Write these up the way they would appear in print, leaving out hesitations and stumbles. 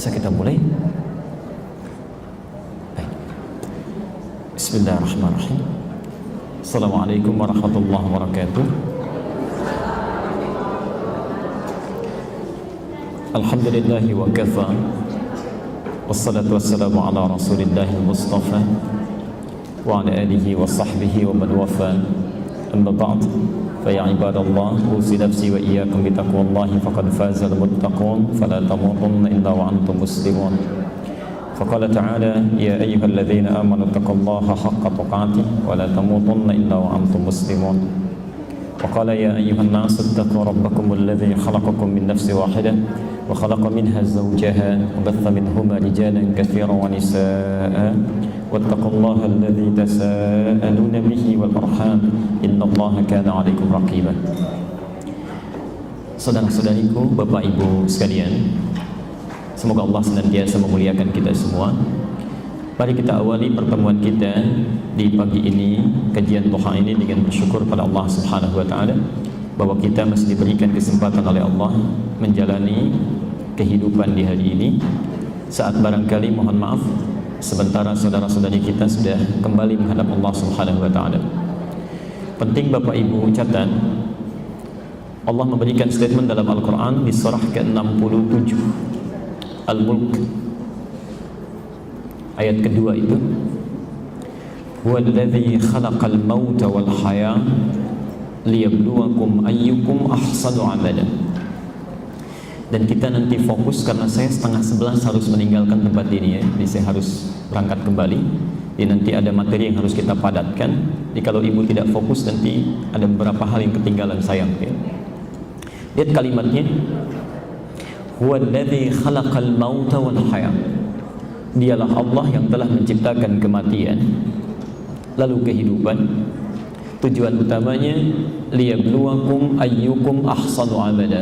Bisa kita mulai? Baik. Bismillahirrahmanirrahim. Assalamualaikum warahmatullahi wabarakatuh. Alhamdulillahi wa kafa. Wassalatu wassalamu ala rasulillahil mustafa wa ala alihi wa sahbihi wa man wafa. Amma ba'd. فيا عباد الله أوصي نفسي وإياكم بتقوى الله فقد فاز المتقون فلا تموتن إلا وأنتم مسلمون. فقال تعالى يا أيها الذين آمنوا اتقوا الله حق تقاته ولا تموتن إلا وأنتم مسلمون. وقال يا أيها الناس اتقوا ربكم الذي خلقكم من نفس واحدة وخلق منها زوجها وبث منهما رجالا كثيرا ونساء واتقوا الله الذي تساءلون به والأرحام إن الله كان عليكم رقيبا. Saudara-saudariku, Bapak Ibu sekalian, semoga Allah senantiasa memuliakan kita semua. Mari kita awali pertemuan kita di pagi ini, kajian duha ini, dengan bersyukur pada Allah Subhanahu wa taala bahwa kita masih diberikan kesempatan oleh Allah menjalani kehidupan di hari ini. Saat barangkali, mohon maaf, sementara saudara-saudari kita sudah kembali menghadap Allah Subhanahu wa taala. Penting Bapak Ibu catat, Allah memberikan statement dalam Al-Qur'an di surah ke-67 Al-Mulk, ayat kedua itu, huwallazi khalaqal mauta wal haya liyabluwakum ayyukum ahsanu amala. Dan kita nanti fokus karena saya 10:30 harus meninggalkan tempat ini ya. Jadi saya harus berangkat kembali. Jadi nanti ada materi yang harus kita padatkan. Jadi kalau ibu tidak fokus nanti ada beberapa hal yang ketinggalan, sayang ya. Lihat kalimatnya, huwallazi khalaqal mauta wal haya. Dialah Allah yang telah menciptakan kematian lalu kehidupan. Tujuan utamanya liyabluwakum ayyukum ahsanu amala,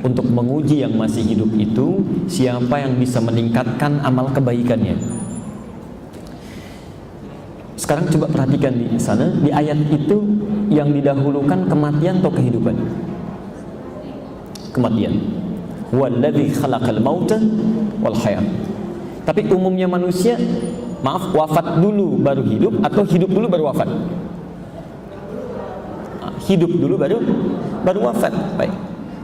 untuk menguji yang masih hidup itu siapa yang bisa meningkatkan amal kebaikannya. Sekarang coba perhatikan di sana, di ayat itu yang didahulukan kematian atau kehidupan? Kematian. Huwallazi khalaqal mauta wal haya. Tapi umumnya manusia, maaf, wafat dulu baru hidup atau hidup dulu baru wafat? Hidup dulu baru wafat. Baik.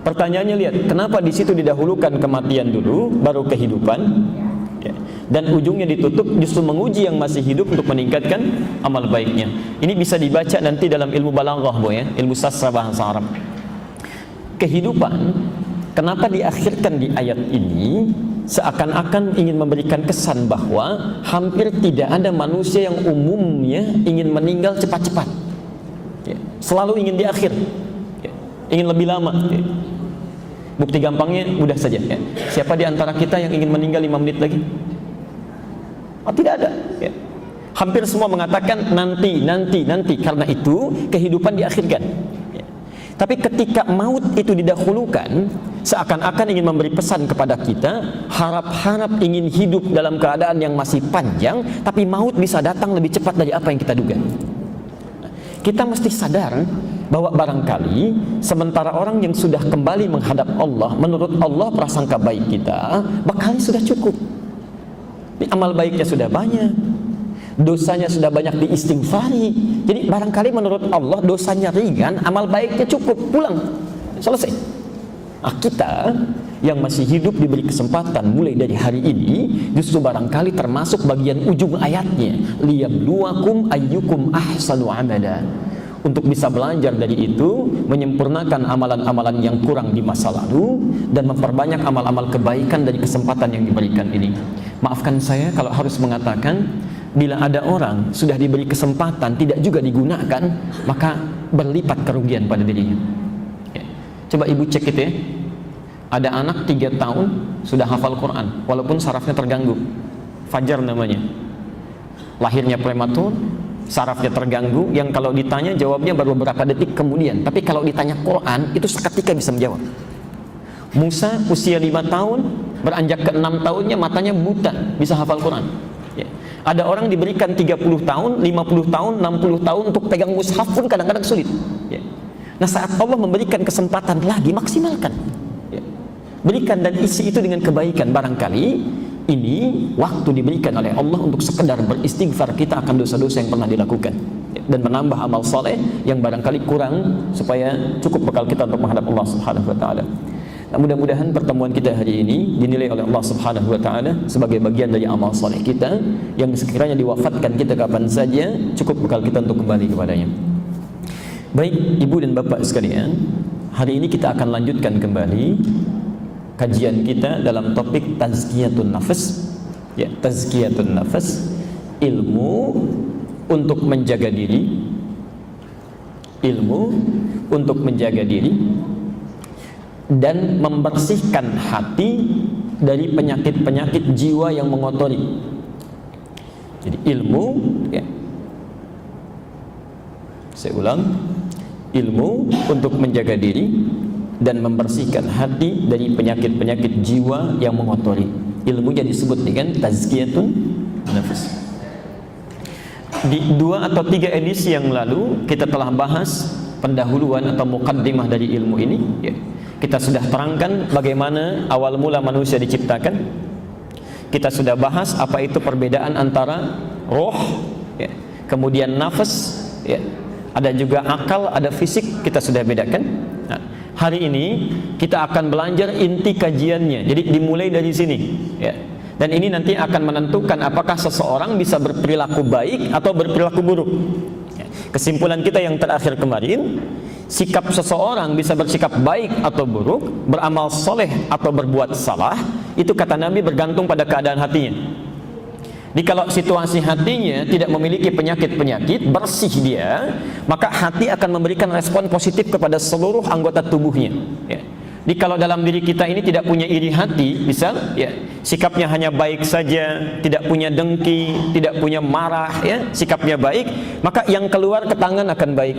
Pertanyaannya, lihat, kenapa di situ didahulukan kematian dulu baru kehidupan? Ya. Dan ujungnya ditutup justru menguji yang masih hidup untuk meningkatkan amal baiknya. Ini bisa dibaca nanti dalam ilmu balaghah, ya, ilmu sastra bahasa Arab. Kehidupan kenapa diakhirkan di ayat ini? Seakan-akan ingin memberikan kesan bahwa hampir tidak ada manusia yang umumnya ingin meninggal cepat-cepat ya. Selalu ingin di akhir ya. Ingin lebih lama ya. Bukti gampangnya mudah saja ya. Siapa di antara kita yang ingin meninggal 5 menit lagi? Oh, tidak ada ya. Hampir semua mengatakan nanti. Karena itu kehidupan diakhirkan ya. Tapi ketika maut itu didahulukan, seakan-akan ingin memberi pesan kepada kita, harap-harap ingin hidup dalam keadaan yang masih panjang, tapi maut bisa datang lebih cepat dari apa yang kita duga. Kita mesti sadar bahwa barangkali sementara orang yang sudah kembali menghadap Allah, menurut Allah prasangka baik kita bakal sudah cukup. Amal baiknya sudah banyak, dosanya sudah banyak diistighfari. Jadi barangkali menurut Allah dosanya ringan, amal baiknya cukup, pulang, selesai. Nah, kita yang masih hidup diberi kesempatan mulai dari hari ini, justru barangkali termasuk bagian ujung ayatnya, liyabluwakum ayyukum ahsanu amala, untuk bisa belajar dari itu, menyempurnakan amalan-amalan yang kurang di masa lalu dan memperbanyak amal-amal kebaikan dari kesempatan yang diberikan ini. Maafkan saya kalau harus mengatakan, bila ada orang sudah diberi kesempatan tidak juga digunakan, maka berlipat kerugian pada dirinya. Coba ibu cek itu ya. Ada anak 3 tahun sudah hafal Quran walaupun sarafnya terganggu. Fajar namanya. Lahirnya prematur, sarafnya terganggu, yang kalau ditanya jawabnya baru beberapa detik kemudian. Tapi kalau ditanya Quran itu seketika bisa menjawab. Musa usia 5 tahun, beranjak ke 6 tahunnya matanya buta, bisa hafal Quran ya. Ada orang diberikan 30 tahun, 50 tahun, 60 tahun untuk pegang mushaf pun kadang-kadang sulit ya. Nah, saat Allah memberikan kesempatan lagi, maksimalkan ya. berikan dan isi itu dengan kebaikan. Barangkali ini waktu diberikan oleh Allah untuk sekedar beristighfar kita akan dosa-dosa yang pernah dilakukan, dan menambah amal soleh yang barangkali kurang, supaya cukup bekal kita untuk menghadap Allah Subhanahu wa taala. Nah, mudah-mudahan pertemuan kita hari ini dinilai oleh Allah Subhanahu wa taala sebagai bagian dari amal soleh kita yang sekiranya diwafatkan kita kapan saja, cukup bekal kita untuk kembali kepadanya. Baik ibu dan bapak sekalian, hari ini kita akan lanjutkan kembali kajian kita dalam topik tazkiyatun nafas. Ya, tazkiyatun nafas, ilmu untuk menjaga diri, ilmu untuk menjaga diri dan membersihkan hati dari penyakit-penyakit jiwa yang mengotori. Jadi ilmu, ya, saya ulang, ilmu untuk menjaga diri dan membersihkan hati dari penyakit-penyakit jiwa yang mengotori. Ilmunya disebut dengan tazkiyatun nafas. Di 2 atau 3 edisi yang lalu kita telah bahas pendahuluan atau muqaddimah dari ilmu ini, ya. Kita sudah terangkan bagaimana awal mula manusia diciptakan. Kita sudah bahas apa itu perbedaan antara roh, ya, kemudian nafas, ya. Ada juga akal, ada fisik, kita sudah bedakan. Nah, hari ini kita akan belajar inti kajiannya. Jadi dimulai dari sini, ya. Dan ini nanti akan menentukan apakah seseorang bisa berperilaku baik atau berperilaku buruk. Kesimpulan kita yang terakhir kemarin, sikap seseorang bisa bersikap baik atau buruk, beramal soleh atau berbuat salah, itu kata Nabi bergantung pada keadaan hatinya. Jadi kalau situasi hatinya tidak memiliki penyakit-penyakit, bersih dia, maka hati akan memberikan respon positif kepada seluruh anggota tubuhnya, ya. Jadi kalau dalam diri kita ini tidak punya iri hati, misal, ya, sikapnya hanya baik saja, tidak punya dengki, tidak punya marah, ya, sikapnya baik, maka yang keluar ke tangan akan baik,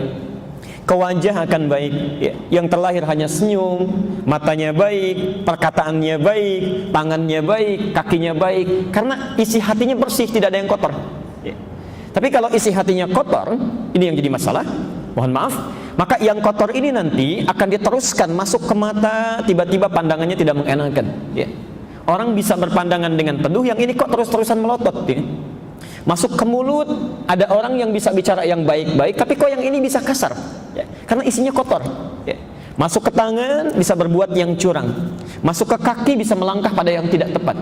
ke wajah akan baik, ya. Yang terlahir hanya senyum, matanya baik, perkataannya baik, tangannya baik, kakinya baik, karena isi hatinya bersih, tidak ada yang kotor, ya. Tapi kalau isi hatinya kotor, ini yang jadi masalah, mohon maaf, maka yang kotor ini nanti akan diteruskan masuk ke mata, tiba-tiba pandangannya tidak mengenakan, ya. Orang bisa berpandangan dengan teduh, yang ini kok terus-terusan melotot, ya. Masuk ke mulut, ada orang yang bisa bicara yang baik-baik, tapi kok yang ini bisa kasar, ya, karena isinya kotor, ya. Masuk ke tangan, bisa berbuat yang curang. Masuk ke kaki, bisa melangkah pada yang tidak tepat.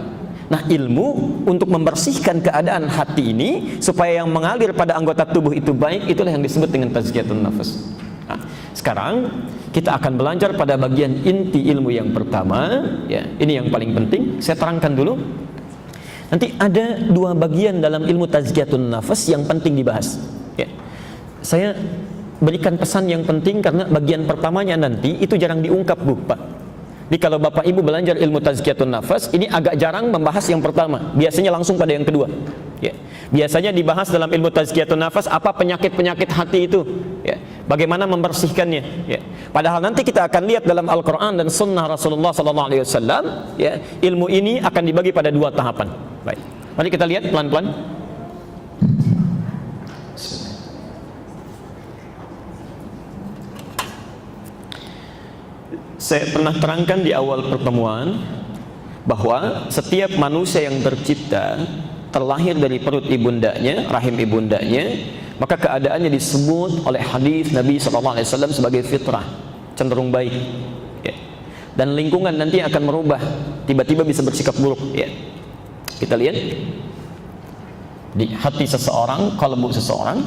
Nah, ilmu untuk membersihkan keadaan hati ini supaya yang mengalir pada anggota tubuh itu baik, itulah yang disebut dengan tazkiyatun nafas. Nah, sekarang kita akan belajar pada bagian inti ilmu yang pertama, ya. Ini yang paling penting. Saya terangkan dulu. Nanti ada 2 bagian dalam ilmu tazkiyatun nafas yang penting dibahas, ya. Saya berikan pesan yang penting karena bagian pertamanya nanti itu jarang diungkap, Bu, Pak. Jadi kalau Bapak Ibu belajar ilmu tazkiyatun nafas, ini agak jarang membahas yang pertama. Biasanya langsung pada yang kedua, ya. Biasanya dibahas dalam ilmu tazkiyatun nafas apa penyakit-penyakit hati itu, ya. Bagaimana membersihkannya, ya. Padahal nanti kita akan lihat dalam Al-Quran dan Sunnah Rasulullah SAW, ya, ilmu ini akan dibagi pada 2 tahapan. Baik, mari kita lihat pelan-pelan. Saya pernah terangkan di awal pertemuan bahwa setiap manusia yang tercipta terlahir dari perut ibundanya, rahim ibundanya, maka keadaannya disebut oleh hadis Nabi SAW sebagai fitrah, cenderung baik, ya. Dan lingkungan nanti akan merubah, tiba-tiba bisa bersikap buruk, ya. Kita lihat di hati seseorang, kalbu seseorang.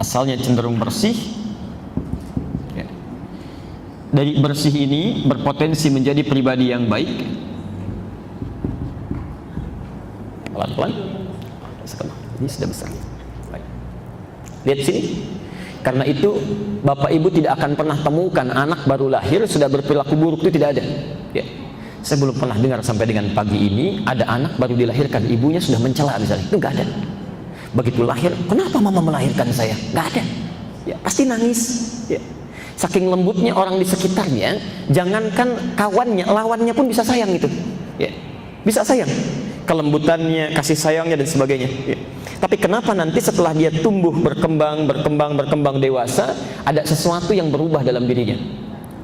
Asalnya cenderung bersih, ya. Dari bersih ini berpotensi menjadi pribadi yang baik. Pelan-pelan. Ini sudah besar. Baik. Lihat sini. Karena itu Bapak Ibu tidak akan pernah temukan anak baru lahir sudah berperilaku buruk, itu tidak ada, ya. Saya belum pernah dengar sampai dengan pagi ini ada anak baru dilahirkan ibunya sudah mencela misalnya, itu nggak ada. Begitu lahir, kenapa mama melahirkan saya? Nggak ada, ya, pasti nangis, ya. Saking lembutnya orang di sekitarnya, jangankan kawannya, lawannya pun bisa sayang gitu, ya. Bisa sayang, kelembutannya, kasih sayangnya dan sebagainya, ya. Tapi kenapa nanti setelah dia tumbuh, berkembang dewasa, ada sesuatu yang berubah dalam dirinya?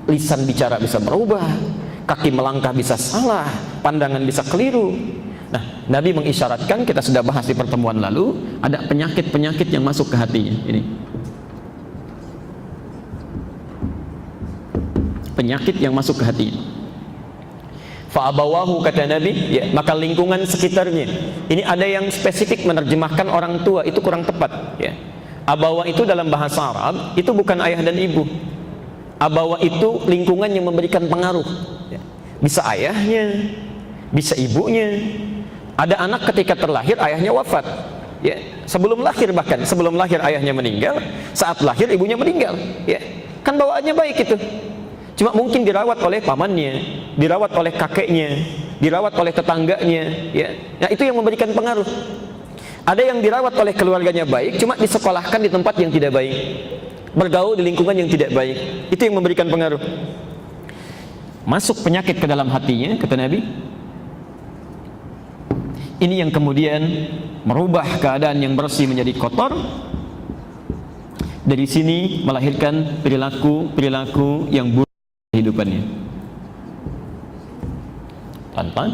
Lisan bicara bisa berubah, kaki melangkah bisa salah, pandangan bisa keliru. Nah, Nabi mengisyaratkan, kita sudah bahas di pertemuan lalu, ada penyakit-penyakit yang masuk ke hatinya. Ini penyakit yang masuk ke hatinya. Fa'abawahu, kata Nabi, ya, maka lingkungan sekitarnya. Ini ada yang spesifik menerjemahkan orang tua, itu kurang tepat, ya. Abawa itu dalam bahasa Arab itu bukan ayah dan ibu. Abawa itu lingkungan yang memberikan pengaruh, ya. Bisa ayahnya, bisa ibunya. Ada anak ketika terlahir ayahnya wafat, ya. Sebelum lahir, bahkan sebelum lahir ayahnya meninggal, saat lahir ibunya meninggal, ya. Kan bawaannya baik itu. Cuma mungkin dirawat oleh pamannya, dirawat oleh kakeknya, dirawat oleh tetangganya, ya. Nah, itu yang memberikan pengaruh. Ada yang dirawat oleh keluarganya baik, cuma disekolahkan di tempat yang tidak baik, bergaul di lingkungan yang tidak baik. Itu yang memberikan pengaruh. Masuk penyakit ke dalam hatinya, kata Nabi. Ini yang kemudian merubah keadaan yang bersih menjadi kotor. Dari sini melahirkan perilaku yang buruk kehidupannya. Pelan-pelan.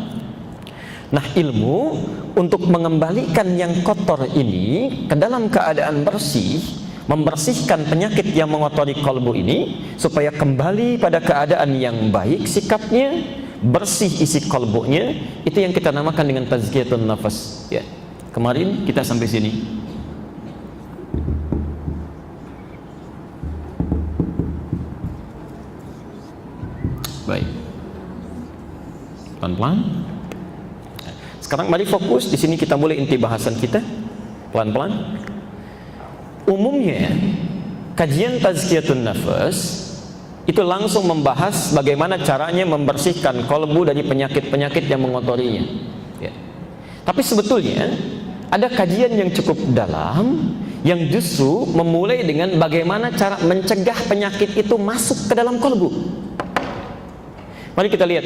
Nah, ilmu untuk mengembalikan yang kotor ini ke dalam keadaan bersih, membersihkan penyakit yang mengotori kalbu ini supaya kembali pada keadaan yang baik sikapnya, bersih isi kalbunya, itu yang kita namakan dengan tazkiyatun nafas, ya. Kemarin kita sampai sini. Baik. Pelan-pelan. Sekarang mari fokus di sini, kita mulai inti bahasan kita. Pelan-pelan. Umumnya kajian tazkiyatun nafas itu langsung membahas bagaimana caranya membersihkan kalbu dari penyakit-penyakit yang mengotorinya, ya. Tapi sebetulnya ada kajian yang cukup dalam yang justru memulai dengan bagaimana cara mencegah penyakit itu masuk ke dalam kalbu. Mari kita lihat,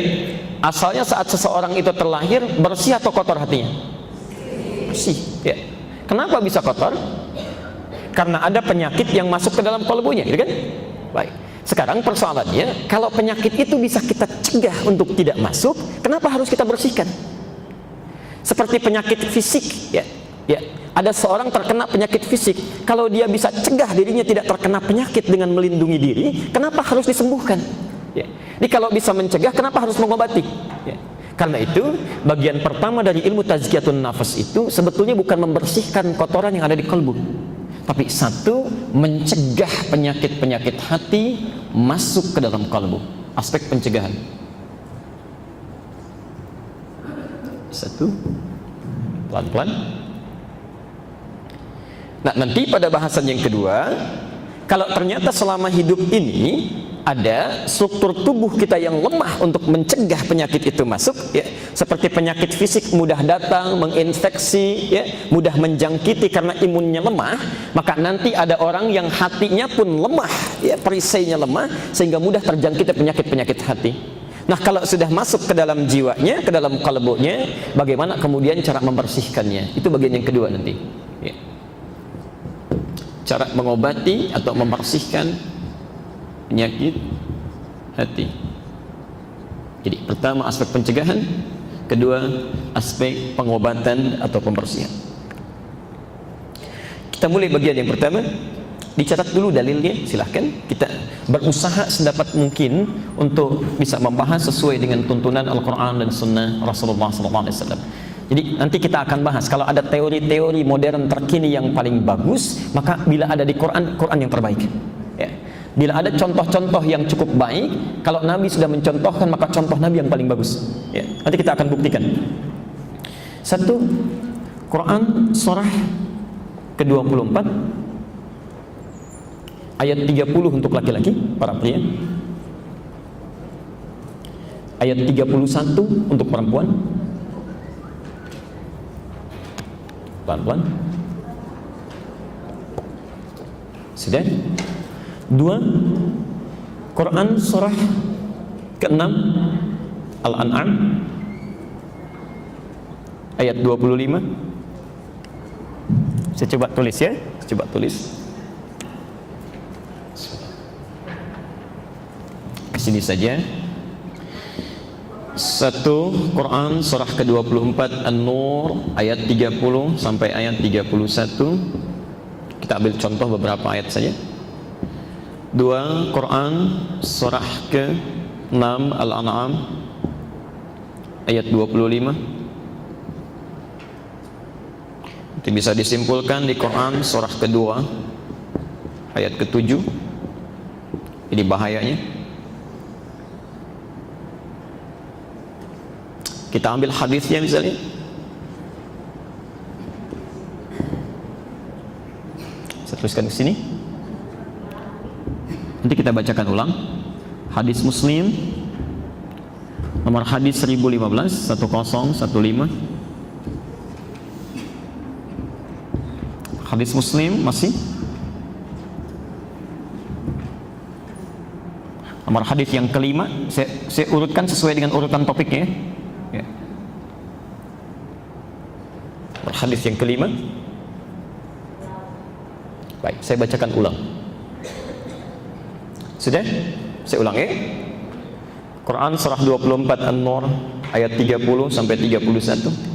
asalnya saat seseorang itu terlahir, bersih atau kotor hatinya? Bersih, ya. Kenapa bisa kotor? Karena ada penyakit yang masuk ke dalam kalbunya, gitu kan? Baik. Sekarang persoalannya, kalau penyakit itu bisa kita cegah untuk tidak masuk, kenapa harus kita bersihkan? Seperti penyakit fisik, ya. Ya. Ada seorang terkena penyakit fisik, kalau dia bisa cegah dirinya tidak terkena penyakit dengan melindungi diri, kenapa harus disembuhkan? Ya. Jadi kalau bisa mencegah, kenapa harus mengobati? Ya. Karena itu bagian pertama dari ilmu tazkiyatun nafas itu sebetulnya bukan membersihkan kotoran yang ada di kalbu, tapi satu, mencegah penyakit-penyakit hati masuk ke dalam kalbu. Aspek pencegahan. Satu, pelan-pelan. Nah, nanti pada bahasan yang kedua, kalau ternyata selama hidup ini ada struktur tubuh kita yang lemah untuk mencegah penyakit itu masuk, ya, seperti penyakit fisik mudah datang, menginfeksi, ya, mudah menjangkiti karena imunnya lemah, maka nanti ada orang yang hatinya pun lemah, ya, perisainya lemah, sehingga mudah terjangkiti penyakit-penyakit hati. Nah, kalau sudah masuk ke dalam jiwanya, ke dalam kalbunya, bagaimana kemudian cara membersihkannya? Itu bagian yang kedua nanti, ya. Cara mengobati atau membersihkan penyakit hati. Jadi pertama aspek pencegahan, kedua aspek pengobatan atau pembersihan. Kita mulai bagian yang pertama. Dicatat dulu dalilnya, silahkan. Kita berusaha sedapat mungkin untuk bisa membahas sesuai dengan tuntunan Al-Quran dan Sunnah Rasulullah SAW. Jadi nanti kita akan bahas, kalau ada teori-teori modern terkini yang paling bagus, maka bila ada di Quran, Quran yang terbaik, ya. Bila ada contoh-contoh yang cukup baik, kalau Nabi sudah mencontohkan, maka contoh Nabi yang paling bagus, ya. Nanti kita akan buktikan. Satu, Quran surah ke-24 ayat 30 untuk laki-laki, para pria. Ayat 31 untuk perempuan. Pelan-pelan. Sudah? Dua, Quran surah ke-6 Al-An'am ayat 25. Saya coba tulis ya. Saya coba tulis. Ke sini saja. 1 Quran surah ke-24 An-Nur ayat 30 sampai ayat 31. Kita ambil contoh beberapa ayat saja. 2 Quran surah ke-6 Al-An'am ayat 25. Itu bisa disimpulkan di Quran surah kedua ayat ke-7. Ini bahayanya. Kita ambil hadisnya misalnya. Saya tuliskan ke sini. Nanti kita bacakan ulang. Hadis Muslim nomor hadis 1015 1015. Hadis Muslim masih nomor hadis yang kelima. Saya urutkan sesuai dengan urutan topiknya ya. Nomor hadis yang kelima. Baik, saya bacakan ulang. Sudah? Saya ulang ya. Quran surah 24 An-Nur ayat 30 sampai 31.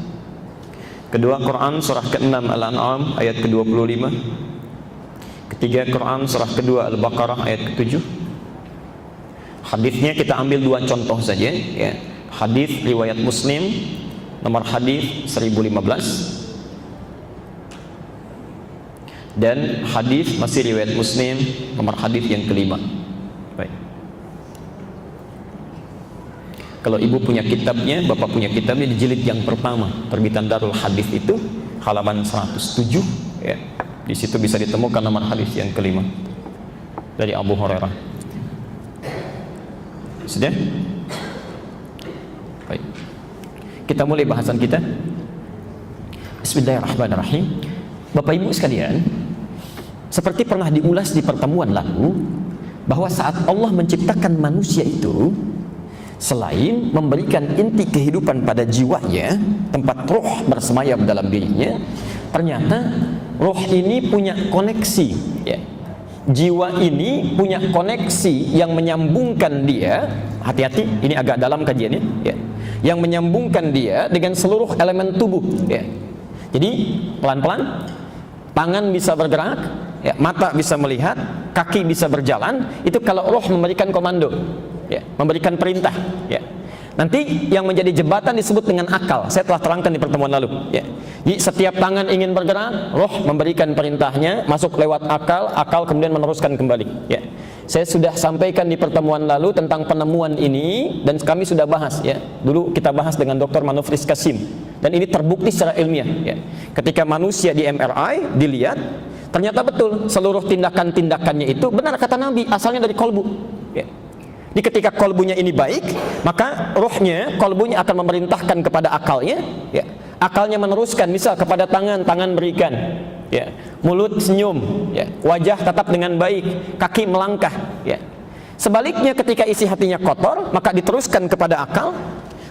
Kedua Quran surah ke-6 Al-An'am ayat ke-25. Ketiga Quran surah kedua Al-Baqarah ayat ke-7. Hadisnya kita ambil 2 contoh saja ya. Hadis riwayat Muslim nomor hadis 1015 dan hadis masih riwayat Muslim nomor hadis yang kelima. Baik. Kalau ibu punya kitabnya, bapak punya kitabnya, di jilid yang pertama terbitan Darul Hadis itu halaman 107 ya. Di situ bisa ditemukan nomor hadis yang kelima dari Abu Hurairah. Sudah? Baik. Kita mulai bahasan kita. Bismillahirrahmanirrahim. Bapak Ibu sekalian, seperti pernah diulas di pertemuan lalu, bahwa saat Allah menciptakan manusia itu, selain memberikan inti kehidupan pada jiwanya, tempat roh bersemayam dalam dirinya, ternyata roh ini punya koneksi ya. Jiwa ini punya koneksi yang menyambungkan dia, hati-hati, ini agak dalam kajiannya ya, yang menyambungkan dia dengan seluruh elemen tubuh ya. Jadi pelan-pelan tangan bisa bergerak ya, mata bisa melihat, kaki bisa berjalan, itu kalau roh memberikan komando ya, memberikan perintah ya. Nanti yang menjadi jembatan disebut dengan akal. Saya telah terangkan di pertemuan lalu ya. Jadi setiap tangan ingin bergerak, roh memberikan perintahnya, masuk lewat akal, akal kemudian meneruskan kembali ya. Saya sudah sampaikan di pertemuan lalu tentang penemuan ini, dan kami sudah bahas ya. Dulu kita bahas dengan Dr. Manufris Kasim, dan ini terbukti secara ilmiah ya. Ketika manusia di MRI dilihat, ternyata betul seluruh tindakan-tindakannya itu benar kata Nabi, asalnya dari kolbu ya. Jadi ketika kolbunya ini baik, maka rohnya, kolbunya akan memerintahkan kepada akalnya ya. Akalnya meneruskan, misal kepada tangan, tangan berikan ya. Mulut senyum ya. Wajah tetap dengan baik, kaki melangkah ya. Sebaliknya ketika isi hatinya kotor, maka diteruskan kepada akal,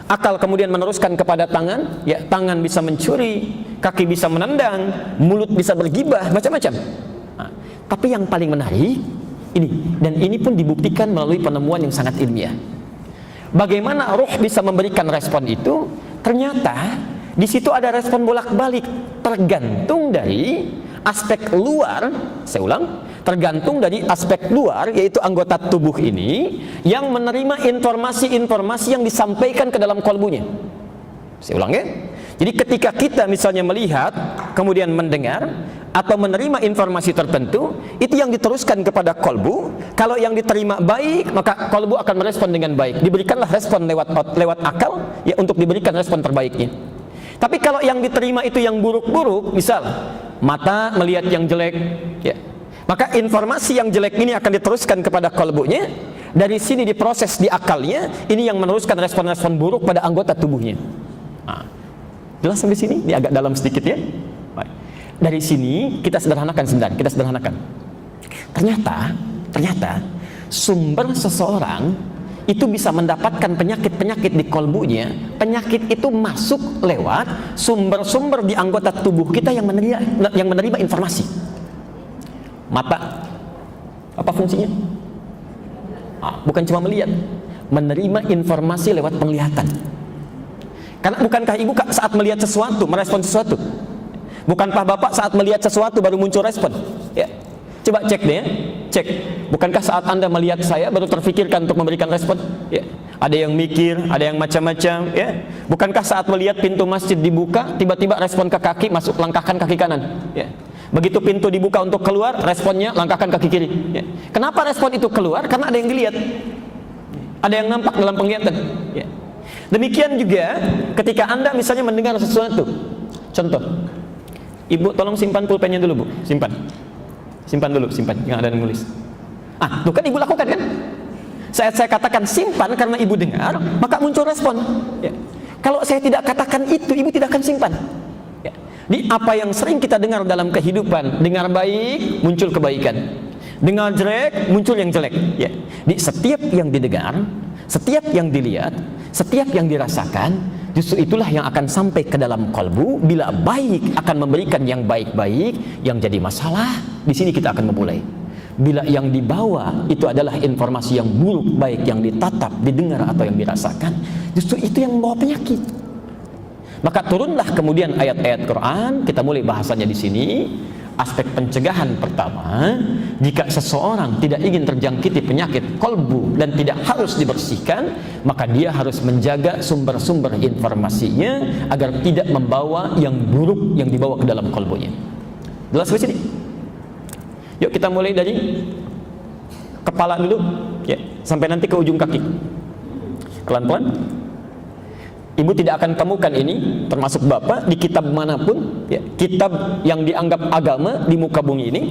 akal kemudian meneruskan kepada tangan ya. Tangan bisa mencuri, kaki bisa menendang, mulut bisa bergibah, macam-macam. Nah, tapi yang paling menarik ini, dan ini pun dibuktikan melalui penemuan yang sangat ilmiah. Bagaimana roh bisa memberikan respon itu? Ternyata di situ ada respon bolak-balik, tergantung dari aspek luar. Saya ulang, tergantung dari aspek luar, yaitu anggota tubuh ini yang menerima informasi-informasi yang disampaikan ke dalam kolbunya. Saya ulang ya. Jadi ketika kita misalnya melihat, kemudian mendengar atau menerima informasi tertentu, itu yang diteruskan kepada kolbu. Kalau yang diterima baik, maka kolbu akan merespon dengan baik. Diberikanlah respon lewat akal ya, untuk diberikan respon terbaiknya. Tapi kalau yang diterima itu yang buruk-buruk, misal mata melihat yang jelek ya, maka informasi yang jelek ini akan diteruskan kepada kolbunya. Dari sini diproses di akalnya, ini yang meneruskan respon-respon buruk pada anggota tubuhnya. Nah, jelas sampai sini? Ini agak dalam sedikit ya. Baik. Dari sini kita sederhanakan sebentar, kita sederhanakan. Ternyata sumber seseorang itu bisa mendapatkan penyakit-penyakit di kolbunya. Penyakit itu masuk lewat sumber-sumber di anggota tubuh kita yang menerima informasi. Mata, apa fungsinya? Bukan cuma melihat, menerima informasi lewat penglihatan. Karena bukankah ibu saat melihat sesuatu merespon sesuatu? Bukankah bapak saat melihat sesuatu baru muncul respon? Ya. Coba cek deh ya. Cek. Bukankah saat Anda melihat saya baru terfikirkan untuk memberikan respon? Ya. Ada yang mikir, ada yang macam-macam, ya. Bukankah saat melihat pintu masjid dibuka, tiba-tiba respon ke kaki, masuk langkahkan kaki kanan, ya. Begitu pintu dibuka untuk keluar, responnya langkahkan kaki kiri, ya. Kenapa respon itu keluar? Karena ada yang dilihat. Ada yang nampak dalam penglihatan, ya. Demikian juga ketika Anda misalnya mendengar sesuatu. Contoh. Ibu tolong simpan pulpennya dulu, Bu. Simpan. Simpan dulu, simpan, yang ada nulis. Tuh kan ibu lakukan kan? Saya katakan simpan karena ibu dengar, maka muncul respon. Ya. Kalau saya tidak katakan itu, ibu tidak akan simpan. Ya. Di apa yang sering kita dengar dalam kehidupan, dengar baik, muncul kebaikan. Dengar jelek, muncul yang jelek. Ya. Di setiap yang didengar, setiap yang dilihat, setiap yang dirasakan, justru itulah yang akan sampai ke dalam kalbu. Bila baik akan memberikan yang baik-baik, yang jadi masalah di sini kita akan memulai. Bila yang dibawa itu adalah informasi yang buruk, baik yang ditatap, didengar atau yang dirasakan, justru itu yang membawa penyakit. Maka turunlah kemudian ayat-ayat Quran. Kita mulai bahasanya di sini. Aspek pencegahan pertama, jika seseorang tidak ingin terjangkiti penyakit kolbu dan tidak harus dibersihkan, maka dia harus menjaga sumber-sumber informasinya agar tidak membawa yang buruk yang dibawa ke dalam kolbunya. Jelas di sini? Yuk kita mulai dari kepala dulu, ya, sampai nanti ke ujung kaki. Pelan-pelan. Ibu tidak akan temukan ini, termasuk bapak, di kitab manapun, ya, kitab yang dianggap agama di muka bumi ini,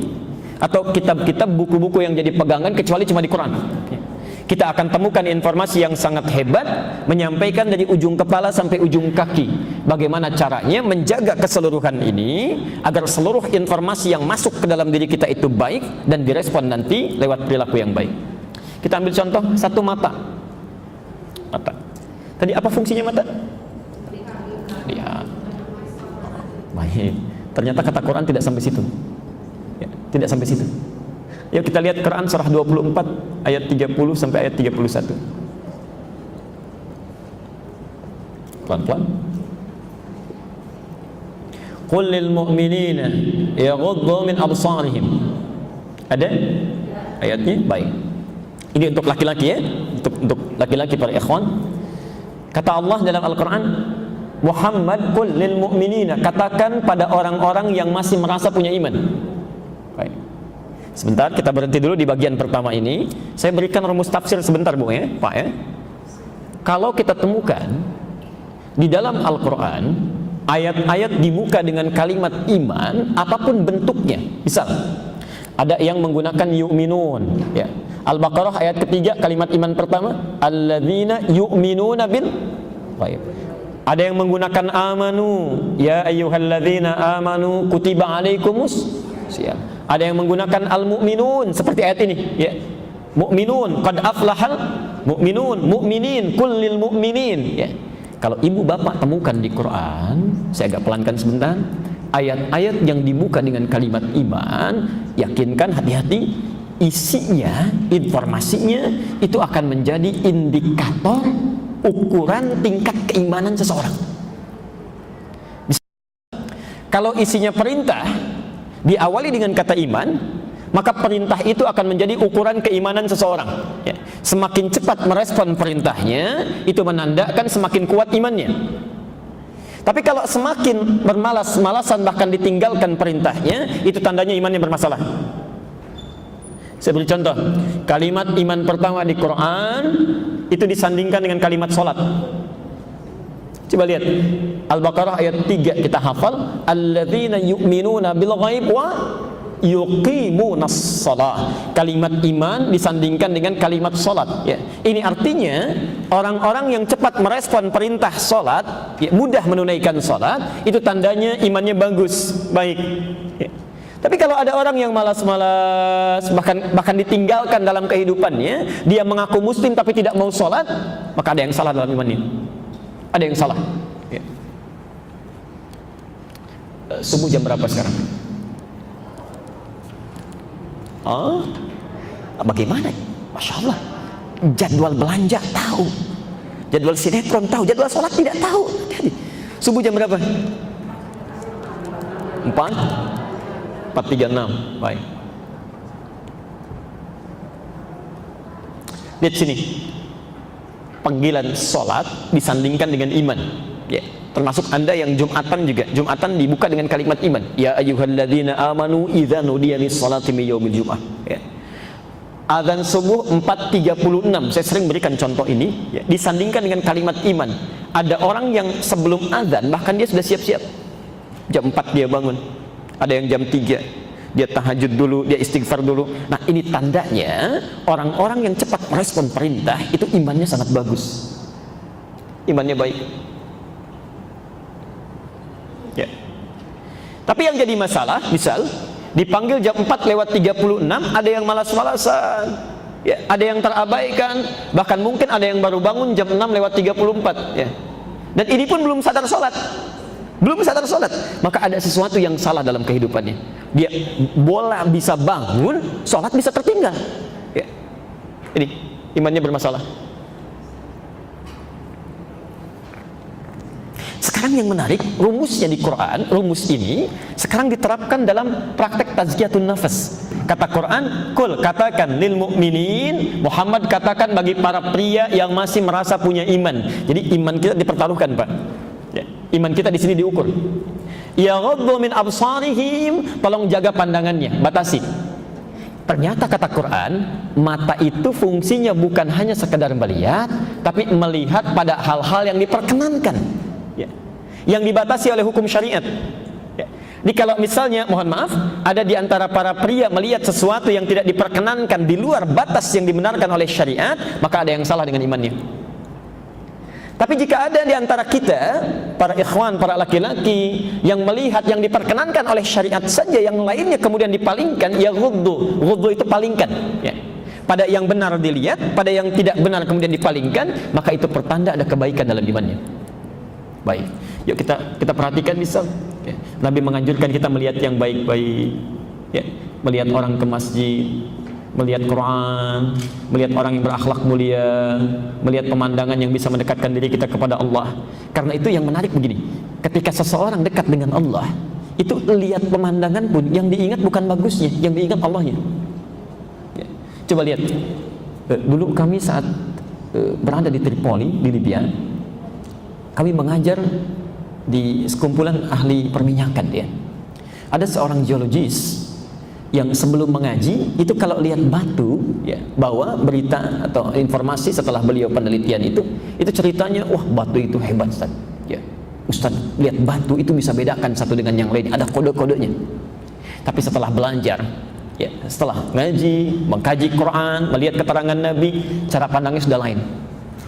atau kitab-kitab buku-buku yang jadi pegangan, kecuali cuma di Quran. Ya. Kita akan temukan informasi yang sangat hebat, menyampaikan dari ujung kepala sampai ujung kaki. Bagaimana caranya menjaga keseluruhan ini, agar seluruh informasi yang masuk ke dalam diri kita itu baik, dan direspon nanti lewat perilaku yang baik. Kita ambil contoh, satu mata. Mata. Tadi apa fungsinya mata? Lihat. Baik. Ternyata kata Quran tidak sampai situ. Ya, tidak sampai situ. Yuk kita lihat Quran surah 24 ayat 30 sampai ayat 31. Pelan-pelan. Qul lil mu'minina yaghuddu min absarihim. Ada ayatnya? Baik. Ini untuk laki-laki ya, untuk laki-laki para ikhwan. Kata Allah dalam Al-Quran, Muhammad qul lil mu'minina, katakan pada orang-orang yang masih merasa punya iman. Baik. Sebentar, kita berhenti dulu di bagian pertama ini. Saya berikan rumus tafsir sebentar, Bu ya, Pak ya. Kalau kita temukan di dalam Al-Quran ayat-ayat dibuka dengan kalimat iman, apapun bentuknya. Misal, ada yang menggunakan yu'minun, ya. Al-Baqarah ayat ketiga, kalimat iman pertama, alladzina yu'minuna bil ghaib. Ada yang menggunakan amanu, ya ayyuhalladzina amanu kutiba alaikumus siyam. Ada yang menggunakan al-mu'minun seperti ayat ini, ya. Mu'minun, qad aflahal mu'minun, mu'minin, kullil mu'minin, ya. Kalau ibu bapak temukan di Quran, saya agak pelankan sebentar, ayat-ayat yang dibuka dengan kalimat iman, yakinkan, hati-hati, isinya, informasinya itu akan menjadi indikator ukuran tingkat keimanan seseorang. Kalau isinya perintah diawali dengan kata iman, maka perintah itu akan menjadi ukuran keimanan seseorang, ya. Semakin cepat merespon perintahnya, itu menandakan semakin kuat imannya. Tapi kalau semakin bermalas-malasan bahkan ditinggalkan perintahnya, itu tandanya imannya bermasalah. Saya beri contoh, kalimat iman pertama di Quran itu disandingkan dengan kalimat sholat. Coba lihat Al-Baqarah ayat 3, kita hafal, alladzina yu'minuna bil ghaib wa yuqimunas shalah. Kalimat iman disandingkan dengan kalimat sholat, ya. Ini artinya orang-orang yang cepat merespon perintah sholat, ya, mudah menunaikan sholat, itu tandanya imannya bagus, baik, ya. Tapi kalau ada orang yang malas-malas, bahkan ditinggalkan dalam kehidupannya, dia mengaku muslim tapi tidak mau sholat, maka ada yang salah dalam imannya. Ada yang salah. Ya. Subuh jam berapa sekarang? Bagaimana? Masya Allah. Jadwal belanja tahu, jadwal sinetron tahu, jadwal sholat tidak tahu. Subuh jam berapa? 4:36. Baik. Lihat sini. Panggilan sholat disandingkan dengan iman. Ya, termasuk Anda yang Jumatan juga. Jumatan dibuka dengan kalimat iman. Ya ayyuhalladzina amanu idza nudiya lis-sholati min yaumil jum'ah. Ya. Adzan subuh 4:36. Saya sering berikan contoh ini, ya, disandingkan dengan kalimat iman. Ada orang yang sebelum adzan bahkan dia sudah siap-siap. Jam 4 dia bangun. Ada yang jam 3. Dia tahajud dulu, dia istighfar dulu. Nah, ini tandanya orang-orang yang cepat merespon perintah itu imannya sangat bagus. Imannya baik. Ya. Tapi yang jadi masalah, misal dipanggil jam 4:36, ada yang malas-malasan. Ya, ada yang terabaikan, bahkan mungkin ada yang baru bangun jam 6:34, ya. Dan ini pun belum sadar sholat. Belum sadar sholat, maka ada sesuatu yang salah dalam kehidupannya. Dia bola bisa bangun, sholat bisa tertinggal. Ya. Ini imannya bermasalah. Sekarang yang menarik, rumusnya di Quran, rumus ini sekarang diterapkan dalam praktek tazkiyatun nafas. Kata Quran, kul, katakan lil mu'minin, Muhammad katakan bagi para pria yang masih merasa punya iman. Jadi iman kita dipertaruhkan, Pak. Ya, iman kita di sini diukur. Ya ghaddu min absarihim, tolong jaga pandangannya, batasi. Ternyata kata Quran, mata itu fungsinya bukan hanya sekedar melihat, tapi melihat pada hal-hal yang diperkenankan, ya, yang dibatasi oleh hukum syariat. Ya. Jadi kalau misalnya, mohon maaf, ada di antara para pria melihat sesuatu yang tidak diperkenankan di luar batas yang dibenarkan oleh syariat, maka ada yang salah dengan imannya. Tapi jika ada di antara kita, para ikhwan, para laki-laki yang melihat yang diperkenankan oleh syariat saja, yang lainnya kemudian dipalingkan, ya ghuddu. Ghuddu itu palingkan, ya. Pada yang benar dilihat, pada yang tidak benar kemudian dipalingkan, maka itu pertanda ada kebaikan dalam imannya. Baik, yuk kita perhatikan misal, ya. Nabi menganjurkan kita melihat yang baik-baik, ya. Melihat orang ke masjid, melihat Quran, melihat orang yang berakhlak mulia, melihat pemandangan yang bisa mendekatkan diri kita kepada Allah. Karena itu yang menarik begini, ketika seseorang dekat dengan Allah, itu lihat pemandangan pun yang diingat bukan bagusnya, yang diingat Allahnya. Ya. Coba lihat, dulu kami saat berada di Tripoli, di Libya, kami mengajar di sekumpulan ahli perminyakan, ya. Ada seorang geologis yang sebelum mengaji itu kalau lihat batu, ya, bawa berita atau informasi setelah beliau penelitian itu ceritanya, wah batu itu hebat, Ustaz. Ya, Ustaz, lihat batu itu bisa bedakan satu dengan yang lain, ada kode-kodenya. Tapi setelah belajar, ya, setelah ngaji, mengkaji Quran, melihat keterangan Nabi, cara pandangnya sudah lain.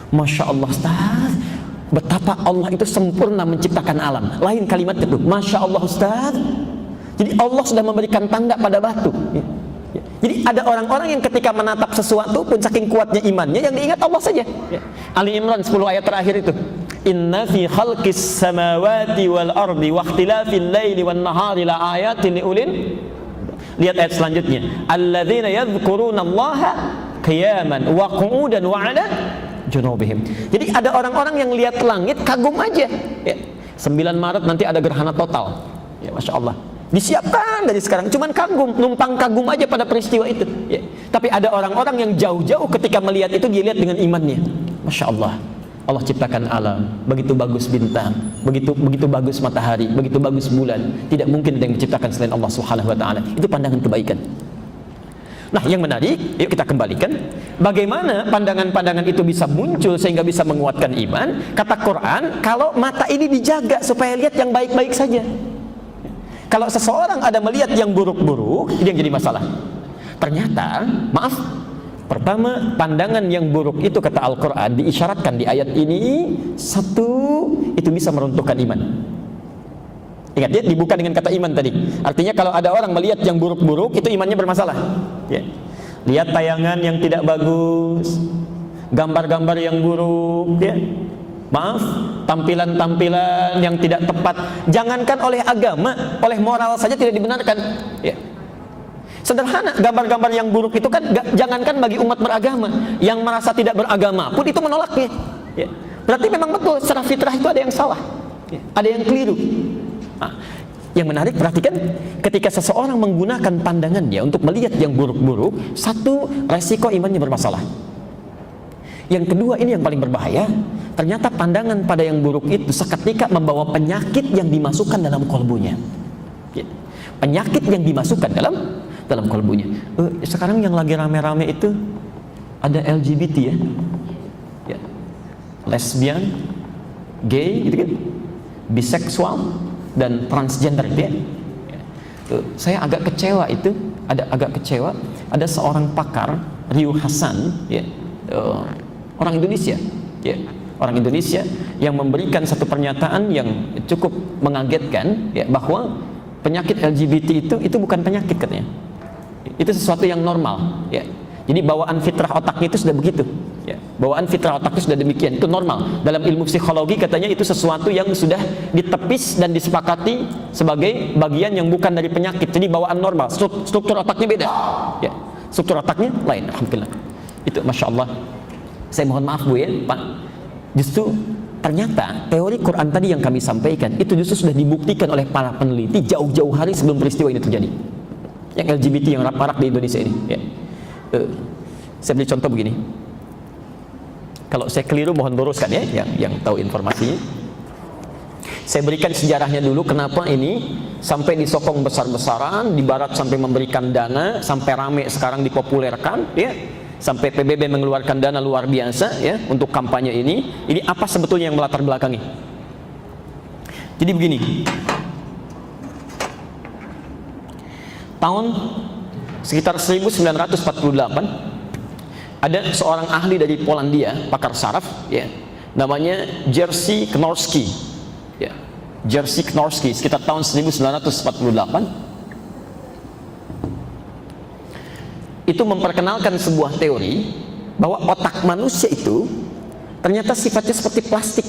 Masya Allah, Ustaz, betapa Allah itu sempurna menciptakan alam. Lain kalimat itu, Masya Allah, Ustaz. Jadi Allah sudah memberikan tanda pada batu. Jadi ada orang-orang yang ketika menatap sesuatu pun saking kuatnya imannya, yang diingat Allah saja. Ali Imran 10 ayat terakhir itu. Inna fi khalqis samawati wal ardi wa ikhtilafil laili wan nahari la ayatin liulil. Lihat ayat selanjutnya. Alladzina yadhkuruna Allaha qiyaman wa qu'udan wa 'ala junubihim. Jadi ada orang-orang yang lihat langit kagum aja. Ya. 9 Maret nanti ada gerhana total. Ya, Masya Allah. Disiapkan dari sekarang, cuman kagum, numpang kagum aja pada peristiwa itu, ya. Tapi ada orang-orang yang jauh-jauh ketika melihat itu dia lihat dengan imannya. Masya Allah, Allah ciptakan alam, begitu bagus bintang, begitu bagus matahari, begitu bagus bulan. Tidak mungkin ada yang diciptakan selain Allah Subhanahu Wa Taala. Itu pandangan kebaikan. Nah, yang menarik, yuk kita kembalikan bagaimana pandangan-pandangan itu bisa muncul sehingga bisa menguatkan iman. Kata Quran, kalau mata ini dijaga supaya lihat yang baik-baik saja. Kalau seseorang ada melihat yang buruk-buruk, ini yang jadi masalah. Ternyata, maaf, pertama, pandangan yang buruk itu kata Al-Quran diisyaratkan di ayat ini, satu, itu bisa meruntuhkan iman. Ingat ya, dibuka dengan kata iman tadi. Artinya kalau ada orang melihat yang buruk-buruk, itu imannya bermasalah. Ya. Lihat tayangan yang tidak bagus, gambar-gambar yang buruk, ya. Maaf, tampilan-tampilan yang tidak tepat. Jangankan oleh agama, oleh moral saja tidak dibenarkan. Ya. Sederhana, gambar-gambar yang buruk itu kan jangankan bagi umat beragama, yang merasa tidak beragama pun itu menolaknya. Ya. Berarti memang betul secara fitrah itu ada yang salah, ya. Ada yang keliru. Nah, yang menarik perhatikan, ketika seseorang menggunakan pandangannya untuk melihat yang buruk-buruk, satu, resiko imannya bermasalah. Yang kedua, ini yang paling berbahaya, ternyata pandangan pada yang buruk itu seketika membawa penyakit yang dimasukkan dalam kolbunya. Ya. Penyakit yang dimasukkan dalam kolbunya. Sekarang yang lagi rame-rame itu ada LGBT ya, ya. Lesbian, gay, gitu kan, biseksual, dan transgender ya. Saya agak kecewa itu, agak kecewa ada seorang pakar, Ryu Hasan ya, orang Indonesia ya, orang Indonesia yang memberikan satu pernyataan yang cukup mengagetkan ya, bahwa penyakit LGBT itu bukan penyakit katanya. Itu sesuatu yang normal ya. Jadi bawaan fitrah otaknya itu sudah begitu ya. Bawaan fitrah otaknya sudah demikian, itu normal. Dalam ilmu psikologi katanya itu sesuatu yang sudah ditepis dan disepakati sebagai bagian yang bukan dari penyakit. Jadi bawaan normal, struktur otaknya beda ya. Struktur otaknya lain, alhamdulillah. Itu Masya Allah. Saya mohon maaf Bu ya Pak, justru ternyata teori Quran tadi yang kami sampaikan itu justru sudah dibuktikan oleh para peneliti jauh-jauh hari sebelum peristiwa ini terjadi. Yang LGBT yang marak di Indonesia ini ya. Saya beri contoh begini, kalau saya keliru mohon luruskan ya, yang tahu informasinya. Saya berikan sejarahnya dulu, kenapa ini sampai disokong besar-besaran, di barat sampai memberikan dana, sampai rame sekarang dipopulerkan ya, sampai PBB mengeluarkan dana luar biasa ya untuk kampanye ini. Ini apa sebetulnya yang melatar belakangi? Jadi begini, tahun sekitar 1948 ada seorang ahli dari Polandia, pakar saraf ya, namanya Jerzy Knorski ya. Jerzy Knorski sekitar tahun 1948 itu memperkenalkan sebuah teori bahwa otak manusia itu ternyata sifatnya seperti plastik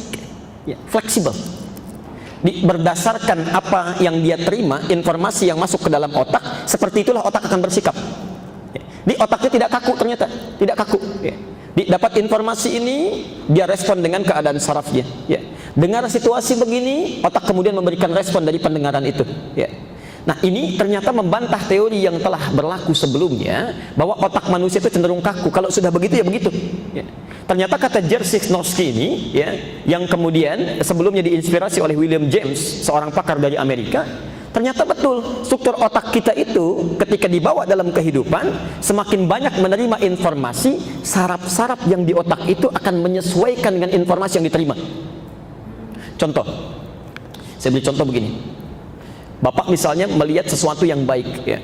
ya, fleksibel. Berdasarkan apa yang dia terima, informasi yang masuk ke dalam otak, seperti itulah otak akan bersikap. Di otaknya tidak kaku, ternyata tidak kaku. Dapat informasi ini, dia respon dengan keadaan sarafnya. Dengar situasi begini, otak kemudian memberikan respon dari pendengaran itu. Nah ini ternyata membantah teori yang telah berlaku sebelumnya bahwa otak manusia itu cenderung kaku. Kalau sudah begitu ya begitu. Ternyata kata Jerzy Knorski ini ya, yang kemudian sebelumnya diinspirasi oleh William James, seorang pakar dari Amerika, ternyata betul struktur otak kita itu ketika dibawa dalam kehidupan, semakin banyak menerima informasi, saraf-saraf yang di otak itu akan menyesuaikan dengan informasi yang diterima. Contoh, saya beri contoh begini. Bapak misalnya melihat sesuatu yang baik ya.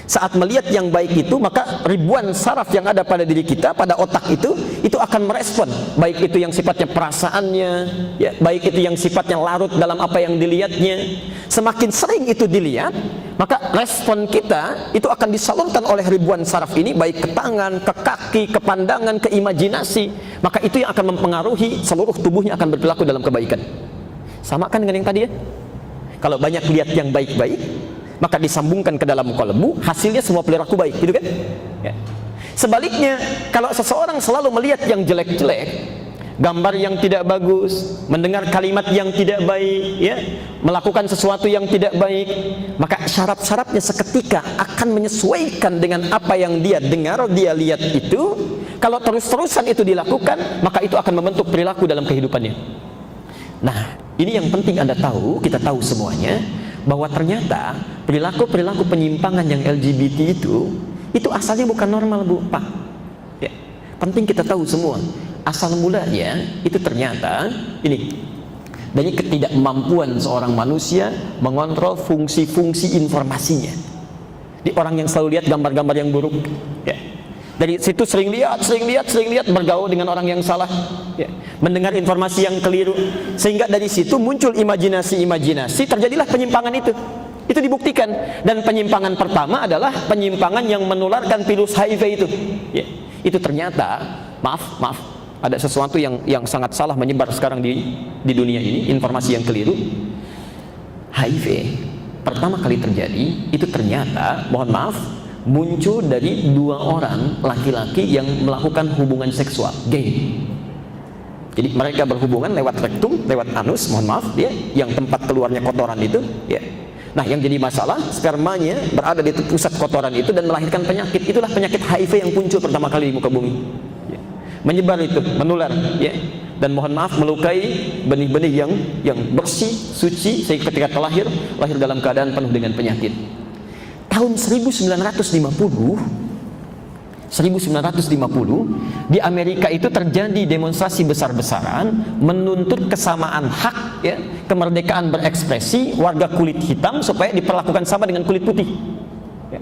Saat melihat yang baik itu, maka ribuan saraf yang ada pada diri kita, pada otak itu akan merespon, baik itu yang sifatnya perasaannya ya, baik itu yang sifatnya larut dalam apa yang dilihatnya. Semakin sering itu dilihat, maka respon kita itu akan disalurkan oleh ribuan saraf ini, baik ke tangan, ke kaki, ke pandangan, ke imajinasi. Maka itu yang akan mempengaruhi seluruh tubuhnya akan berperilaku dalam kebaikan. Sama kan dengan yang tadi ya. Kalau banyak lihat yang baik-baik, maka disambungkan ke dalam kolbu, hasilnya semua perilaku baik, gitu kan? Ya. Sebaliknya, kalau seseorang selalu melihat yang jelek-jelek, gambar yang tidak bagus, mendengar kalimat yang tidak baik, ya, melakukan sesuatu yang tidak baik, maka syarat-syaratnya seketika akan menyesuaikan dengan apa yang dia dengar, dia lihat itu. Kalau terus-terusan itu dilakukan, maka itu akan membentuk perilaku dalam kehidupannya. Nah, ini yang penting Anda tahu, kita tahu semuanya, bahwa ternyata perilaku-perilaku penyimpangan yang LGBT itu asalnya bukan normal Bu, Pak ya, penting kita tahu semua asal mulanya itu ternyata ini dari ketidakmampuan seorang manusia mengontrol fungsi-fungsi informasinya. Di orang yang selalu lihat gambar-gambar yang buruk ya, dari situ sering lihat bergaul dengan orang yang salah ya. mendengar informasi yang keliru, sehingga dari situ muncul imajinasi-imajinasi, terjadilah penyimpangan itu. Itu dibuktikan. Dan penyimpangan pertama adalah penyimpangan yang menularkan virus HIV itu. Ya. Itu ternyata, maaf, ada sesuatu yang sangat salah menyebar sekarang di dunia ini, informasi yang keliru. HIV pertama kali terjadi itu ternyata, mohon maaf, muncul dari 2 orang laki-laki yang melakukan hubungan seksual, gay. Jadi mereka berhubungan lewat rektum, lewat anus, mohon maaf, ya, yang tempat keluarnya kotoran itu, ya. Nah, yang jadi masalah, spermanya berada di pusat kotoran itu dan melahirkan penyakit. Itulah penyakit HIV yang muncul pertama kali di muka bumi, ya. Menyebar itu, menular, ya. Dan mohon maaf, melukai benih-benih yang bersih, suci, sehingga ketika lahir dalam keadaan penuh dengan penyakit. Tahun 1950 di Amerika itu terjadi demonstrasi besar-besaran menuntut kesamaan hak, ya, kemerdekaan berekspresi warga kulit hitam supaya diperlakukan sama dengan kulit putih. Ya.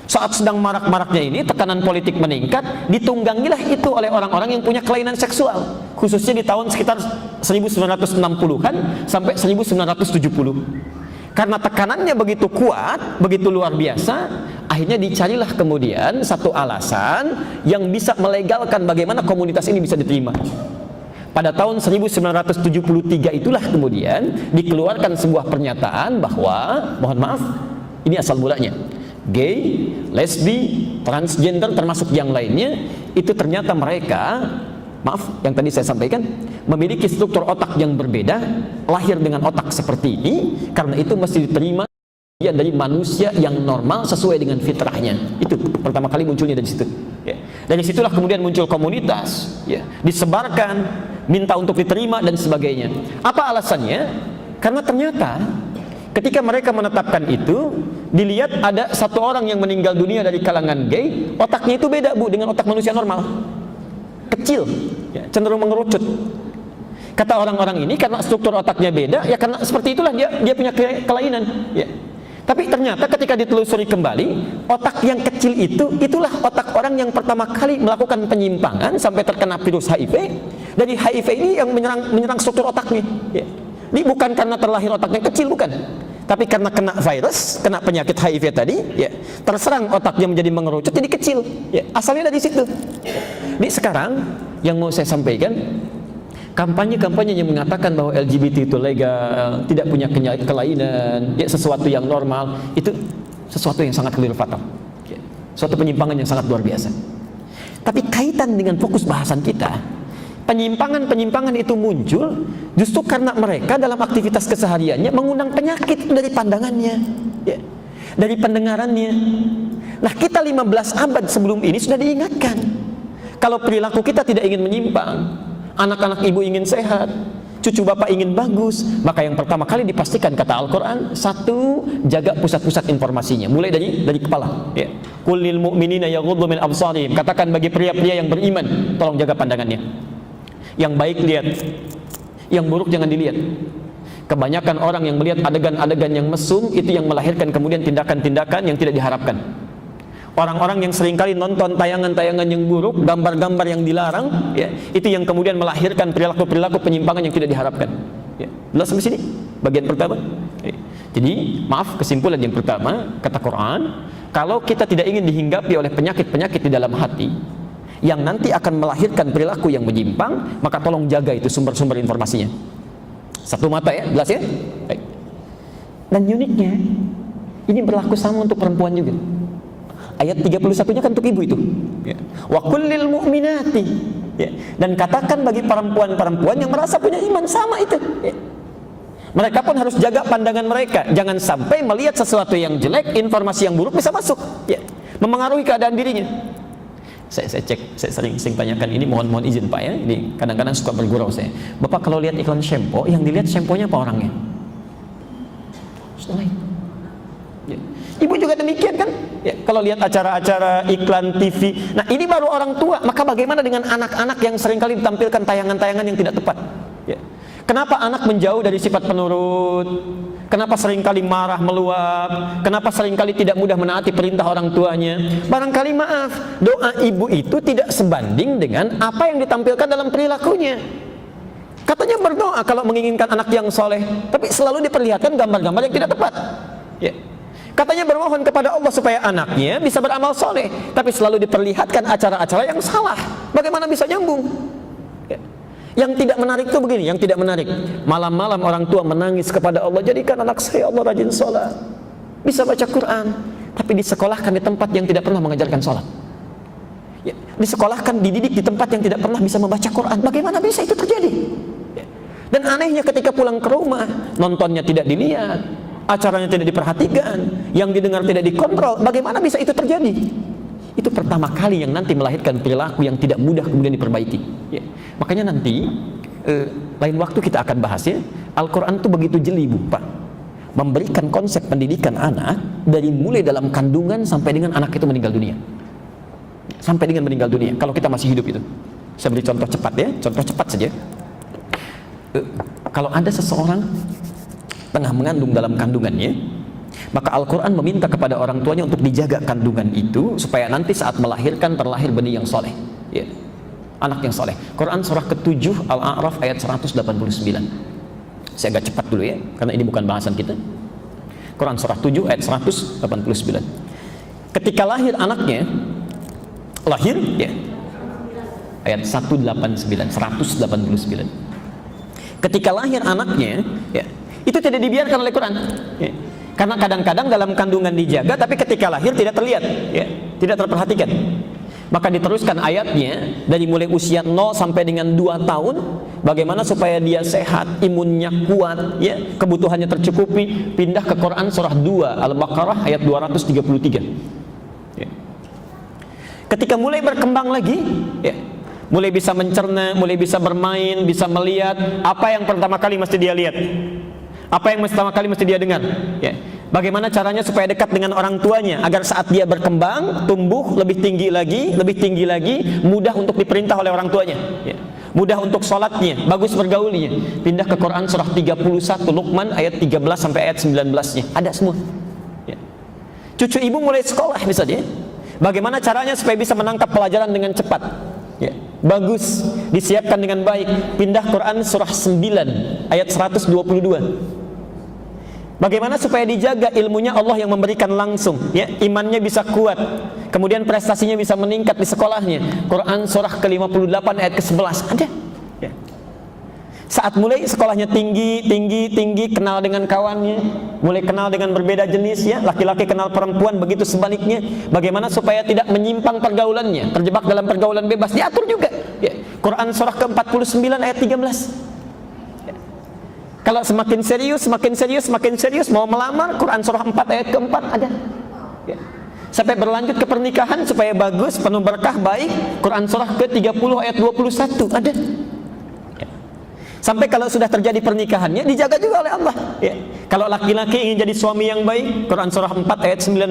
Saat sedang marak-maraknya ini, tekanan politik meningkat, ditunggangilah itu oleh orang-orang yang punya kelainan seksual, khususnya di tahun sekitar 1960-an sampai 1970. Karena tekanannya begitu kuat, begitu luar biasa, akhirnya dicarilah kemudian satu alasan yang bisa melegalkan bagaimana komunitas ini bisa diterima. Pada tahun 1973 itulah kemudian dikeluarkan sebuah pernyataan bahwa, mohon maaf, ini asal mulanya, gay, lesbi, transgender termasuk yang lainnya, itu ternyata mereka, maaf, yang tadi saya sampaikan, memiliki struktur otak yang berbeda, lahir dengan otak seperti ini, karena itu mesti diterima dari manusia yang normal sesuai dengan fitrahnya. Itu pertama kali munculnya dari situ. Ya. Dari situlah kemudian muncul komunitas, ya, disebarkan, minta untuk diterima dan sebagainya. Apa alasannya? Karena ternyata ketika mereka menetapkan itu, dilihat ada satu orang yang meninggal dunia dari kalangan gay, otaknya itu beda, Bu, dengan otak manusia normal. Kecil, ya, cenderung mengerucut. Kata orang-orang ini karena struktur otaknya beda, ya karena seperti itulah dia punya kelainan, ya. Tapi ternyata ketika ditelusuri kembali, otak yang kecil itulah otak orang yang pertama kali melakukan penyimpangan sampai terkena virus HIV. Dari HIV ini yang menyerang struktur otaknya, ya. Ini bukan karena terlahir otaknya kecil, bukan. Tapi karena kena virus, kena penyakit HIV tadi, ya, terserang otaknya menjadi mengerucut, jadi kecil, ya. Asalnya dari situ. Ini sekarang yang mau saya sampaikan, kampanye-kampanye yang mengatakan bahwa LGBT itu legal, tidak punya kelainan, ya, sesuatu yang normal, itu sesuatu yang sangat keliru fatal, ya. Suatu penyimpangan yang sangat luar biasa. Tapi kaitan dengan fokus bahasan kita, penyimpangan-penyimpangan itu muncul justru karena mereka dalam aktivitas kesehariannya mengundang penyakit dari pandangannya, ya, dari pendengarannya. Nah, kita 15 abad sebelum ini sudah diingatkan, kalau perilaku kita tidak ingin menyimpang, anak-anak ibu ingin sehat, cucu bapak ingin bagus, maka yang pertama kali dipastikan kata Al-Quran, satu, jaga pusat-pusat informasinya, mulai dari kepala, ya. Qul lil mu'minina yaghuddu min absarihim, katakan bagi pria-pria yang beriman, tolong jaga pandangannya. Yang baik lihat, yang buruk jangan dilihat. Kebanyakan orang yang melihat adegan-adegan yang mesum, itu yang melahirkan kemudian tindakan-tindakan yang tidak diharapkan. Orang-orang yang seringkali nonton tayangan-tayangan yang buruk, gambar-gambar yang dilarang, ya, itu yang kemudian melahirkan perilaku-perilaku penyimpangan yang tidak diharapkan. Ya. Jelas sampai sini? Bagian pertama. Ya. Jadi, maaf, kesimpulan yang pertama, kata Quran, kalau kita tidak ingin dihinggapi oleh penyakit-penyakit di dalam hati, yang nanti akan melahirkan perilaku yang menyimpang, maka tolong jaga itu sumber-sumber informasinya. Satu mata, ya, jelas ya? Baik. Dan uniknya, ini berlaku sama untuk perempuan juga. Ayat 31-nya kan untuk ibu itu, ya. Wa kullil mu'minati, ya. Dan katakan bagi perempuan-perempuan yang merasa punya iman, sama itu, ya. Mereka pun harus jaga pandangan mereka, jangan sampai melihat sesuatu yang jelek, informasi yang buruk bisa masuk, ya, memengaruhi keadaan dirinya. Saya cek, saya sering tanyakan ini, mohon izin Pak, ya. Ini kadang-kadang suka bergurau saya. Bapak kalau lihat iklan shampoo, yang dilihat shampoo-nya apa orangnya? Sudah lain. Ya. Ibu juga demikian kan? Ya, kalau lihat acara-acara iklan TV, nah ini baru orang tua, maka bagaimana dengan anak-anak yang seringkali ditampilkan tayangan-tayangan yang tidak tepat? Ya. Kenapa anak menjauh dari sifat penurut? Kenapa seringkali marah meluap? Kenapa seringkali tidak mudah menaati perintah orang tuanya? Barangkali maaf, doa ibu itu tidak sebanding dengan apa yang ditampilkan dalam perilakunya. Katanya berdoa kalau menginginkan anak yang soleh, tapi selalu diperlihatkan gambar-gambar yang tidak tepat. Ya. Katanya bermohon kepada Allah supaya anaknya bisa beramal soleh, tapi selalu diperlihatkan acara-acara yang salah. Bagaimana bisa nyambung? Ya. Yang tidak menarik itu begini, yang tidak menarik. Malam-malam orang tua menangis kepada Allah, jadikan anak saya Allah rajin sholat, bisa baca Quran, tapi disekolahkan di tempat yang tidak pernah mengajarkan sholat. Ya. Disekolahkan, dididik di tempat yang tidak pernah bisa membaca Quran. Bagaimana bisa itu terjadi? Ya. Dan anehnya ketika pulang ke rumah, nontonnya tidak dilihat, acaranya tidak diperhatikan, yang didengar tidak dikontrol. Bagaimana bisa itu terjadi? Itu pertama kali yang nanti melahirkan perilaku yang tidak mudah kemudian diperbaiki. Ya. Makanya nanti lain waktu kita akan bahas ya. Al-Quran itu begitu jeli, Bu, Pak, memberikan konsep pendidikan anak dari mulai dalam kandungan sampai dengan anak itu meninggal dunia. Sampai dengan meninggal dunia. Kalau kita masih hidup itu. Saya beri contoh cepat ya, contoh cepat saja. Kalau ada seseorang tengah mengandung dalam kandungannya, maka Al-Quran meminta kepada orang tuanya untuk dijaga kandungan itu supaya nanti saat melahirkan terlahir benih yang soleh, ya. Anak yang soleh. Quran surah ke-7 Al-A'raf ayat 189. Saya agak cepat dulu ya, karena ini bukan bahasan kita. Quran surah 7 ayat 189. Ketika lahir anaknya, lahir ya, ayat 189. Ketika lahir anaknya, ya, itu tidak dibiarkan oleh Quran, ya. Karena kadang-kadang dalam kandungan dijaga, tapi ketika lahir tidak terlihat, ya, tidak terperhatikan. Maka diteruskan ayatnya dari mulai usia 0 sampai dengan 2 tahun, bagaimana supaya dia sehat, imunnya kuat, ya, kebutuhannya tercukupi. Pindah ke Quran surah 2 Al-Baqarah ayat 233. Ya. Ketika mulai berkembang lagi, ya, mulai bisa mencerna, mulai bisa bermain, bisa melihat, apa yang pertama kali mesti dia lihat? Apa yang pertama kali mesti dia dengar? Ya. Bagaimana caranya supaya dekat dengan orang tuanya agar saat dia berkembang, tumbuh lebih tinggi lagi, mudah untuk diperintah oleh orang tuanya. Ya. Mudah untuk sholatnya, bagus bergaulnya. Pindah ke Quran surah 31 Luqman ayat 13 sampai ayat 19-nya. Ada semua. Ya. Cucu ibu mulai sekolah misalnya. Bagaimana caranya supaya bisa menangkap pelajaran dengan cepat? Ya. Bagus, disiapkan dengan baik. Pindah Quran surah 9 ayat 122. Bagaimana supaya dijaga ilmunya Allah yang memberikan langsung, ya, imannya bisa kuat, kemudian prestasinya bisa meningkat di sekolahnya. Quran surah ke-58 ayat ke-11 ada. Ya. Saat mulai sekolahnya tinggi, kenal dengan kawannya, mulai kenal dengan berbeda jenis, ya, laki-laki kenal perempuan, begitu sebaliknya. Bagaimana supaya tidak menyimpang pergaulannya, terjebak dalam pergaulan bebas, diatur juga. Ya. Quran surah ke-49 ayat 13. Kalau semakin serius mau melamar, Quran surah 4 ayat ke-4 ada. Ya. Sampai berlanjut ke pernikahan supaya bagus, penuh berkah, baik, Quran surah ke-30 ayat 21 ada. Ya. Sampai kalau sudah terjadi pernikahannya dijaga juga oleh Allah. Ya. Kalau laki-laki ingin jadi suami yang baik, Quran surah 4 ayat 19.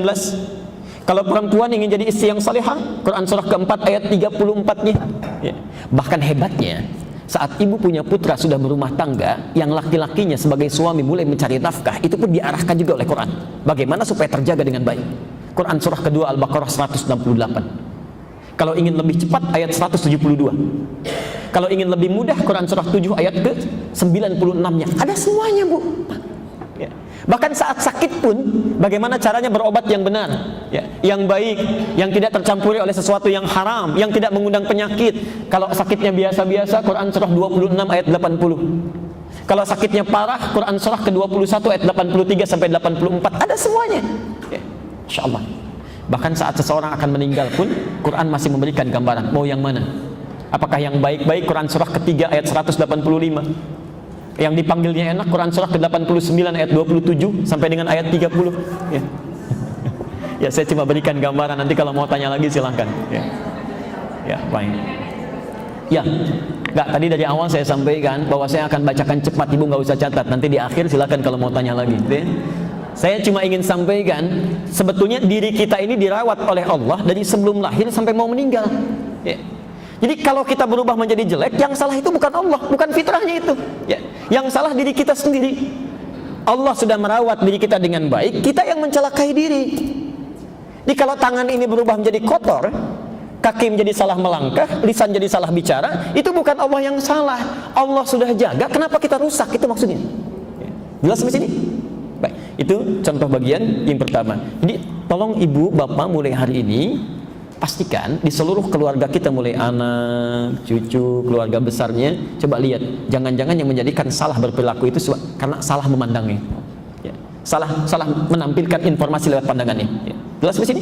Kalau perempuan ingin jadi istri yang salihah, Quran surah ke-4 ayat 34-nya. Ya. Bahkan hebatnya, saat ibu punya putra sudah berumah tangga, yang laki-lakinya sebagai suami mulai mencari nafkah, itu pun diarahkan juga oleh Quran. Bagaimana supaya terjaga dengan baik? Quran surah kedua Al-Baqarah 168. Kalau ingin lebih cepat, ayat 172. Kalau ingin lebih mudah, Quran surah 7 ayat ke 96-nya. Ada semuanya, Bu. Ya. Bahkan saat sakit pun, bagaimana caranya berobat yang benar, ya, yang baik, yang tidak tercampuri oleh sesuatu yang haram, yang tidak mengundang penyakit. Kalau sakitnya biasa-biasa, Quran surah 26 ayat 80. Kalau sakitnya parah, Quran surah ke-21 ayat 83 sampai 84. Ada semuanya. Ya. Insya Allah. Bahkan saat seseorang akan meninggal pun, Quran masih memberikan gambaran. Mau yang mana? Apakah yang baik-baik? Quran surah ketiga ayat 185. Yang dipanggilnya enak, Quran surah ke-89 ayat 27 sampai dengan ayat 30. Ya. Ya, saya cuma berikan gambaran, nanti kalau mau tanya lagi silahkan. Ya, ya, baik. Ya, enggak, tadi dari awal saya sampaikan bahwa saya akan bacakan cepat, ibu nggak usah catat. Nanti di akhir silahkan kalau mau tanya lagi. Ya. Saya cuma ingin sampaikan, sebetulnya diri kita ini dirawat oleh Allah dari sebelum lahir sampai mau meninggal. Ya. Jadi kalau kita berubah menjadi jelek, yang salah itu bukan Allah, bukan fitrahnya itu. Ya. Yang salah diri kita sendiri. Allah sudah merawat diri kita dengan baik, kita yang mencelakai diri. Jadi kalau tangan ini berubah menjadi kotor, kaki menjadi salah melangkah, lisan jadi salah bicara, itu bukan Allah yang salah. Allah sudah jaga, kenapa kita rusak? Itu maksudnya. Jelas sampai sini? Baik, itu contoh bagian yang pertama. Jadi tolong ibu, bapak mulai hari ini pastikan di seluruh keluarga kita, mulai anak, cucu, keluarga besarnya, coba lihat, jangan-jangan yang menjadikan salah berperilaku itu karena salah memandangnya, ya. salah menampilkan informasi lewat pandangannya. Ya. Jelas di sini?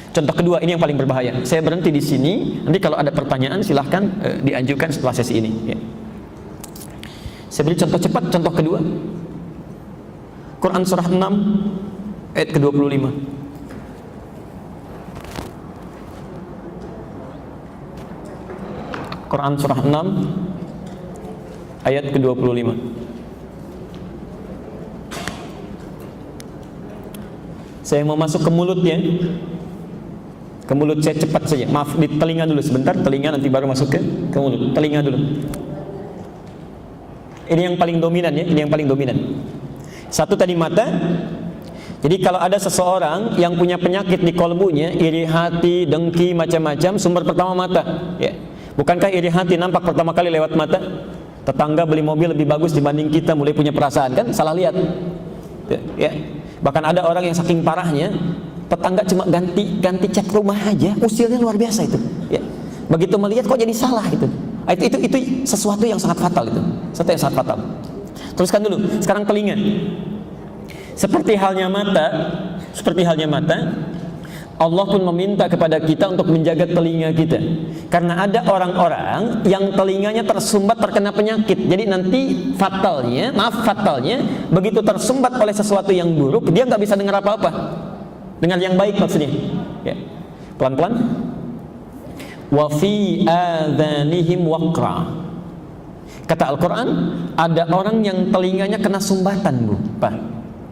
Contoh kedua, ini yang paling berbahaya. Saya berhenti di sini. Nanti kalau ada pertanyaan silahkan diajukan setelah sesi ini. Ya. Saya beri contoh cepat. Contoh kedua, Quran surah 6 ayat ke-25. Quran surah 6 ayat ke-25. Saya mau masuk ke mulutnya. Ke mulut saya cepat saja. Maaf, di telinga dulu sebentar. Telinga nanti baru masuk ke mulut. Telinga dulu. Ini yang paling dominan ya. Ini yang paling dominan. Satu tadi mata. Jadi kalau ada seseorang yang punya penyakit di kolbunya, iri hati, dengki, macam-macam, sumber pertama mata. Ya. Bukankah iri hati nampak pertama kali lewat mata? Tetangga beli mobil lebih bagus dibanding kita, mulai punya perasaan kan? Salah lihat. Ya. Bahkan ada orang yang saking parahnya, tetangga cuma ganti cat rumah aja, usilnya luar biasa itu. Ya. Begitu melihat kok jadi salah itu. Itu sesuatu yang sangat fatal itu. Sesuatu yang sangat fatal. Teruskan dulu. Sekarang telinga. Seperti halnya mata, Allah pun meminta kepada kita untuk menjaga telinga kita. Karena ada orang-orang yang telinganya tersumbat terkena penyakit. Jadi nanti fatalnya, begitu tersumbat oleh sesuatu yang buruk, dia nggak bisa dengar apa-apa. Dengar yang baik maksudnya. Ya. Pelan-pelan. Wa fi adhanihim waqra. Kata Al-Quran, ada orang yang telinganya kena sumbatan, Bu. Pak.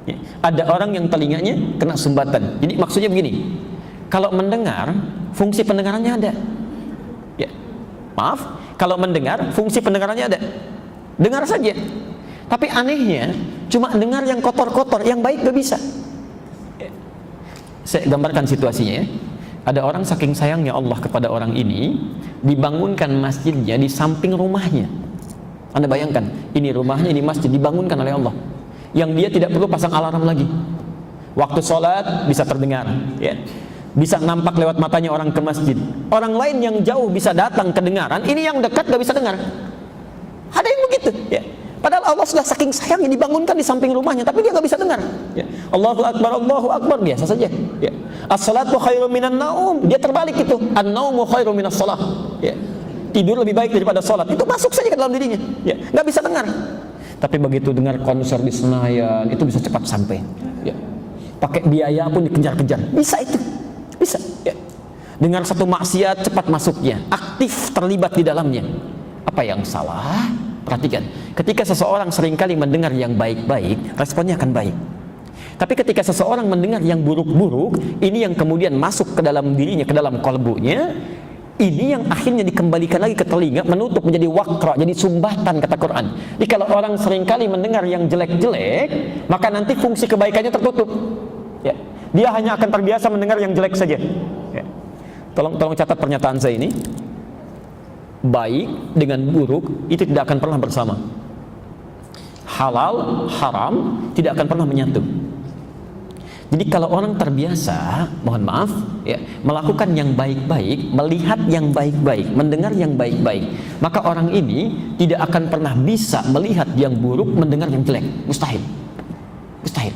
Ya. Ada orang yang telinganya kena sumbatan. Jadi maksudnya begini. Kalau mendengar, fungsi pendengarannya ada. Ya. Maaf, kalau mendengar, fungsi pendengarannya ada. Dengar saja. Tapi anehnya, cuma dengar yang kotor-kotor, yang baik gak bisa. Ya. Saya gambarkan situasinya ya. Ada orang saking sayangnya Allah kepada orang ini, dibangunkan masjidnya di samping rumahnya. Anda bayangkan, ini rumahnya, ini masjid dibangunkan oleh Allah. Yang dia tidak perlu pasang alarm lagi. Waktu sholat bisa terdengar, ya. Bisa nampak lewat matanya orang ke masjid. Orang lain yang jauh bisa datang kedengaran, ini yang dekat gak bisa dengar. Ada yang begitu, ya. Padahal Allah sudah saking sayangnya dibangunkan di samping rumahnya, tapi dia gak bisa dengar. Ya. Allahu Akbar, biasa saja. Ya. As-salatu khairum minan naum, dia terbalik itu. An-naumu khairum minas salah. Ya. Tidur lebih baik daripada sholat. Itu masuk saja ke dalam dirinya. Ya. Gak bisa dengar. Tapi begitu dengar konser di Senayan, itu bisa cepat sampai. Ya. Pakai biaya pun dikejar-kejar. Bisa itu. Bisa. Ya. Dengar satu maksiat, cepat masuknya. Aktif terlibat di dalamnya. Apa yang salah? Perhatikan. Ketika seseorang seringkali mendengar yang baik-baik, responnya akan baik. Tapi ketika seseorang mendengar yang buruk-buruk, ini yang kemudian masuk ke dalam dirinya, ke dalam kolbunya, ini yang akhirnya dikembalikan lagi ke telinga, menutup menjadi waqra, jadi sumbatan kata Quran. Jadi kalau orang seringkali mendengar yang jelek-jelek, maka nanti fungsi kebaikannya tertutup. Ya. Dia hanya akan terbiasa mendengar yang jelek saja. Ya. Tolong catat pernyataan saya ini. Baik dengan buruk itu tidak akan pernah bersama. Halal, haram tidak akan pernah menyatu. Jadi kalau orang terbiasa, mohon maaf, ya, melakukan yang baik-baik, melihat yang baik-baik, mendengar yang baik-baik, maka orang ini tidak akan pernah bisa melihat yang buruk, mendengar yang jelek. Mustahil. Mustahil.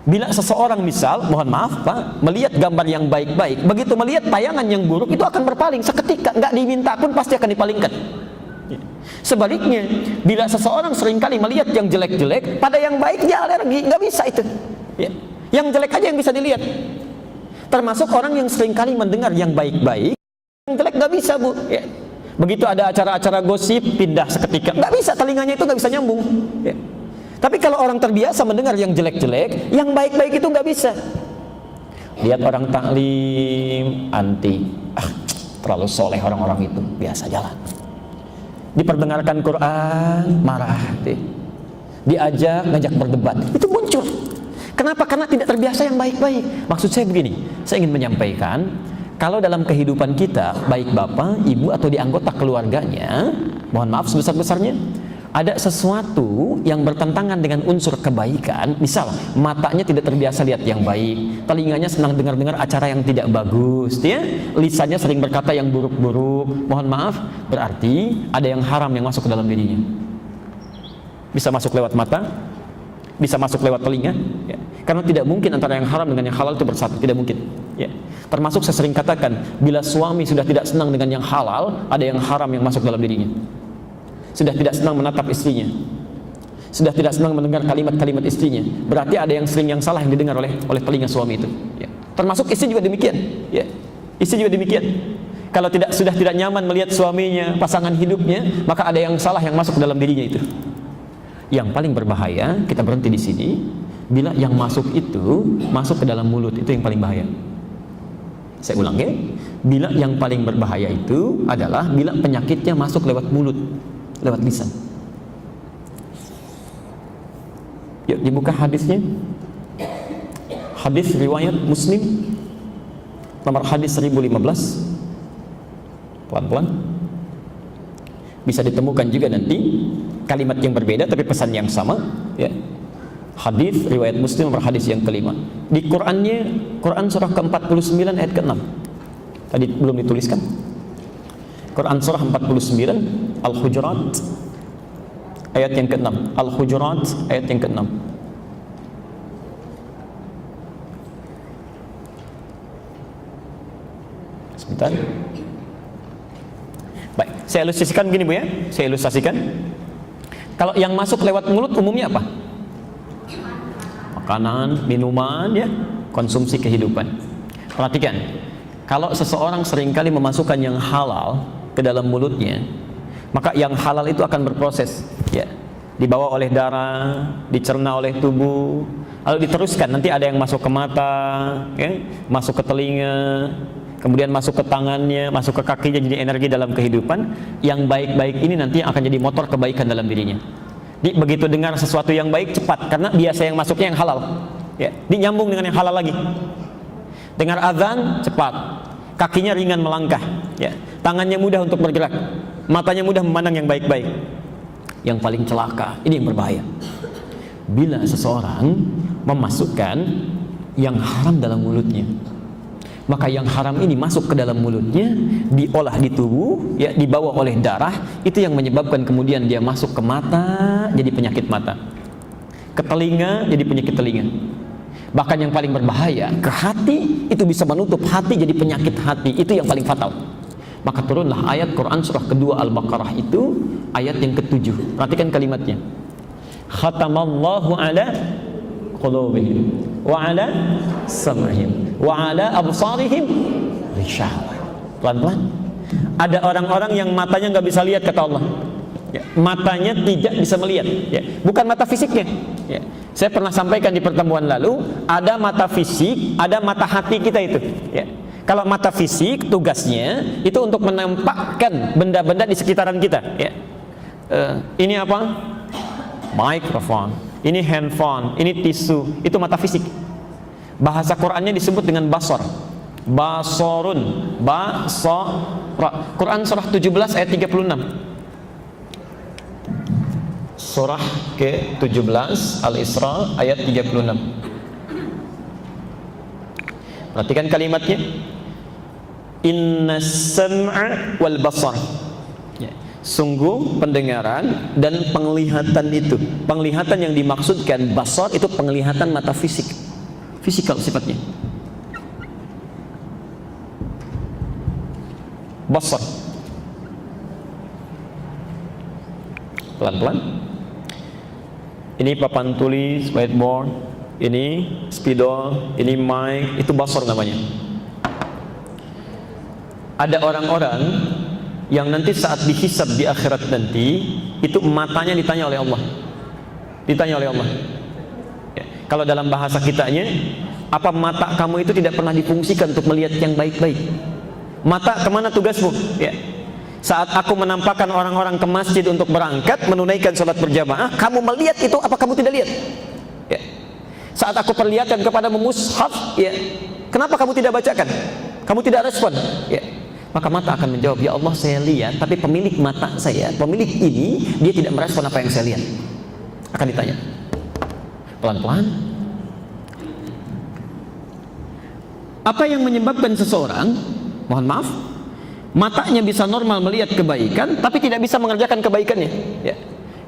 Bila seseorang misal, mohon maaf Pak, melihat gambar yang baik-baik, begitu melihat tayangan yang buruk, itu akan berpaling seketika, nggak diminta pun pasti akan dipalingkan. Sebaliknya, bila seseorang seringkali melihat yang jelek-jelek, pada yang baik dia alergi, nggak bisa itu. Ya. Yang jelek aja yang bisa dilihat. Termasuk orang yang seringkali mendengar yang baik-baik, yang jelek nggak bisa, Bu. Ya. Begitu ada acara-acara gosip, pindah seketika, nggak bisa, telinganya itu nggak bisa nyambung. Ya. Tapi kalau orang terbiasa mendengar yang jelek-jelek, yang baik-baik itu nggak bisa. Lihat orang taklim, anti, terlalu soleh orang-orang itu, biasa jalan. Diperdengarkan Quran, marah. Diajak, ngajak berdebat, itu muncul. Kenapa? Karena tidak terbiasa yang baik-baik. Maksud saya begini, saya ingin menyampaikan, kalau dalam kehidupan kita, baik bapak, ibu atau di anggota keluarganya, mohon maaf sebesar-besarnya, ada sesuatu yang bertentangan dengan unsur kebaikan, misal matanya tidak terbiasa lihat yang baik, telinganya senang dengar-dengar acara yang tidak bagus, ya, lisannya sering berkata yang buruk-buruk, mohon maaf, berarti ada yang haram yang masuk ke dalam dirinya. Bisa masuk lewat mata, bisa masuk lewat telinga, ya. Karena tidak mungkin antara yang haram dengan yang halal itu bersatu, tidak mungkin, ya. Termasuk saya sering katakan, bila suami sudah tidak senang dengan yang halal, ada yang haram yang masuk dalam dirinya. Sudah tidak senang menatap istrinya, sudah tidak senang mendengar kalimat-kalimat istrinya, berarti ada yang sering yang salah yang didengar oleh telinga suami itu, ya. Termasuk istri juga demikian, ya. Istri juga demikian. Kalau sudah tidak nyaman melihat suaminya, pasangan hidupnya, maka ada yang salah yang masuk ke dalam dirinya itu. Yang paling berbahaya, kita berhenti di sini, bila yang masuk itu masuk ke dalam mulut, itu yang paling bahaya. Saya ulang, ya. Bila yang paling berbahaya itu adalah bila penyakitnya masuk lewat mulut, lewat lisan. Yuk dibuka hadisnya. Hadis riwayat Muslim, nomor hadis 1015. Pelan-pelan. Bisa ditemukan juga nanti kalimat yang berbeda tapi pesan yang sama, ya. Hadis riwayat Muslim nomor hadis yang kelima. Di Qur'annya, Quran surah ke-49 ayat ke-6. Tadi belum dituliskan. Quran surah 49 Al-Hujurat ayat yang ke-6. Al-Hujurat ayat yang ke-6. Sebentar. Baik, saya ilustrasikan begini Bu ya. Saya ilustrasikan. Kalau yang masuk lewat mulut umumnya apa? Makanan, minuman, ya, konsumsi kehidupan. Perhatikan, kalau seseorang seringkali memasukkan yang halal ke dalam mulutnya, maka yang halal itu akan berproses, ya, dibawa oleh darah, dicerna oleh tubuh, lalu diteruskan. Nanti ada yang masuk ke mata, ya, masuk ke telinga, kemudian masuk ke tangannya, masuk ke kakinya, jadi energi dalam kehidupan. Yang baik-baik ini nanti akan jadi motor kebaikan dalam dirinya. Begitu dengar sesuatu yang baik, cepat, karena biasa yang masuknya yang halal, ya, nyambung dengan yang halal lagi. Dengar azan, cepat, kakinya ringan melangkah, ya, tangannya mudah untuk bergerak, matanya mudah memandang yang baik-baik. Yang paling celaka, ini yang berbahaya, bila seseorang memasukkan yang haram dalam mulutnya. Maka yang haram ini masuk ke dalam mulutnya, diolah di tubuh, ya, dibawa oleh darah, itu yang menyebabkan kemudian dia masuk ke mata, jadi penyakit mata, ke telinga, jadi penyakit telinga. Bahkan yang paling berbahaya, ke hati, itu bisa menutup hati, jadi penyakit hati, itu yang paling fatal. Maka turunlah ayat Quran surah kedua Al-Baqarah itu, ayat yang ke-7. Perhatikan kalimatnya. Khatamallahu ala qulubihim wa ala sam'ihim wa ala absarihim ghishawah. Pelan-pelan. Ada orang-orang yang matanya nggak bisa lihat, kata Allah, ya, matanya tidak bisa melihat, ya, bukan mata fisiknya, ya. Saya pernah sampaikan di pertemuan lalu, ada mata fisik, ada mata hati kita itu, ya. Kalau mata fisik tugasnya itu untuk menampakkan benda-benda di sekitaran kita, ya. Ini apa? Mikrofon, ini handphone, ini tisu, itu mata fisik. Bahasa Qur'annya disebut dengan basar, basorun, basara. Quran surah 17 ayat 36. Surah ke-17 Al-Isra ayat 36. Perhatikan kalimatnya. Innas sam'a wal basar. Sungguh pendengaran dan penglihatan itu. Penglihatan yang dimaksudkan basar itu penglihatan mata fisik, fisikal sifatnya. Basar. Pelan-pelan. Ini papan tulis, whiteboard, ini spidol, ini mic, itu basar namanya. Ada orang-orang yang nanti saat dihisab di akhirat nanti, itu matanya ditanya oleh Allah. Ditanya oleh Allah. Ya. Kalau dalam bahasa kitanya, apa mata kamu itu tidak pernah difungsikan untuk melihat yang baik-baik? Mata kemana tugasmu? Ya. Saat aku menampakkan orang-orang ke masjid untuk berangkat menunaikan sholat berjamaah, kamu melihat itu, apa kamu tidak lihat? Ya. Saat aku perlihatkan kepadamu mushaf, ya, kenapa kamu tidak bacakan? kamu tidak respon, ya, maka mata akan menjawab, ya Allah saya lihat, tapi pemilik mata saya, pemilik ini, dia tidak merespon apa yang saya lihat. Akan ditanya, pelan-pelan, apa yang menyebabkan seseorang, mohon maaf, matanya bisa normal melihat kebaikan, tapi tidak bisa mengerjakan kebaikannya, ya,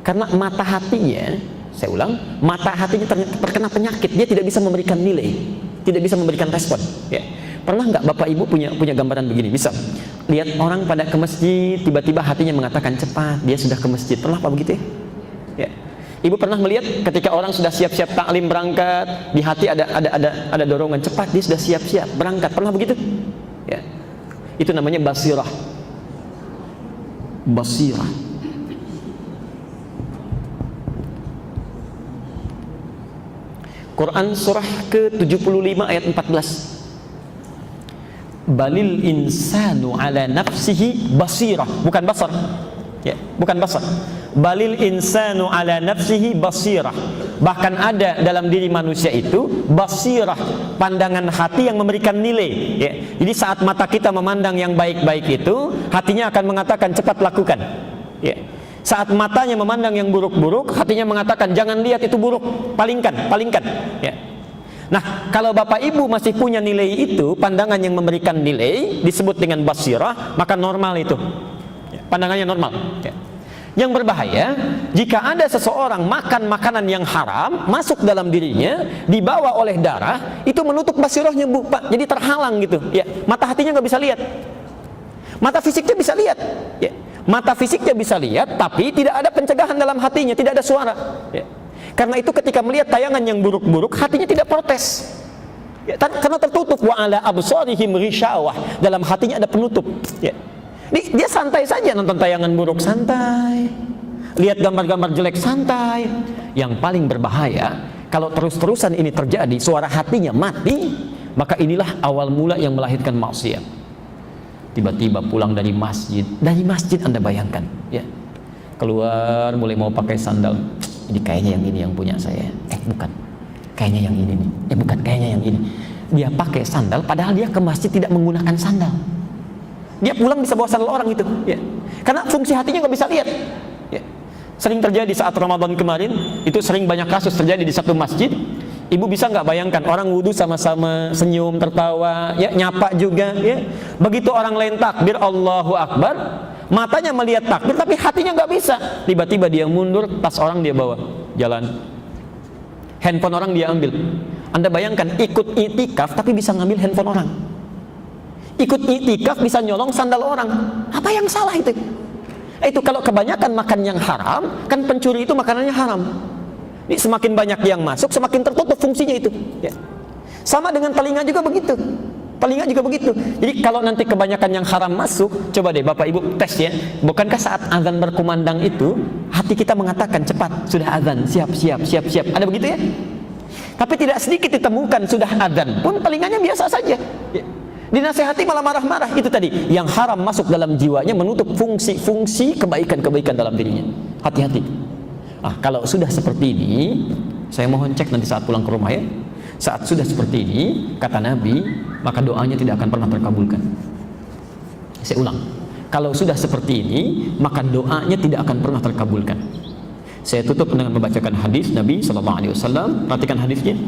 karena mata hatinya, saya ulang, mata hatinya terkena penyakit, dia tidak bisa memberikan nilai, tidak bisa memberikan respon, ya. Pernah nggak Bapak Ibu punya gambaran begini? Bisa lihat orang pada ke masjid, tiba-tiba hatinya mengatakan cepat, dia sudah ke masjid. Pernah apa begitu ya? Ya. Ibu pernah melihat ketika orang sudah siap-siap taklim berangkat, di hati ada dorongan cepat, dia sudah siap-siap berangkat. Pernah begitu? Ya. Itu namanya basirah. Basirah. Quran surah ke-75 ayat 14. Balil insanu ala nafsihi basirah, bukan basar, ya, bukan basar. Balil insanu ala nafsihi basirah. Bahkan ada dalam diri manusia itu basirah, pandangan hati yang memberikan nilai, ya. Jadi saat mata kita memandang yang baik-baik itu, hatinya akan mengatakan cepat lakukan, ya. Saat matanya memandang yang buruk-buruk, hatinya mengatakan jangan lihat itu buruk, palingkan, ya. Nah, kalau Bapak Ibu masih punya nilai itu, pandangan yang memberikan nilai, disebut dengan basirah, maka normal itu, pandangannya normal, ya. Yang berbahaya, jika ada seseorang makan makanan yang haram, masuk dalam dirinya, dibawa oleh darah, itu menutup basirahnya, Bu, Pak, jadi terhalang gitu, ya. Mata hatinya nggak bisa lihat, mata fisiknya bisa lihat, ya. Mata fisiknya bisa lihat, tapi tidak ada pencegahan dalam hatinya, tidak ada suara, ya. Karena itu ketika melihat tayangan yang buruk-buruk, hatinya tidak protes, ya, karena tertutup. Wa ala absarihim ghishawah, dalam hatinya ada penutup, ya. Dia santai saja nonton tayangan buruk, santai, lihat gambar-gambar jelek, santai. Yang paling berbahaya, kalau terus-terusan ini terjadi, suara hatinya mati, maka inilah awal mula yang melahirkan maksiat. Tiba-tiba pulang dari masjid Anda bayangkan, ya, keluar mulai mau pakai sandal, ini kayaknya yang ini yang punya saya, bukan, kayaknya yang ini nih, bukan, kayaknya yang ini. Dia pakai sandal, padahal dia ke masjid tidak menggunakan sandal. Dia pulang bisa bawa sandal orang itu, ya, karena fungsi hatinya nggak bisa lihat, ya. Sering terjadi saat Ramadan kemarin, itu sering banyak kasus terjadi di satu masjid. Ibu bisa nggak bayangkan orang wudhu sama-sama senyum, tertawa, ya, nyapa juga, ya. Begitu orang lain takbir Allahu Akbar, matanya melihat takbir tapi hatinya nggak bisa. Tiba-tiba dia mundur, tas orang dia bawa jalan, handphone orang dia ambil. Anda bayangkan, ikut itikaf tapi bisa ngambil handphone orang, ikut itikaf bisa nyolong sandal orang. Apa yang salah itu? Itu kalau kebanyakan makan yang haram, kan pencuri itu makanannya haram. Ini semakin banyak yang masuk, semakin tertutup fungsinya itu, ya. Sama dengan telinga juga begitu. Telinga juga begitu. Jadi kalau nanti kebanyakan yang haram masuk, coba deh Bapak Ibu tes, ya. Bukankah saat azan berkumandang itu, hati kita mengatakan cepat, sudah azan, siap. Ada begitu, ya? Tapi tidak sedikit ditemukan sudah azan pun telinganya biasa saja, ya. Dinasehati malah marah-marah. Itu tadi, yang haram masuk dalam jiwanya, menutup fungsi kebaikan-kebaikan dalam dirinya. Hati-hati. Kalau sudah seperti ini, saya mohon cek nanti saat pulang ke rumah, ya. Saat sudah seperti ini, kata Nabi, maka doanya tidak akan pernah terkabulkan. Saya ulang, kalau sudah seperti ini, maka doanya tidak akan pernah terkabulkan. Saya tutup dengan membacakan hadis Nabi SAW. Perhatikan hadisnya.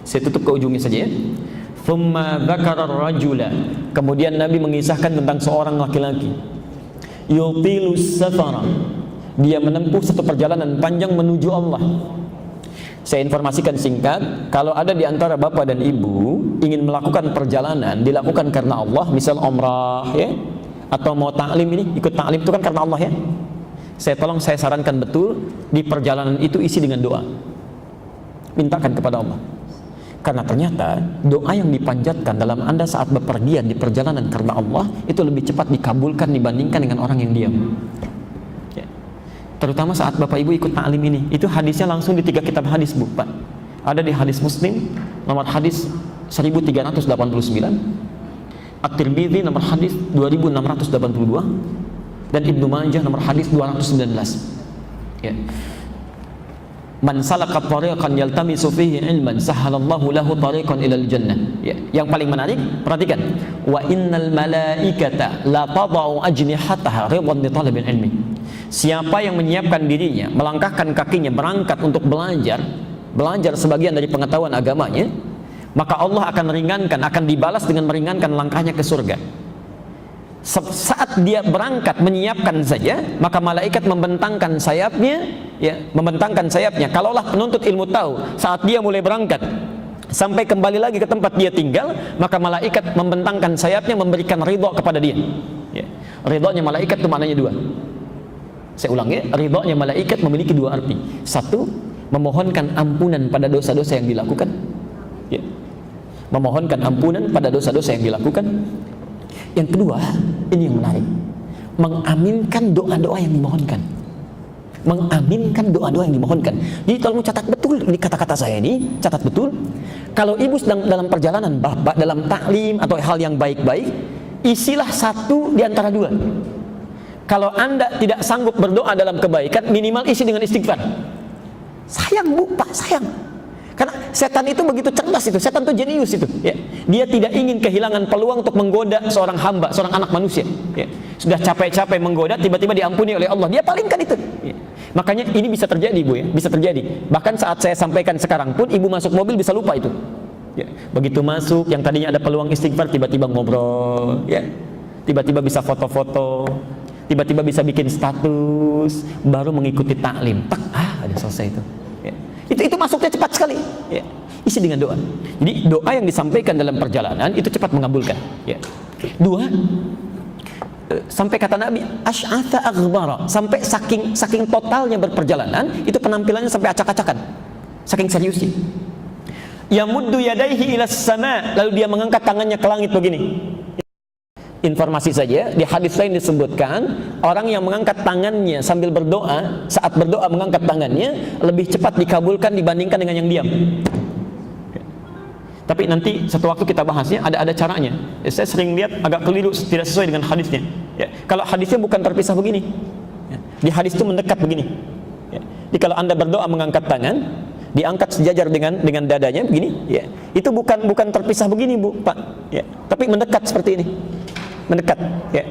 Saya tutup ke ujungnya saja, ya. Thumma dzakara ar-rajula. Kemudian Nabi mengisahkan tentang seorang laki-laki. Yutilus safara. Dia menempuh satu perjalanan panjang menuju Allah. Saya informasikan singkat, kalau ada di antara bapak dan ibu ingin melakukan perjalanan, dilakukan karena Allah, misal umrah, ya, atau mau taklim, ini ikut taklim itu kan karena Allah, ya. Saya sarankan betul, di perjalanan itu isi dengan doa. Mintakan kepada Allah. Karena ternyata doa yang dipanjatkan dalam Anda saat bepergian di perjalanan karena Allah itu lebih cepat dikabulkan dibandingkan dengan orang yang diam. Terutama saat Bapak Ibu ikut ta'lim ini, itu hadisnya langsung di 3 kitab hadis, Bu, Pak. Ada di hadis Muslim nomor hadis 1389, At-Tirmidzi nomor hadis 2682, dan Ibnu Majah nomor hadis 219, ya. Man salaka tariqan yaltamisu fihi ilman sahalallahu lahu tariqan ilal jannah. Ya, yang paling menarik, perhatikan. Wa innal malaikata la tadau ajnihataha ridwan li talabil ilmi. Siapa yang menyiapkan dirinya, melangkahkan kakinya berangkat untuk belajar sebagian dari pengetahuan agamanya, maka Allah akan ringankan, akan dibalas dengan meringankan langkahnya ke surga. Saat dia berangkat menyiapkan saja, maka malaikat membentangkan sayapnya, ya, membentangkan sayapnya. Kalaulah penuntut ilmu tahu, saat dia mulai berangkat sampai kembali lagi ke tempat dia tinggal, maka malaikat membentangkan sayapnya, memberikan ridho kepada dia. Ya. Ridhonya malaikat itu maknanya dua. Saya ulang ya, ridhonya malaikat memiliki dua arti. Satu, memohonkan ampunan pada dosa-dosa yang dilakukan. Ya. Memohonkan ampunan pada dosa-dosa yang dilakukan. Yang kedua, ini yang menarik, mengaminkan doa-doa yang dimohonkan. Mengaminkan doa-doa yang dimohonkan. Jadi tolong catat betul di kata-kata saya ini, catat betul. Kalau ibu sedang dalam perjalanan, bapak dalam taklim atau hal yang baik-baik, isilah satu di antara dua. Kalau anda tidak sanggup berdoa dalam kebaikan, minimal isi dengan istighfar. Sayang bu, pak, sayang. Karena setan itu begitu cerdas itu, setan itu jenius itu. Ya. Dia tidak ingin kehilangan peluang untuk menggoda seorang hamba, seorang anak manusia. Ya. Sudah capek-capek menggoda, tiba-tiba diampuni oleh Allah. Dia palingkan itu. Ya. Makanya ini bisa terjadi bu ya, bisa terjadi. Bahkan saat saya sampaikan sekarang pun, ibu masuk mobil bisa lupa itu. Ya. Begitu masuk, yang tadinya ada peluang istighfar, tiba-tiba ngobrol. Ya. Tiba-tiba bisa foto-foto, tiba-tiba bisa bikin status, baru mengikuti taklim. Tak, ada selesai itu. Ya. Itu masuknya cepat sekali. Ya. Isi dengan doa. Jadi doa yang disampaikan dalam perjalanan itu cepat mengabulkan. Ya. Dua, sampai kata Nabi asy'atha aghbara, sampai saking totalnya berperjalanan itu penampilannya sampai acak-acakan, saking seriusnya. Yamuddu yadaihi ilas sama, lalu dia mengangkat tangannya ke langit begini. Informasi saja, di hadis lain disebutkan orang yang mengangkat tangannya sambil berdoa, saat berdoa mengangkat tangannya lebih cepat dikabulkan dibandingkan dengan yang diam. Tapi nanti satu waktu kita bahasnya, ada caranya. Saya sering lihat agak keliru, tidak sesuai dengan hadisnya. Ya. Kalau hadisnya bukan terpisah begini, ya. Di hadis itu mendekat begini. Ya. Jadi kalau anda berdoa mengangkat tangan, diangkat sejajar dengan dadanya begini, ya. Itu bukan terpisah begini bu, pak. Ya. Tapi mendekat seperti ini. Mendekat, ya.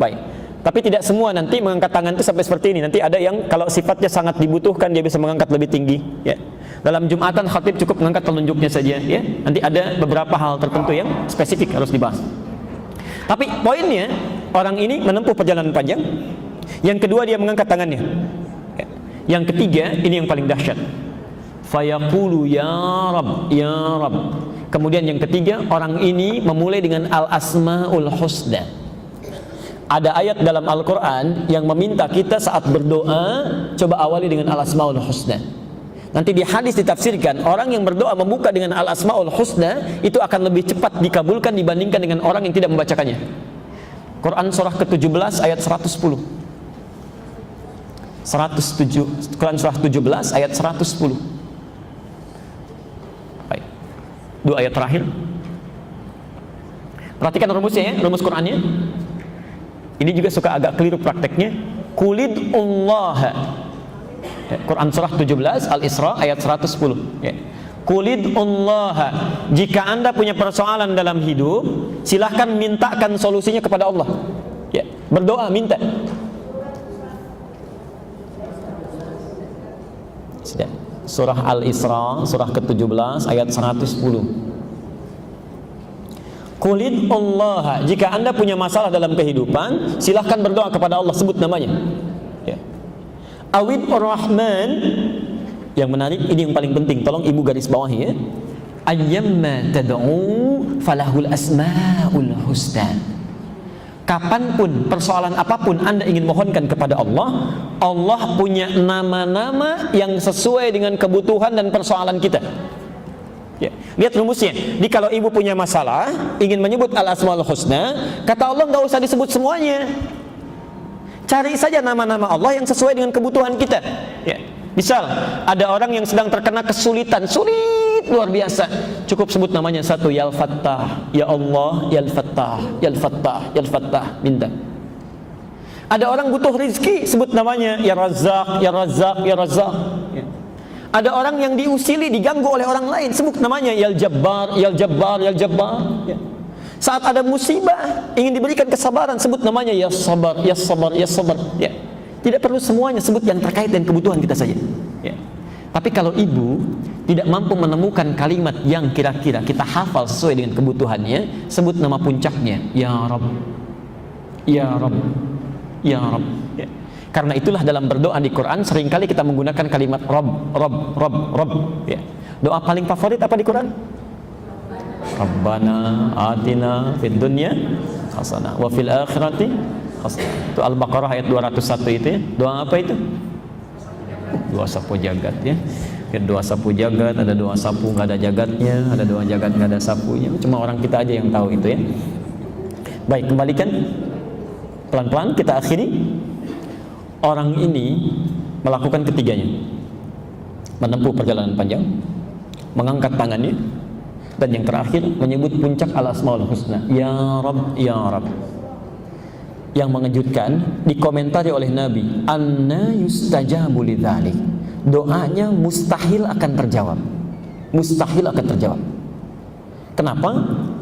Baik. Tapi tidak semua nanti mengangkat tangan itu sampai seperti ini. Nanti ada yang kalau sifatnya sangat dibutuhkan dia bisa mengangkat lebih tinggi, ya. Dalam Jumatan khatib cukup mengangkat telunjuknya saja, ya. Nanti ada beberapa hal tertentu yang spesifik harus dibahas. Tapi poinnya, orang ini menempuh perjalanan panjang. Yang kedua dia mengangkat tangannya. Ya. Yang ketiga, ini yang paling dahsyat. Fayaqulu ya Rabb, ya Rabb. Kemudian yang ketiga, orang ini memulai dengan al-asmaul husna. Ada ayat dalam Al-Quran yang meminta kita saat berdoa, coba awali dengan al-asmaul husna. Nanti di hadis ditafsirkan, orang yang berdoa membuka dengan al-asmaul husna, itu akan lebih cepat dikabulkan dibandingkan dengan orang yang tidak membacakannya. Quran surah ke-17 ayat 110. Quran surah 17 ayat 110. Dua ayat terakhir. Perhatikan rumusnya ya, rumus Qur'annya. Ini juga suka agak keliru prakteknya. Qulidullah. Ya, Quran surah 17 Al-Isra ayat 110. Ya. Qulidullah. Jika anda punya persoalan dalam hidup, silahkan mintakan solusinya kepada Allah. Ya, berdoa minta. Sudah. Surah Al-Isra, surah ke-17 ayat 110. Qulid Allah, jika anda punya masalah dalam kehidupan, silahkan berdoa kepada Allah, sebut namanya. Ya. Awid Ar-Rahman, yang menarik, ini yang paling penting, tolong ibu garis bawahi ya. Ayyamma tad'u falahul asmaul husna. Kapanpun, persoalan apapun anda ingin mohonkan kepada Allah, Allah punya nama-nama yang sesuai dengan kebutuhan dan persoalan kita. Ya. Lihat rumusnya. Jadi kalau ibu punya masalah, ingin menyebut al-asmaul husna, kata Allah nggak usah disebut semuanya. Cari saja nama-nama Allah yang sesuai dengan kebutuhan kita. Ya. Misal, ada orang yang sedang terkena kesulitan, sulit luar biasa, cukup sebut namanya satu, Ya Al-Fattah, Ya Allah, Ya Al-Fattah, Ya Al-Fattah, Ya Al-Fattah, minta. Ada orang butuh rezeki, sebut namanya Ya Razzaq, Ya Razzaq, Ya Razzaq. Ya. Ada orang yang diusili, diganggu oleh orang lain, sebut namanya Yal Jabbar, Yal Jabbar, Yal Jabbar. Ya. Saat ada musibah, ingin diberikan kesabaran, sebut namanya Ya Sabar, Ya Sabar, Ya Sabar. Ya. Tidak perlu semuanya, sebut yang terkait dengan kebutuhan kita saja. Ya. Tapi kalau ibu tidak mampu menemukan kalimat yang kira-kira kita hafal sesuai dengan kebutuhannya, sebut nama puncaknya, Ya Rabb, Ya Rabb, Ya Rabb. Ya. Karena itulah dalam berdoa di Quran seringkali kita menggunakan kalimat Rabb, Rabb, Rabb, Rabb. Ya. Doa paling favorit apa di Quran? Rabbana atina fid dunya hasanah wa fil akhirati hasanah. Itu Al-Baqarah ayat 201 itu ya. Doa apa itu? Doa sapu jagat ya. Doa sapu jagat, ada doa sapu nggak ada jagatnya, ada doa jagat nggak ada sapunya. Cuma orang kita aja yang tahu itu ya. Baik, kembalikan pelan-pelan kita akhiri. Orang ini melakukan ketiganya, menempuh perjalanan panjang, mengangkat tangannya, dan yang terakhir menyebut puncak al-asmaul husna, Ya Rabb, Ya Rabb. Yang mengejutkan dikomentari oleh Nabi, anna yustajabu lidzalik. Doanya mustahil akan terjawab. Mustahil akan terjawab. Kenapa?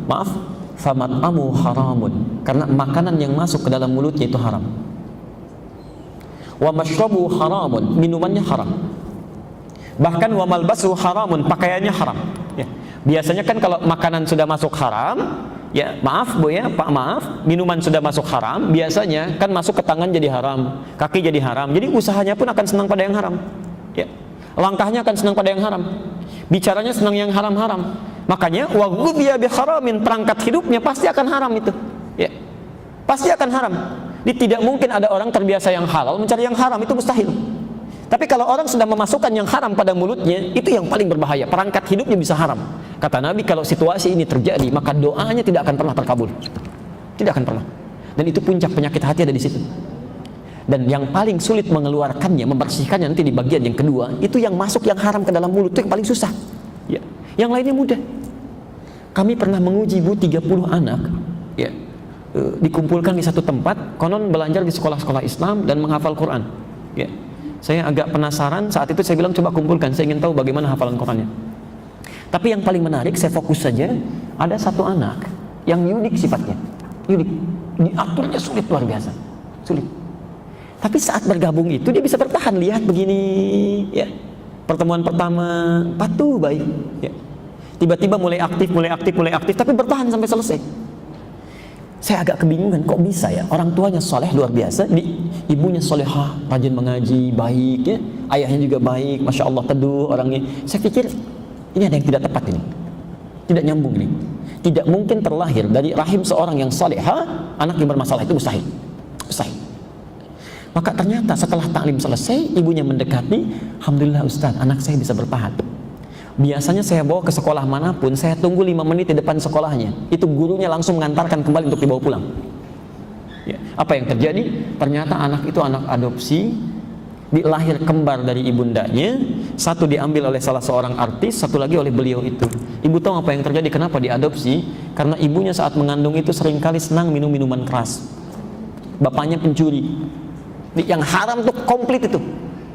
Maaf, famat'amu haramun, karena makanan yang masuk ke dalam mulutnya itu haram. Wa mashrabu haramun, minumannya haram. Bahkan wa malbasu haramun, pakaiannya haram. Ya. Biasanya kan kalau makanan sudah masuk haram, ya maaf Bu ya, Pak maaf, minuman sudah masuk haram, biasanya kan masuk ke tangan jadi haram, kaki jadi haram. Jadi usahanya pun akan senang pada yang haram. Ya. Langkahnya akan senang pada yang haram. Bicaranya senang yang haram-haram. Makanya wa ghudhiya bi haramin, perangkat hidupnya pasti akan haram itu. Ya. Pasti akan haram. Tidak mungkin ada orang terbiasa yang halal mencari yang haram, itu mustahil. Tapi kalau orang sudah memasukkan yang haram pada mulutnya, itu yang paling berbahaya. Perangkat hidupnya bisa haram. Kata Nabi, kalau situasi ini terjadi, maka doanya tidak akan pernah terkabul. Tidak akan pernah. Dan itu puncak penyakit hati ada di situ. Dan yang paling sulit mengeluarkannya, membersihkannya nanti di bagian yang kedua, itu yang masuk yang haram ke dalam mulut, itu yang paling susah. Ya. Yang lainnya mudah. Kami pernah menguji Bu 30 anak, ya. Dikumpulkan di satu tempat, konon belajar di sekolah-sekolah Islam dan menghafal Quran. Ya. Saya agak penasaran, saat itu saya bilang coba kumpulkan, saya ingin tahu bagaimana hafalan Qurannya. Tapi yang paling menarik, saya fokus saja, ada satu anak yang unik sifatnya, unik, diaturnya sulit luar biasa, sulit. Tapi saat bergabung itu dia bisa bertahan, lihat begini, ya. Pertemuan pertama patuh baik, ya. Tiba-tiba mulai aktif, tapi bertahan sampai selesai. Saya agak kebingungan, kok bisa ya? Orang tuanya soleh luar biasa, ibunya solehah, rajin mengaji, baik ya, ayahnya juga baik, masya Allah teduh orangnya. Saya pikir ini ada yang tidak tepat ini, tidak nyambung ini. Tidak mungkin terlahir dari rahim seorang yang solehah, anak yang bermasalah, itu mustahil, mustahil. Maka ternyata setelah taklim selesai, ibunya mendekati, alhamdulillah Ustaz, anak saya bisa bertahan. Biasanya saya bawa ke sekolah manapun, saya tunggu 5 menit di depan sekolahnya. Itu gurunya langsung mengantarkan kembali untuk dibawa pulang. Ya. Apa yang terjadi? Ternyata anak itu anak adopsi, dilahir kembar dari ibundanya. Satu diambil oleh salah seorang artis, satu lagi oleh beliau itu. Ibu tahu apa yang terjadi? Kenapa diadopsi? Karena ibunya saat mengandung itu seringkali senang minum minuman keras. Bapaknya pencuri. Yang haram tuh komplit itu.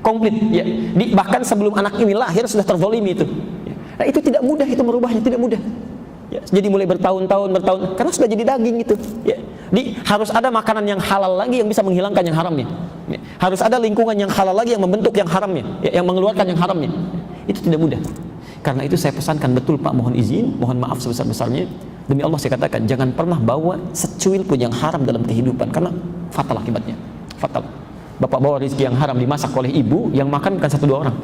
Komplit ya. Bahkan sebelum anak ini lahir sudah terzolimi itu. Nah, itu tidak mudah, itu merubahnya tidak mudah. Ya, jadi mulai bertahun-tahun karena sudah jadi daging itu. Ya. Harus ada makanan yang halal lagi yang bisa menghilangkan yang haramnya. Ya. Harus ada lingkungan yang halal lagi yang membentuk yang haramnya, ya, yang mengeluarkan yang haramnya. Itu tidak mudah. Karena itu saya pesankan betul Pak, mohon izin, mohon maaf sebesar-besarnya. Demi Allah saya katakan, jangan pernah bawa secuil pun yang haram dalam kehidupan, karena fatal akibatnya. Fatal. Bapak bawa rezeki yang haram dimasak oleh ibu, yang makan bukan 1-2 orang,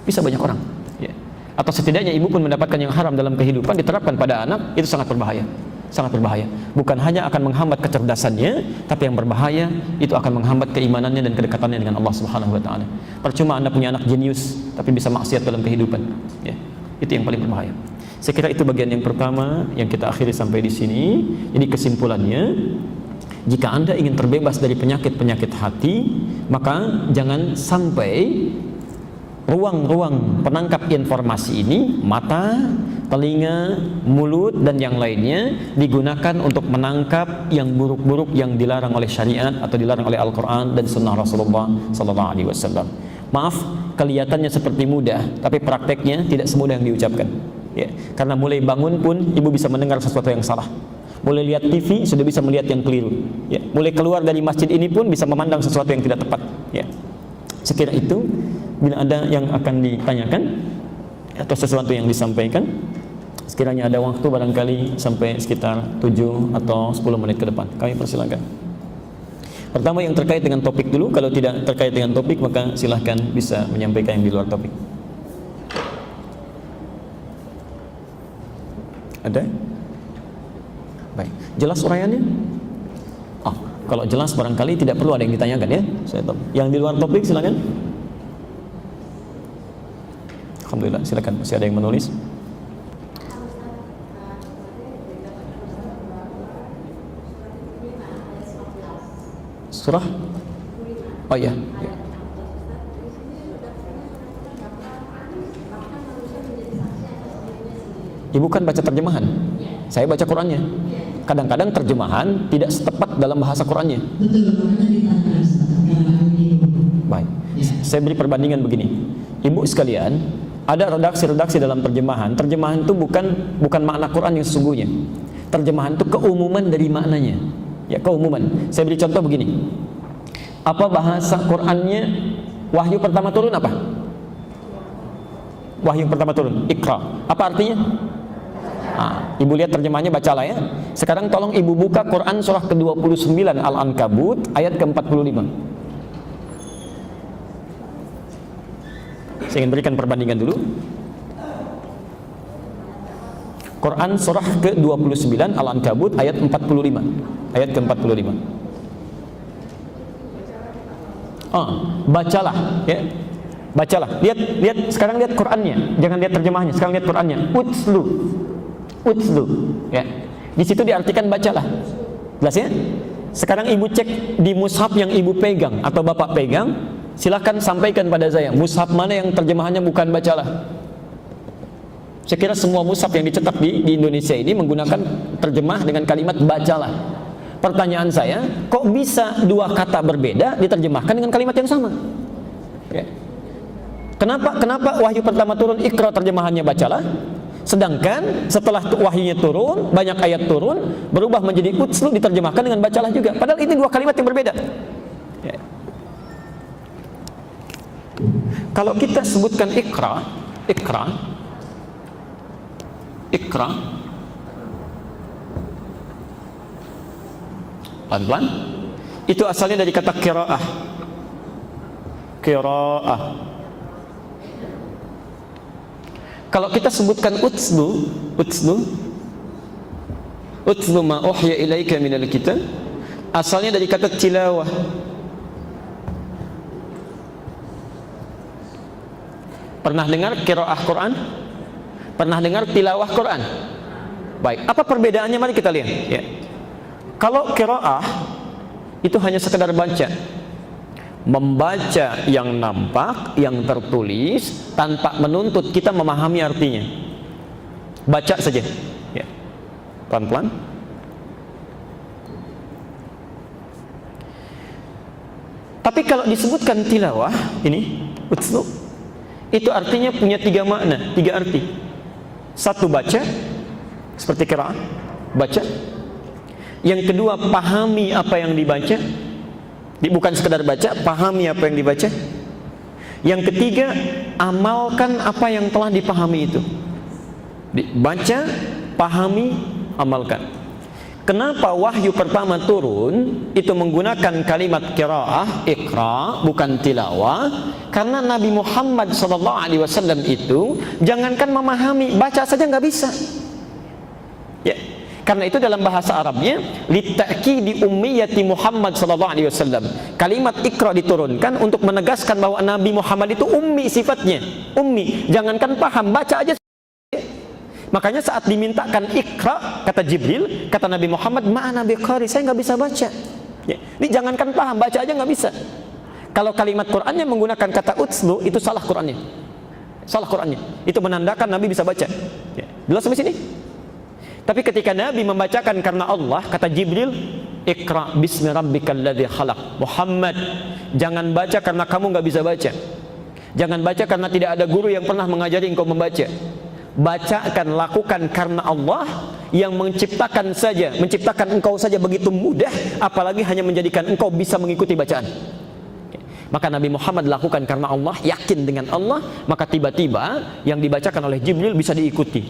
bisa banyak orang, ya. Atau setidaknya ibu pun mendapatkan yang haram dalam kehidupan diterapkan pada anak, itu sangat berbahaya, sangat berbahaya. Bukan hanya akan menghambat kecerdasannya, tapi yang berbahaya itu akan menghambat keimanannya dan kedekatannya dengan Allah Subhanahu Wa Taala. Percuma Anda punya anak jenius tapi bisa maksiat dalam kehidupan, ya. Itu yang paling berbahaya. Saya kira itu bagian yang pertama yang kita akhiri sampai di sini. Jadi kesimpulannya, jika Anda ingin terbebas dari penyakit-penyakit hati, maka jangan sampai ruang-ruang penangkap informasi ini, mata, telinga, mulut, dan yang lainnya digunakan untuk menangkap yang buruk-buruk yang dilarang oleh syariat atau dilarang oleh Al-Quran dan Sunnah Rasulullah SAW. Maaf, kelihatannya seperti mudah, tapi prakteknya tidak semudah yang diucapkan. Ya, karena mulai bangun pun ibu bisa mendengar sesuatu yang salah. Mulai lihat TV sudah bisa melihat yang keliru. Ya, mulai keluar dari masjid ini pun bisa memandang sesuatu yang tidak tepat. Ya. Sekira itu, bila ada yang akan ditanyakan atau sesuatu yang disampaikan, sekiranya ada waktu barangkali sampai sekitar 7 atau 10 menit ke depan, kami persilakan. Pertama yang terkait dengan topik dulu, kalau tidak terkait dengan topik maka silahkan bisa menyampaikan yang di luar topik. Ada? Baik, jelas uraiannya? Oh, kalau jelas barangkali tidak perlu ada yang ditanyakan ya. Saya tahu. Yang di luar topik silakan. Alhamdulillah, silakan. Masih ada yang menulis? Surah? Oh iya. Ya. Ibu kan baca terjemahan. Saya baca Qurannya. Kadang-kadang terjemahan tidak setepat dalam bahasa Qurannya. Baik. Saya beri perbandingan begini. Ibu sekalian, ada redaksi-redaksi dalam terjemahan. Terjemahan itu bukan makna Quran yang sesungguhnya. Terjemahan itu keumuman dari maknanya. Ya, keumuman. Saya beri contoh begini. Apa bahasa Qurannya? Wahyu pertama turun apa? Wahyu pertama turun, Iqra. Apa artinya? Ibu lihat terjemahnya, bacalah ya. Sekarang tolong ibu buka Quran surah ke-29 Al-Ankabut ayat ke-45. Saya ingin berikan perbandingan dulu. Quran surah ke-29 Al-Ankabut ayat 45. Ayat ke-45. Bacalah ya. Bacalah. Lihat sekarang lihat Qurannya. Jangan lihat terjemahnya, sekarang lihat Qurannya. Utslu ya. Di situ diartikan bacalah. Jelas ya? Sekarang ibu cek di mushaf yang ibu pegang atau bapak pegang, silakan sampaikan pada saya, mushaf mana yang terjemahannya bukan bacalah. Saya kira semua mushaf yang dicetak di Indonesia ini menggunakan terjemah dengan kalimat bacalah. Pertanyaan saya, kok bisa dua kata berbeda diterjemahkan dengan kalimat yang sama? Ya. Kenapa wahyu pertama turun Iqra terjemahannya bacalah? Sedangkan setelah wahyunya turun, banyak ayat turun, berubah menjadi utslu diterjemahkan dengan bacalah juga. Padahal ini dua kalimat yang berbeda. Ya. Kalau kita sebutkan Iqra, pelan-pelan, itu asalnya dari kata qiraah. Kalau kita sebutkan utslu ma uhya ilaika minal kitab, asalnya dari kata tilawah. Pernah dengar qiraah Quran? Pernah dengar tilawah Quran? Baik, apa perbedaannya? Mari kita lihat ya. Kalau qiraah itu hanya sekedar baca, membaca yang nampak, yang tertulis, tanpa menuntut kita memahami artinya. Baca saja ya. Pelan-pelan. Tapi kalau disebutkan tilawah ini utslu, itu artinya punya tiga makna, tiga arti. Satu, baca seperti qiraah, baca. Yang kedua, pahami apa yang dibaca. Bukan sekedar baca, pahami apa yang dibaca. Yang ketiga, amalkan apa yang telah dipahami itu. Baca, pahami, amalkan. Kenapa wahyu pertama turun itu menggunakan kalimat qiraah, Iqra, bukan tilawah? Karena Nabi Muhammad SAW itu jangankan memahami, baca saja nggak bisa. Ya. Karena itu dalam bahasa Arabnya litta'kidi ummiyati Muhammad SAW, kalimat Iqra diturunkan untuk menegaskan bahwa Nabi Muhammad itu ummi sifatnya, ummi, jangankan paham, baca aja. Makanya saat dimintakan Iqra, kata Jibril, kata Nabi Muhammad, ma'ana biqari, saya nggak bisa baca ya. Ini jangankan paham, baca aja nggak bisa. Kalau kalimat Qur'annya menggunakan kata utslu, itu salah Qur'annya, salah Qur'annya. Itu menandakan Nabi bisa baca ya. Jelas sampai sini? Tapi ketika Nabi membacakan karena Allah, kata Jibril, Iqra bismi rabbikal ladzi khalaq. Muhammad, jangan baca karena kamu nggak bisa baca. Jangan baca karena tidak ada guru yang pernah mengajari engkau membaca. Bacakan, lakukan karena Allah yang menciptakan engkau saja begitu mudah, apalagi hanya menjadikan engkau bisa mengikuti bacaan. Maka Nabi Muhammad lakukan karena Allah, yakin dengan Allah, maka tiba-tiba yang dibacakan oleh Jibril bisa diikuti.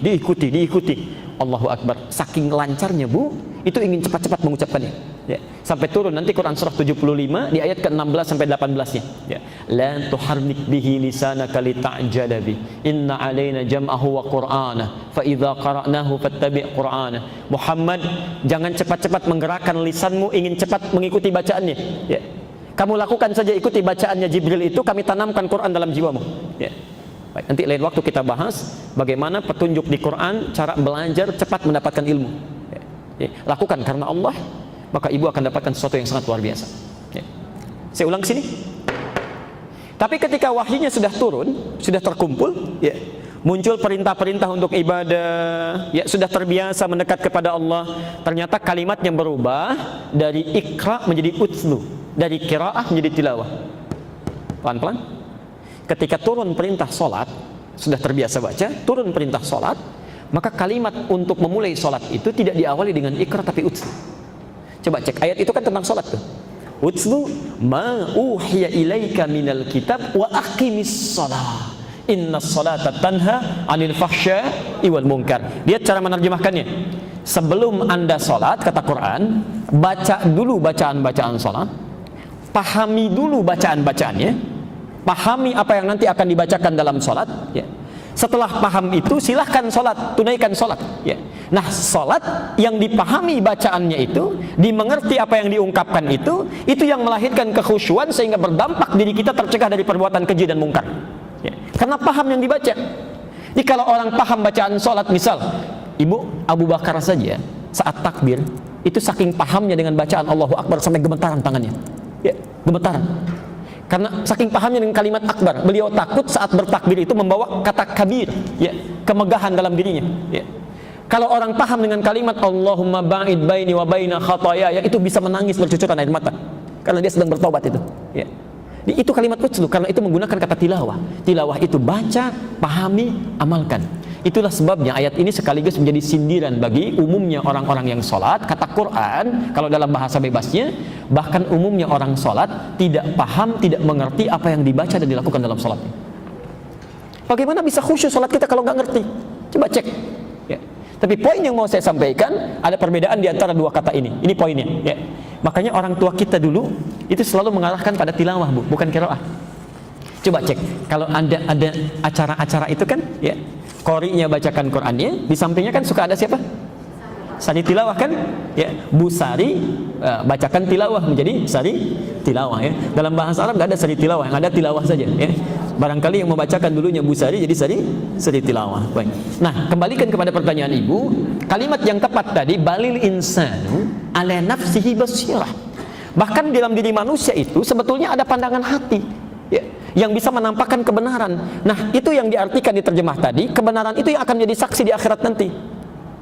Allahu Akbar. Saking lancarnya, Bu, itu ingin cepat-cepat mengucapkannya. Ya. Sampai turun nanti Quran surah 75 di ayat ke-16 sampai 18-nya. Ya. La tuharrik bihi lisanaka lita'jala bi. Inna 'alaina jam'ahu wa qur'ana. Fa idza qara'nahu fattabi' qur'ana. Muhammad, jangan cepat-cepat menggerakkan lisanmu ingin cepat mengikuti bacaannya. Ya. Kamu lakukan saja, ikuti bacaannya Jibril itu, kami tanamkan Quran dalam jiwamu. Ya. Baik, nanti lain waktu kita bahas bagaimana petunjuk di Quran, cara belajar cepat mendapatkan ilmu. Ya. Ya. Lakukan karena Allah, maka ibu akan dapatkan sesuatu yang sangat luar biasa. Ya. Saya ulang sini. Tapi ketika wahyunya sudah turun, sudah terkumpul, ya, muncul perintah-perintah untuk ibadah, ya, sudah terbiasa mendekat kepada Allah, ternyata kalimatnya berubah dari ikra menjadi utlu, dari qiraah menjadi tilawah. Pelan-pelan. Ketika turun perintah solat, sudah terbiasa baca, turun perintah solat, maka kalimat untuk memulai solat itu tidak diawali dengan ikra tapi utlu. Coba cek ayat itu kan tentang solat tuh. Utlu ma uhiya ilaika minal kitab wa aqimis shalah. Innas salata tanha 'anil fahsya'i wal munkar. Lihat cara menerjemahkannya. Sebelum Anda salat, kata Quran, baca dulu bacaan-bacaan salat. Pahami dulu bacaan-bacaannya. Pahami apa yang nanti akan dibacakan dalam salat, ya. Setelah paham itu silahkan salat, tunaikan salat, ya. Nah, salat yang dipahami bacaannya itu, dimengerti apa yang diungkapkan itu yang melahirkan kekhusyuan sehingga berdampak diri kita tercegah dari perbuatan keji dan mungkar. Ya. Karena paham yang dibaca. Jadi kalau orang paham bacaan salat, misal Ibu Abu Bakar saja saat takbir itu saking pahamnya dengan bacaan Allahu Akbar sampai gemetaran tangannya. Ya, gemetaran. Karena saking pahamnya dengan kalimat akbar, beliau takut saat bertakbir itu membawa kata kabir, ya, kemegahan dalam dirinya. Ya. Kalau orang paham dengan kalimat Allahumma ba'id baini wa baina khataaya, itu bisa menangis bercucuran air mata karena dia sedang bertobat itu. Ya. Itu kalimat utslu, karena itu menggunakan kata tilawah. Tilawah itu baca, pahami, amalkan. Itulah sebabnya ayat ini sekaligus menjadi sindiran bagi umumnya orang-orang yang sholat. Kata Quran, kalau dalam bahasa bebasnya, bahkan umumnya orang sholat tidak paham, tidak mengerti apa yang dibaca dan dilakukan dalam sholatnya. Bagaimana bisa khusyuk sholat kita kalau nggak ngerti? Coba cek. Ya. Tapi poin yang mau saya sampaikan, ada perbedaan di antara dua kata ini. Ini poinnya. Ya. Makanya orang tua kita dulu itu selalu mengarahkan pada tilawah, Bu, bukan qiraah. Coba cek, kalau ada acara-acara itu kan, ya, qori'nya bacakan Qur'annya, di sampingnya kan suka ada siapa? Sari tilawah kan? Ya, Bu Sari bacakan tilawah menjadi sari tilawah, ya. Dalam bahasa Arab nggak ada sari tilawah, yang ada tilawah saja, ya. Barangkali yang membacakan dulunya Bu Sari jadi sari tilawah. Baik. Nah, kembalikan kepada pertanyaan Ibu, kalimat yang tepat tadi balil insanu ala nafsihi basirah. Bahkan dalam diri manusia itu sebetulnya ada pandangan hati, ya, yang bisa menampakkan kebenaran. Nah, itu yang diartikan di terjemah tadi, kebenaran itu yang akan menjadi saksi di akhirat nanti.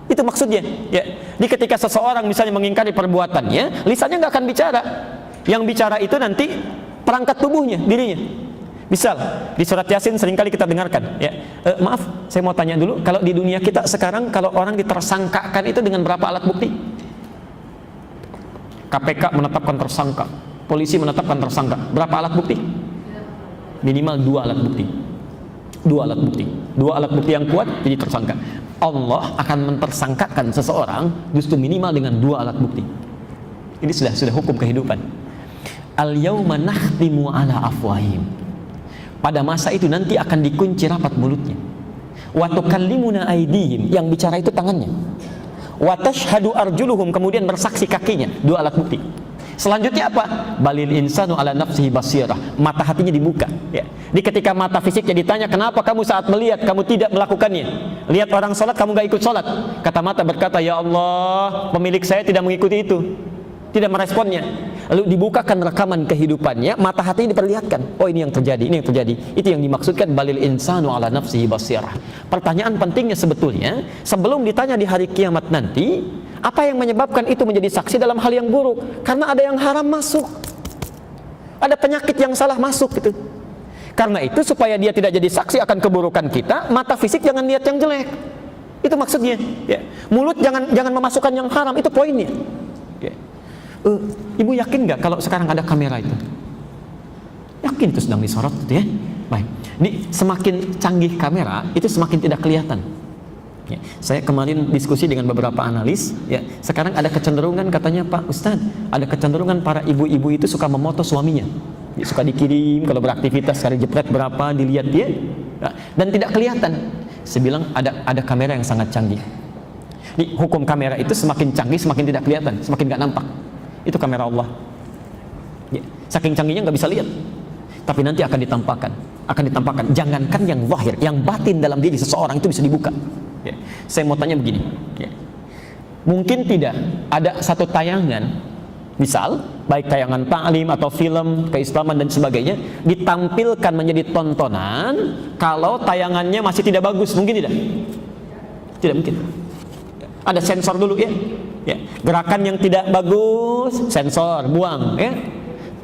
Itu maksudnya, ya. Di ketika seseorang misalnya mengingkari perbuatannya, lisannya nggak akan bicara. Yang bicara itu nanti perangkat tubuhnya, dirinya. Misal di surat Yasin seringkali kita dengarkan, ya. Maaf, saya mau tanya dulu, kalau di dunia kita sekarang kalau orang ditersangkakan itu dengan berapa alat bukti? KPK menetapkan tersangka, polisi menetapkan tersangka, berapa alat bukti? Minimal 2 alat bukti. 2 alat bukti. 2 alat bukti yang kuat jadi tersangka. Allah akan mentersangkakan seseorang justru minimal dengan 2 alat bukti. Ini sudah hukum kehidupan. Al-yauma nakhtimu ala afwahim. Pada masa itu nanti akan dikunci rapat mulutnya. Wa tukallimuna aydihim, yang bicara itu tangannya. Wa tashhadu arjuluhum, kemudian bersaksi kakinya. 2 alat bukti. Selanjutnya apa? Balil insanu ala nafsihi basirah. Mata hatinya dibuka, ya. Di ketika mata fisiknya ditanya, kenapa kamu saat melihat kamu tidak melakukannya? Lihat orang sholat kamu gak ikut sholat. Kata mata berkata, ya Allah, pemilik saya tidak mengikuti itu, tidak meresponnya. Lalu dibukakan rekaman kehidupannya, mata hati diperlihatkan. Oh, ini yang terjadi, ini yang terjadi. Itu yang dimaksudkan balil insanu ala nafsihi basirah. Pertanyaan pentingnya sebetulnya, sebelum ditanya di hari kiamat nanti, apa yang menyebabkan itu menjadi saksi dalam hal yang buruk? Karena ada yang haram masuk, ada penyakit yang salah masuk gitu. Karena itu supaya dia tidak jadi saksi akan keburukan kita, mata fisik jangan lihat yang jelek. Itu maksudnya. Ya. Mulut jangan memasukkan yang haram, itu poinnya. Ya. Ibu yakin nggak kalau sekarang ada kamera itu? Yakin itu sedang disorot, gitu ya. Baik. Ini semakin canggih kamera, itu semakin tidak kelihatan. Ya. Saya kemarin diskusi dengan beberapa analis. Ya. Sekarang ada kecenderungan katanya Pak Ustadz, ada kecenderungan para ibu-ibu itu suka memoto suaminya. Ya, suka dikirim kalau beraktivitas sekali jepret berapa dilihat dia, ya, dan tidak kelihatan. Saya bilang ada kamera yang sangat canggih. Ini hukum kamera itu semakin canggih semakin tidak kelihatan, semakin nggak nampak. Itu kamera Allah. Ya, saking canggihnya nggak bisa lihat. Tapi nanti akan ditampakkan. Jangankan yang zahir, yang batin dalam diri seseorang itu bisa dibuka. Ya. Saya mau tanya begini. Ya. Mungkin tidak ada satu tayangan, misal baik tayangan ta'lim atau film keislaman dan sebagainya, ditampilkan menjadi tontonan kalau tayangannya masih tidak bagus. Mungkin tidak? Tidak mungkin. Ada sensor dulu ya. Ya. Gerakan yang tidak bagus, sensor, buang. Ya.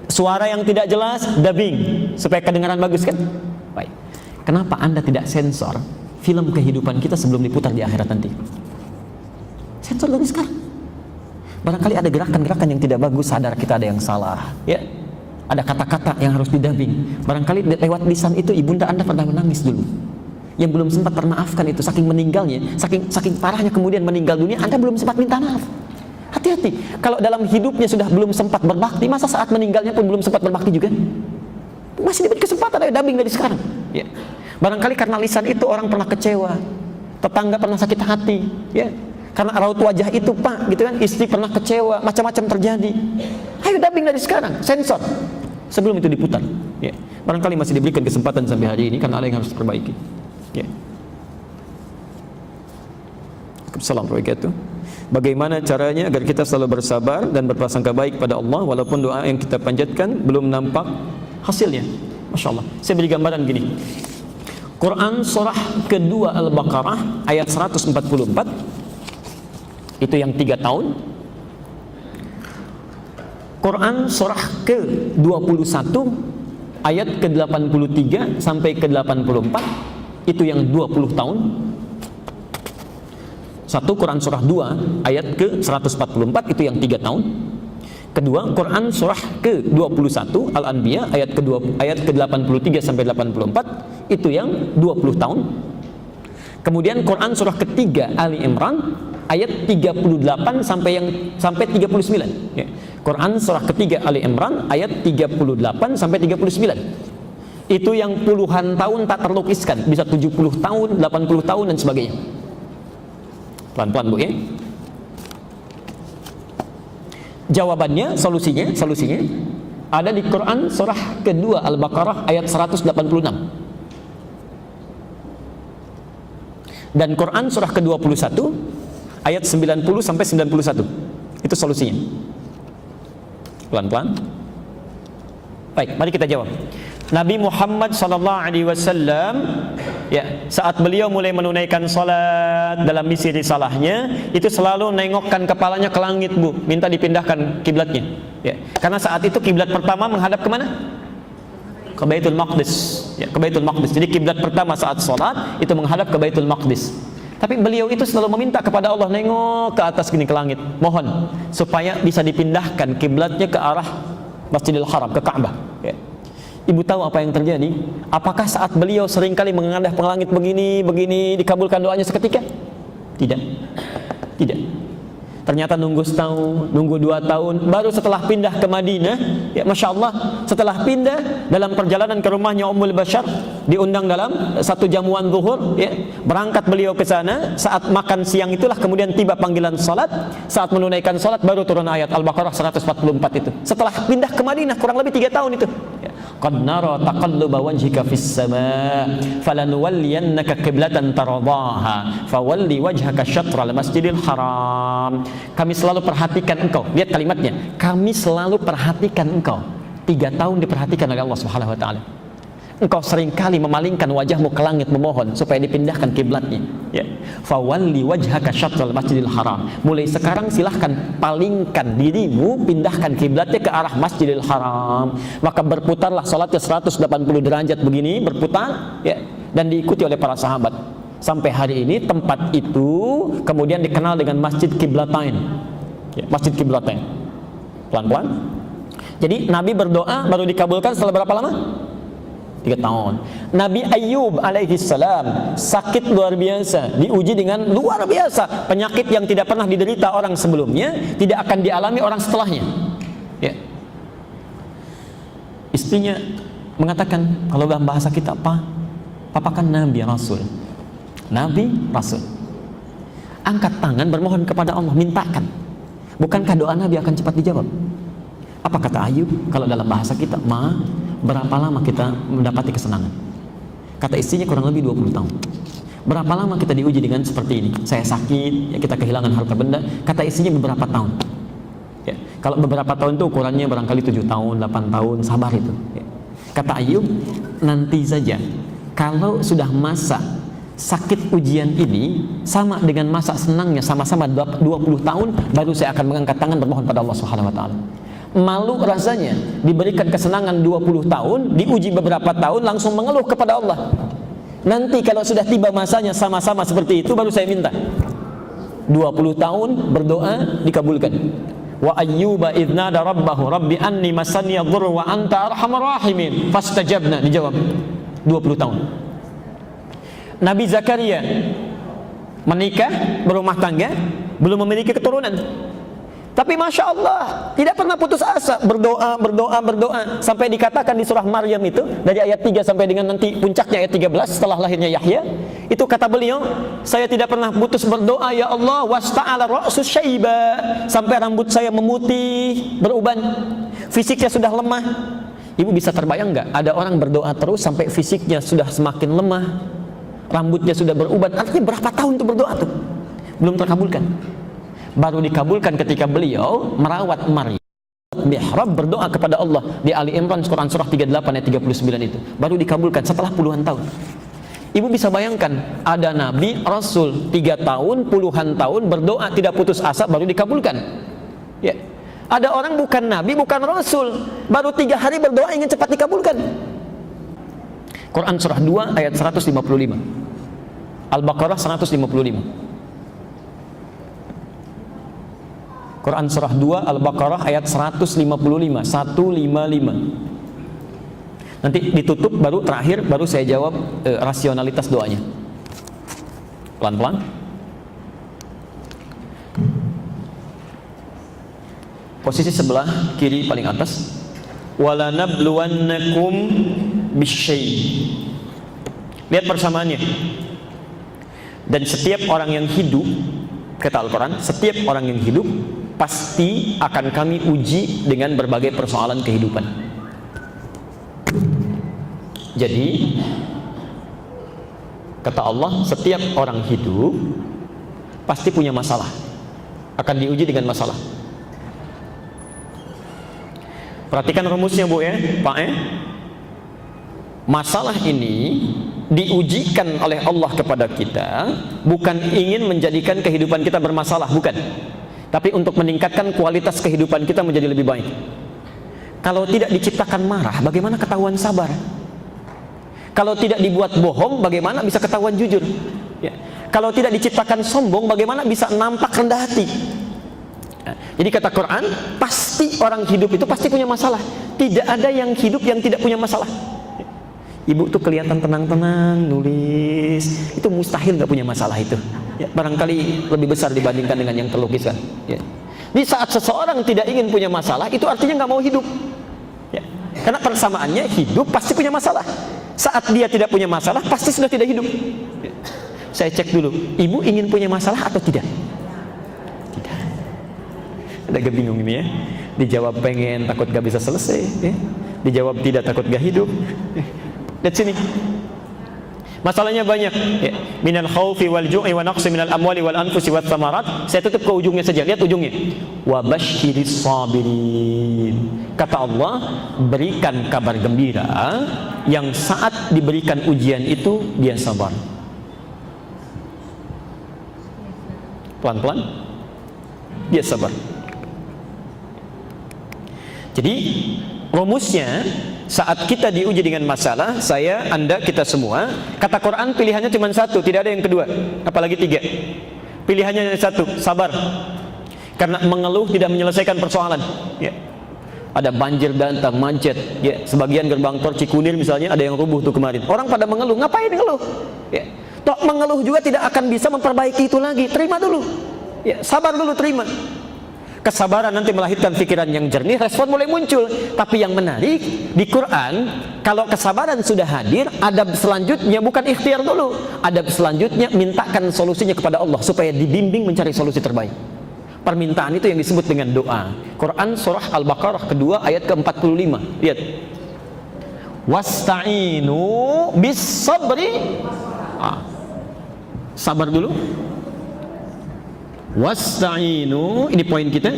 Suara yang tidak jelas, dubbing supaya kedengaran bagus kan? Baik. Kenapa Anda tidak sensor film kehidupan kita sebelum diputar di akhirat nanti? Sensor dari sekarang. Barangkali ada gerakan-gerakan yang tidak bagus, sadar kita ada yang salah, ya. Ada kata-kata yang harus didubbing. Barangkali lewat lisan itu ibunda Anda pernah menangis dulu, yang belum sempat termaafkan itu, saking meninggalnya, saking parahnya kemudian meninggal dunia, Anda belum sempat minta maaf. Hati-hati, kalau dalam hidupnya sudah belum sempat berbakti, masa saat meninggalnya pun belum sempat berbakti juga? Masih diberi kesempatan, ayo dubbing dari sekarang. Ya. Barangkali karena lisan itu orang pernah kecewa, tetangga pernah sakit hati, ya. Karena raut wajah itu Pak, gitu kan, istri pernah kecewa, macam-macam terjadi. Ayo dubbing dari sekarang, sensor sebelum itu diputar. Ya. Barangkali masih diberikan kesempatan sampai hari ini karena ada yang harus diperbaiki. Ya. Assalamualaikum warahmatullahi wabarakatuh. Bagaimana caranya agar kita selalu bersabar dan berprasangka baik pada Allah walaupun doa yang kita panjatkan belum nampak hasilnya? Masya Allah. Saya beri gambaran gini. Quran surah kedua Al-Baqarah ayat 144, itu yang 3 tahun. Quran surah ke-21 ayat ke-83 sampai ke-84, itu yang 20 tahun. Satu, Quran surah 2 ayat ke-144, itu yang 3 tahun. Kedua, Quran surah ke-21 Al-Anbiya ayat ke-83 sampai 84, itu yang 20 tahun. Kemudian Quran surah ketiga Ali Imran ayat 38 sampai 39. Ya. Quran surah ketiga Ali Imran ayat 38 sampai 39. Itu yang puluhan tahun tak terlukiskan, bisa 70 tahun, 80 tahun dan sebagainya. Pelan-pelan Bu ya. Jawabannya, solusinya ada di Quran surah kedua Al-Baqarah ayat 186. Dan Quran surah ke-21 ayat 90 sampai 91. Itu solusinya. Pelan-pelan. Baik, mari kita jawab. Nabi Muhammad SAW, ya, saat beliau mulai menunaikan salat dalam misi risalahnya, itu selalu nengokkan kepalanya ke langit Bu, minta dipindahkan kiblatnya. Ya, karena saat itu kiblat pertama menghadap kemana? Ke Baitul Maqdis. Ya, ke Baitul Maqdis. Jadi kiblat pertama saat salat itu menghadap ke Baitul Maqdis. Tapi beliau itu selalu meminta kepada Allah, nengok ke atas gini, ke langit, mohon supaya bisa dipindahkan kiblatnya ke arah Masjidil Haram, ke Ka'bah. Ya. Ibu tahu apa yang terjadi? Apakah saat beliau seringkali menghadap ke langit begini dikabulkan doanya seketika? Tidak. Ternyata nunggu setahun, nunggu 2 tahun, baru setelah pindah ke Madinah, ya Masya Allah, setelah pindah dalam perjalanan ke rumahnya Ummul Bashar, diundang dalam satu jamuan zuhur, ya, berangkat beliau ke sana, saat makan siang itulah kemudian tiba panggilan salat, saat menunaikan salat baru turun ayat Al-Baqarah 144 itu. Setelah pindah ke Madinah kurang lebih 3 tahun itu. Ya. Qad nara taqalluba wajhika fis samaa falanuwalliyannaka qiblatan tardaha fawalli wajhaka syatral masjidil haram. Kami selalu perhatikan engkau. Lihat kalimatnya, kami selalu perhatikan engkau. 3 tahun diperhatikan oleh Allah Subhanahu wa taala. engkau seringkali memalingkan wajahmu ke langit memohon supaya dipindahkan kiblatnya, ya. Fawalli wajhaka syatral masjidil haram. Mulai sekarang silahkan palingkan dirimu, pindahkan kiblatnya ke arah Masjidil Haram. Maka berputarlah salatnya 180 derajat begini, berputar, ya, dan diikuti oleh para sahabat. Sampai hari ini tempat itu kemudian dikenal dengan Masjid Kiblatain, ya, Masjid Kiblatain. Pelan-pelan. Jadi Nabi berdoa baru dikabulkan setelah berapa lama? 3 tahun. Nabi Ayyub alaihi salam sakit luar biasa, diuji dengan luar biasa, penyakit yang tidak pernah diderita orang sebelumnya, tidak akan dialami orang setelahnya, ya. Istrinya mengatakan, kalau dalam bahasa kita apa? Papa kan Nabi Rasul. Nabi Rasul. Angkat tangan bermohon kepada Allah, mintakan. Bukankah doa Nabi akan cepat dijawab? Apa kata Ayub? Kalau dalam bahasa kita, berapa lama kita mendapati kesenangan? Kata istrinya kurang lebih 20 tahun. Berapa lama kita diuji dengan seperti ini? Saya sakit, ya, kita kehilangan harta benda. Kata istrinya beberapa tahun, ya. Kalau beberapa tahun itu ukurannya barangkali 7 tahun, 8 tahun, sabar itu, ya. Kata Ayub, nanti saja kalau sudah masa sakit ujian ini sama dengan masa senangnya sama-sama 20 tahun, baru saya akan mengangkat tangan bermohon pada Allah Subhanahu wa taala. Malu rasanya diberikan kesenangan 20 tahun, diuji beberapa tahun, langsung mengeluh kepada Allah. Nanti kalau sudah tiba masanya sama-sama seperti itu, baru saya minta. 20 tahun berdoa dikabulkan. Wa ayyuba idz nada rabbahu rabbi anni massani yadhurru wa anta arhamar rahimin fastajabna, dijawab 20 tahun. Nabi Zakaria menikah, berumah tangga, belum memiliki keturunan. Tapi Masya Allah, tidak pernah putus asa, berdoa sampai dikatakan di surah Maryam itu dari ayat 3 sampai dengan nanti puncaknya ayat 13 setelah lahirnya Yahya, itu kata beliau, saya tidak pernah putus berdoa, ya Allah, wasta'ala ra'su syaiba, sampai rambut saya memutih, beruban, fisiknya sudah lemah. Ibu bisa terbayang nggak? Ada orang berdoa terus sampai fisiknya sudah semakin lemah, rambutnya sudah beruban. Artinya berapa tahun itu berdoa tuh? Belum terkabulkan. Baru dikabulkan ketika beliau merawat Maryam mihrab, berdoa kepada Allah di Ali Imran Quran surah 38 ayat 39 itu. Baru dikabulkan setelah puluhan tahun. Ibu bisa bayangkan, ada Nabi Rasul 3 tahun, puluhan tahun berdoa tidak putus asa, baru dikabulkan, ya. Ada orang bukan Nabi, bukan Rasul, baru 3 hari berdoa ingin cepat dikabulkan. Quran surah 2 ayat 155, Al-Baqarah 155. Quran surah 2 Al-Baqarah ayat 155, 155. Nanti ditutup baru terakhir, baru saya jawab rasionalitas doanya. Pelan-pelan. Posisi sebelah kiri paling atas. Wala nabluwannakum bisyai'. Lihat persamaannya. Dan setiap orang yang hidup, kata Al-Quran, setiap orang yang hidup pasti akan kami uji dengan berbagai persoalan kehidupan. Jadi kata Allah, setiap orang hidup pasti punya masalah, akan diuji dengan masalah. Perhatikan rumusnya Bu ya, Pak ya. Masalah ini diujikan oleh Allah kepada kita bukan ingin menjadikan kehidupan kita bermasalah, bukan, tapi untuk meningkatkan kualitas kehidupan kita menjadi lebih baik. Kalau tidak diciptakan marah, bagaimana ketahuan sabar? Kalau tidak dibuat bohong, bagaimana bisa ketahuan jujur? Ya. Kalau tidak diciptakan sombong, bagaimana bisa nampak rendah hati? Ya. Jadi kata Quran, pasti orang hidup itu pasti punya masalah. Tidak ada yang hidup yang tidak punya masalah. Ibu tuh kelihatan tenang-tenang nulis, itu mustahil nggak punya masalah itu. Ya, barangkali lebih besar dibandingkan dengan yang terlukiskan. Ya. Di saat seseorang tidak ingin punya masalah, itu artinya nggak mau hidup. Ya. Karena persamaannya hidup pasti punya masalah. Saat dia tidak punya masalah, pasti sudah tidak hidup. Ya. Saya cek dulu, ibu ingin punya masalah atau tidak? Tidak. Agak bingung ini ya. Dijawab pengen, takut gak bisa selesai. Ya. Dijawab tidak, takut gak hidup. Lihat sini. Masalahnya banyak, ya. Minal khaufi wal ju'i wa naqsi minal amwali wal anfusi wat thamarat. Saya tutup ke ujungnya saja. Lihat ujungnya. Wa basyiris sabirin. Kata Allah, berikan kabar gembira yang saat diberikan ujian itu dia sabar. Pelan-pelan dia sabar. Jadi rumusnya, saat kita diuji dengan masalah, saya, Anda, kita semua, kata Quran pilihannya cuma satu, tidak ada yang kedua, apalagi tiga. Pilihannya hanya satu, sabar. Karena mengeluh tidak menyelesaikan persoalan, ya. Ada banjir datang, macet, ya. Sebagian gerbang tol Cikunir misalnya ada yang rubuh tuh kemarin. Orang pada mengeluh, ngapain ngeluh? Ya. Toh mengeluh juga tidak akan bisa memperbaiki itu lagi. Terima dulu, ya. Sabar dulu, terima. Kesabaran nanti melahirkan pikiran yang jernih, respon mulai muncul. Tapi yang menarik di Quran, kalau kesabaran sudah hadir, adab selanjutnya bukan ikhtiar dulu. Adab selanjutnya mintakan solusinya kepada Allah supaya dibimbing mencari solusi terbaik. Permintaan itu yang disebut dengan doa. Quran surah Al-Baqarah kedua ayat ke-45. Lihat. Wasta'inu bis sabri. Sabar dulu. Wasta'inu, ini poin kita.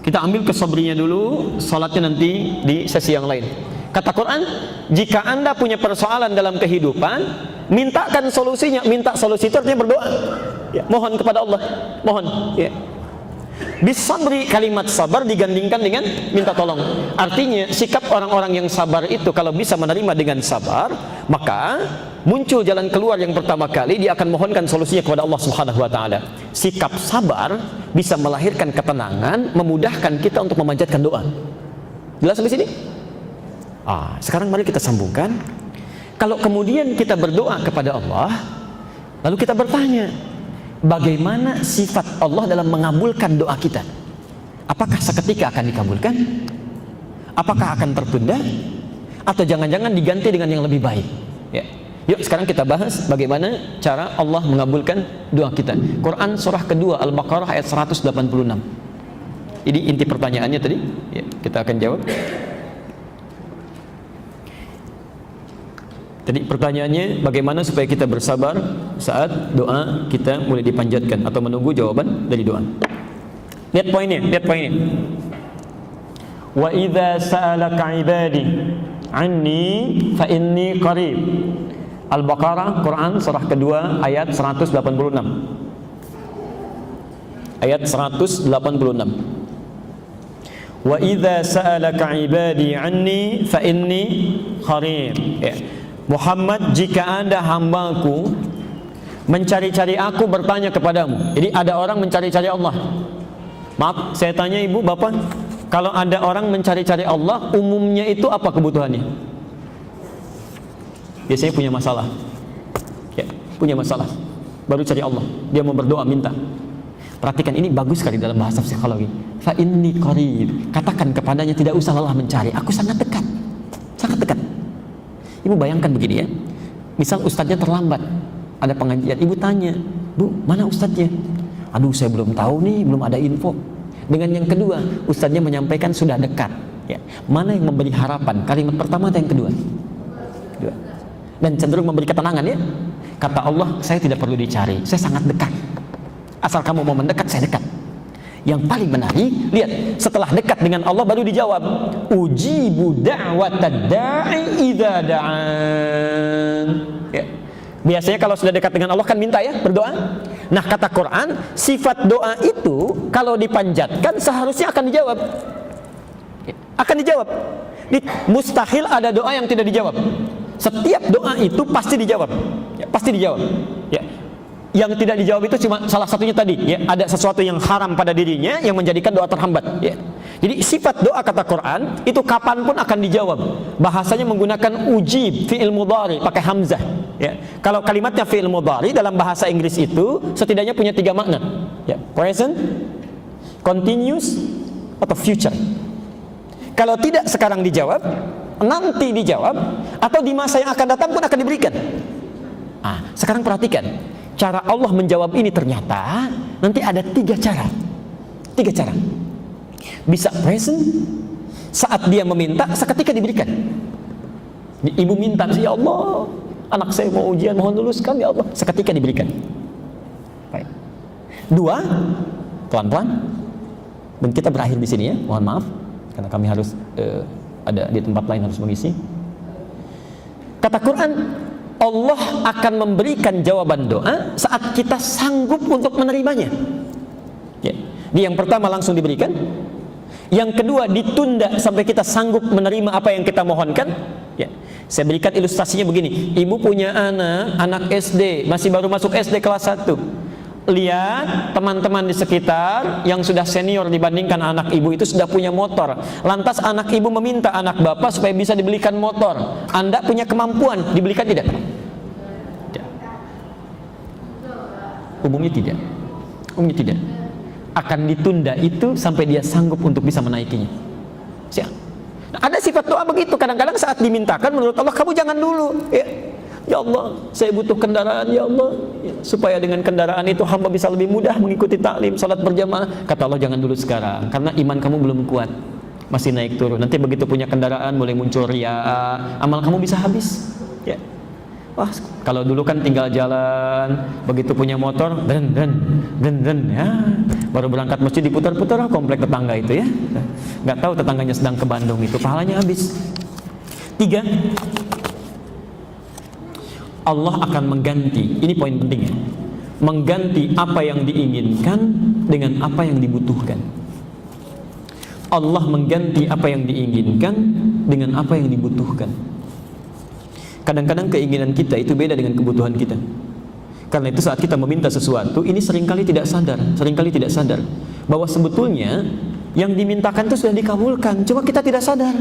Kita ambil kesabrinya dulu, salatnya nanti di sesi yang lain. Kata Quran, jika Anda punya persoalan dalam kehidupan, mintakan solusinya. Minta solusi itu artinya berdoa, ya, mohon kepada Allah, mohon, ya. Bisabri, kalimat sabar digandingkan dengan minta tolong. Artinya sikap orang-orang yang sabar itu kalau bisa menerima dengan sabar, maka muncul jalan keluar yang pertama kali, dia akan mohonkan solusinya kepada Allah Subhanahu wa taala. Sikap sabar bisa melahirkan ketenangan, memudahkan kita untuk memanjatkan doa. Jelas sampai sini? Sekarang mari kita sambungkan. Kalau kemudian kita berdoa kepada Allah, lalu kita bertanya, bagaimana sifat Allah dalam mengabulkan doa kita? Apakah seketika akan dikabulkan? Apakah akan tertunda? Atau jangan-jangan diganti dengan yang lebih baik? Ya. Yuk sekarang kita bahas bagaimana cara Allah mengabulkan doa kita. Quran surah kedua Al-Baqarah ayat 186. Ini inti pertanyaannya tadi, ya, kita akan jawab. Jadi pertanyaannya, bagaimana supaya kita bersabar saat doa kita mulai dipanjatkan atau menunggu jawaban dari doa. Lihat poinnya, lihat poinnya. Wa idza sa'alaka 'ibadi 'anni fa inni qarib. Al-Baqarah Quran surah kedua ayat 186. Ayat 186. Wa idza sa'alaka 'ibadi 'anni fa inni qarib. Ya. Muhammad, jika Anda hambaku mencari-cari aku, bertanya kepadamu. Jadi ada orang mencari-cari Allah. Maaf, saya tanya ibu, bapak, kalau ada orang mencari-cari Allah, umumnya itu apa kebutuhannya? Biasanya punya masalah, ya, punya masalah, baru cari Allah. Dia mau berdoa, minta. Perhatikan, ini bagus sekali dalam bahasa psikologi. Fa inni qarib. Katakan kepadanya, tidak usah lelah mencari, aku sangat dekat, sangat dekat. Ibu bayangkan begini ya, misal ustadznya terlambat, ada pengajian, ibu tanya, bu, mana ustadznya? Aduh, saya belum tahu nih, belum ada info. Dengan yang kedua, ustadznya menyampaikan sudah dekat, ya. Mana yang memberi harapan? Kalimat pertama atau yang kedua? Kedua. Dan cenderung memberi ketenangan, ya. Kata Allah, saya tidak perlu dicari, saya sangat dekat. Asal kamu mau mendekat, saya dekat. Yang paling menarik, lihat, setelah dekat dengan Allah baru dijawab, ujibu da'watad da'i idza da'an. Ya. Biasanya kalau sudah dekat dengan Allah kan minta, ya, berdoa. Nah, kata Quran, sifat doa itu kalau dipanjatkan seharusnya akan dijawab. Ya. Akan dijawab. Mustahil ada doa yang tidak dijawab. Setiap doa itu pasti dijawab. Ya, pasti dijawab. Ya. Yang tidak dijawab itu cuma salah satunya tadi, ya, ada sesuatu yang haram pada dirinya yang menjadikan doa terhambat, ya. Jadi sifat doa kata Quran itu kapanpun akan dijawab. Bahasanya menggunakan ujib, fi'il mudhari, pakai hamzah, ya. Kalau kalimatnya fi'il mudhari dalam bahasa Inggris itu setidaknya punya 3 makna, ya. Present, continuous, atau future. Kalau tidak sekarang dijawab, nanti dijawab, atau di masa yang akan datang pun akan diberikan. Sekarang perhatikan, cara Allah menjawab ini ternyata nanti ada 3 cara. 3 cara. Bisa present, saat dia meminta, seketika diberikan. Ibu minta, ya Allah, anak saya mau ujian, mohon luluskan ya Allah. Seketika diberikan. Baik. 2, pelan-pelan. Dan kita berakhir di sini ya, mohon maaf karena kami harus ada di tempat lain harus mengisi. Kata Quran, Allah akan memberikan jawaban doa saat kita sanggup untuk menerimanya. Ya. Di yang pertama langsung diberikan. Yang kedua ditunda sampai kita sanggup menerima apa yang kita mohonkan. Ya. Saya berikan ilustrasinya begini. Ibu punya anak SD, masih baru masuk SD kelas 1. Lihat teman-teman di sekitar yang sudah senior dibandingkan anak ibu itu sudah punya motor. Lantas anak ibu meminta anak bapak supaya bisa dibelikan motor. Anda punya kemampuan, dibelikan tidak? Tidak. Umumnya tidak. Umumnya tidak. Akan ditunda itu sampai dia sanggup untuk bisa menaikinya. Siap. Nah, ada sifat doa begitu. Kadang-kadang saat dimintakan menurut Allah, kamu jangan dulu. Ya Allah, saya butuh kendaraan ya Allah, ya, supaya dengan kendaraan itu hamba bisa lebih mudah mengikuti taklim, salat berjamaah. Kata Allah, jangan dulu sekarang, karena iman kamu belum kuat, masih naik turun. Nanti begitu punya kendaraan mulai muncul ria, amal kamu bisa habis. Ya. Wah, kalau dulu kan tinggal jalan, begitu punya motor, den, ya, baru berangkat masjid diputar-putar komplek tetangga itu ya, nggak tahu tetangganya sedang ke Bandung itu, pahalanya habis. 3, Allah akan mengganti, ini poin penting ya, mengganti apa yang diinginkan dengan apa yang dibutuhkan. Allah mengganti apa yang diinginkan dengan apa yang dibutuhkan. Kadang-kadang keinginan kita itu beda dengan kebutuhan kita. Karena itu saat kita meminta sesuatu, ini seringkali tidak sadar bahwa sebetulnya yang dimintakan itu sudah dikabulkan, cuma kita tidak sadar.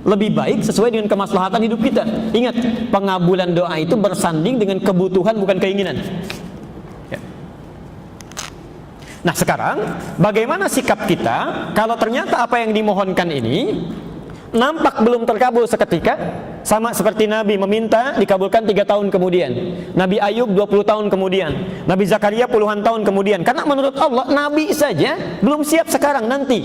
Lebih baik sesuai dengan kemaslahatan hidup kita. Ingat, pengabulan doa itu bersanding dengan kebutuhan bukan keinginan. Ya. Nah sekarang, bagaimana sikap kita kalau ternyata apa yang dimohonkan ini nampak belum terkabul seketika? Sama seperti Nabi meminta dikabulkan 3 tahun kemudian, Nabi Ayub 20 tahun kemudian, Nabi Zakaria puluhan tahun kemudian. Karena menurut Allah Nabi saja belum siap sekarang, nanti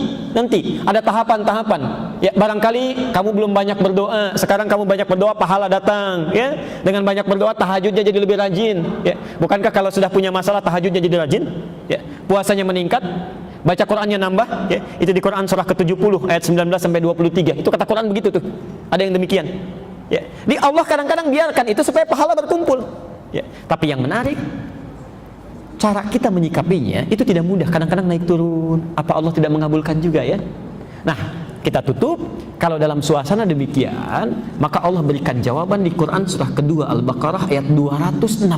ada tahapan-tahapan. Ya, barangkali kamu belum banyak berdoa, sekarang kamu banyak berdoa, pahala datang. Ya, dengan banyak berdoa tahajudnya jadi lebih rajin. Ya, bukankah kalau sudah punya masalah tahajudnya jadi rajin? Ya, puasanya meningkat, baca Qurannya nambah. Ya, itu di Quran surah ke-70 ayat 19 sampai 23. Itu kata Quran begitu tuh. Ada yang demikian. Ya, di Allah kadang-kadang biarkan itu supaya pahala berkumpul. Ya, tapi yang menarik, cara kita menyikapinya itu tidak mudah. Kadang-kadang naik turun. Apa Allah tidak mengabulkan juga ya? Nah, kita tutup. Kalau dalam suasana demikian, maka Allah berikan jawaban di Quran surah kedua Al-Baqarah ayat 216.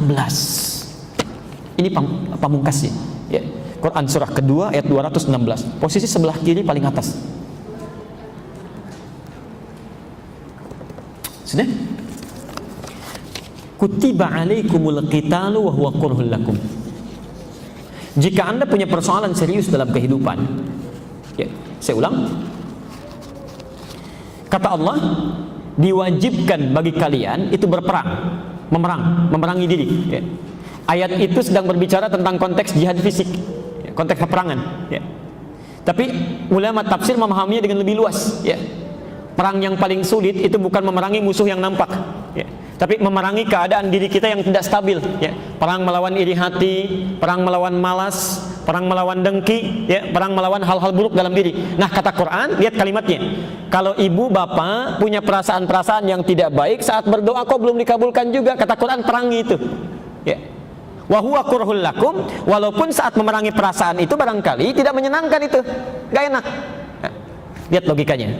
Ini pamungkasnya. Ya, Quran surah kedua ayat 216. Posisi sebelah kiri paling atas. Sudah? Kutiba alaikumul qitalu wa huwa kurhul lakum. Jika Anda punya persoalan serius dalam kehidupan, ya, saya ulang. Kata Allah, diwajibkan bagi kalian itu berperang, memerangi diri. Ya. Ayat itu sedang berbicara tentang konteks jihad fisik, ya, konteks peperangan. Ya. Tapi ulama tafsir memahaminya dengan lebih luas. Ya. Perang yang paling sulit itu bukan memerangi musuh yang nampak, ya, tapi memerangi keadaan diri kita yang tidak stabil. Ya. Perang melawan iri hati, perang melawan malas, perang melawan dengki, ya, perang melawan hal-hal buruk dalam diri. Nah kata Quran, lihat kalimatnya. Kalau ibu bapak punya perasaan-perasaan yang tidak baik saat berdoa kok belum dikabulkan juga, kata Quran perangi itu. Ya. Wa huwa kurhul lakum, walaupun saat memerangi perasaan itu barangkali tidak menyenangkan itu, gak enak. Nah, lihat logikanya.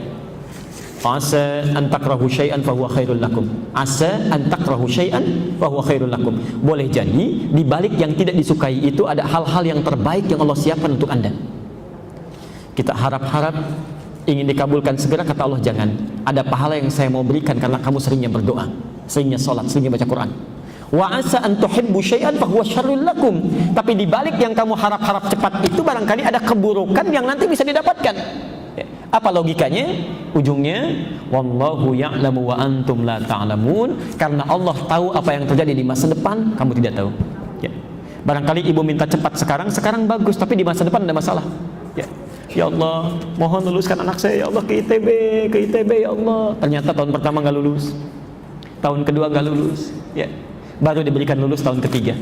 Asa an takrahu syai'an fa huwa khairul lakum. Asa an takrahu syai'an fa huwa khairul lakum. Boleh jadi di balik yang tidak disukai itu ada hal-hal yang terbaik yang Allah siapkan untuk Anda. Kita harap-harap ingin dikabulkan segera, kata Allah jangan. Ada pahala yang saya mau berikan karena kamu seringnya berdoa, seringnya salat, seringnya baca Quran. Wa asa an tuhibbu syai'an fa huwa syarrul lakum. Tapi di balik yang kamu harap-harap cepat itu barangkali ada keburukan yang nanti bisa didapatkan. Apa logikanya? Ujungnya wallahu ya'lamu wa antum la ta'lamun. Karena Allah tahu apa yang terjadi di masa depan, kamu tidak tahu. Ya. Barangkali ibu minta cepat sekarang bagus, tapi di masa depan ada masalah. Ya. Ya Allah, mohon luluskan anak saya ya Allah ke ITB ya Allah. Ternyata tahun pertama nggak lulus, tahun kedua nggak lulus, ya. Baru diberikan lulus tahun ketiga.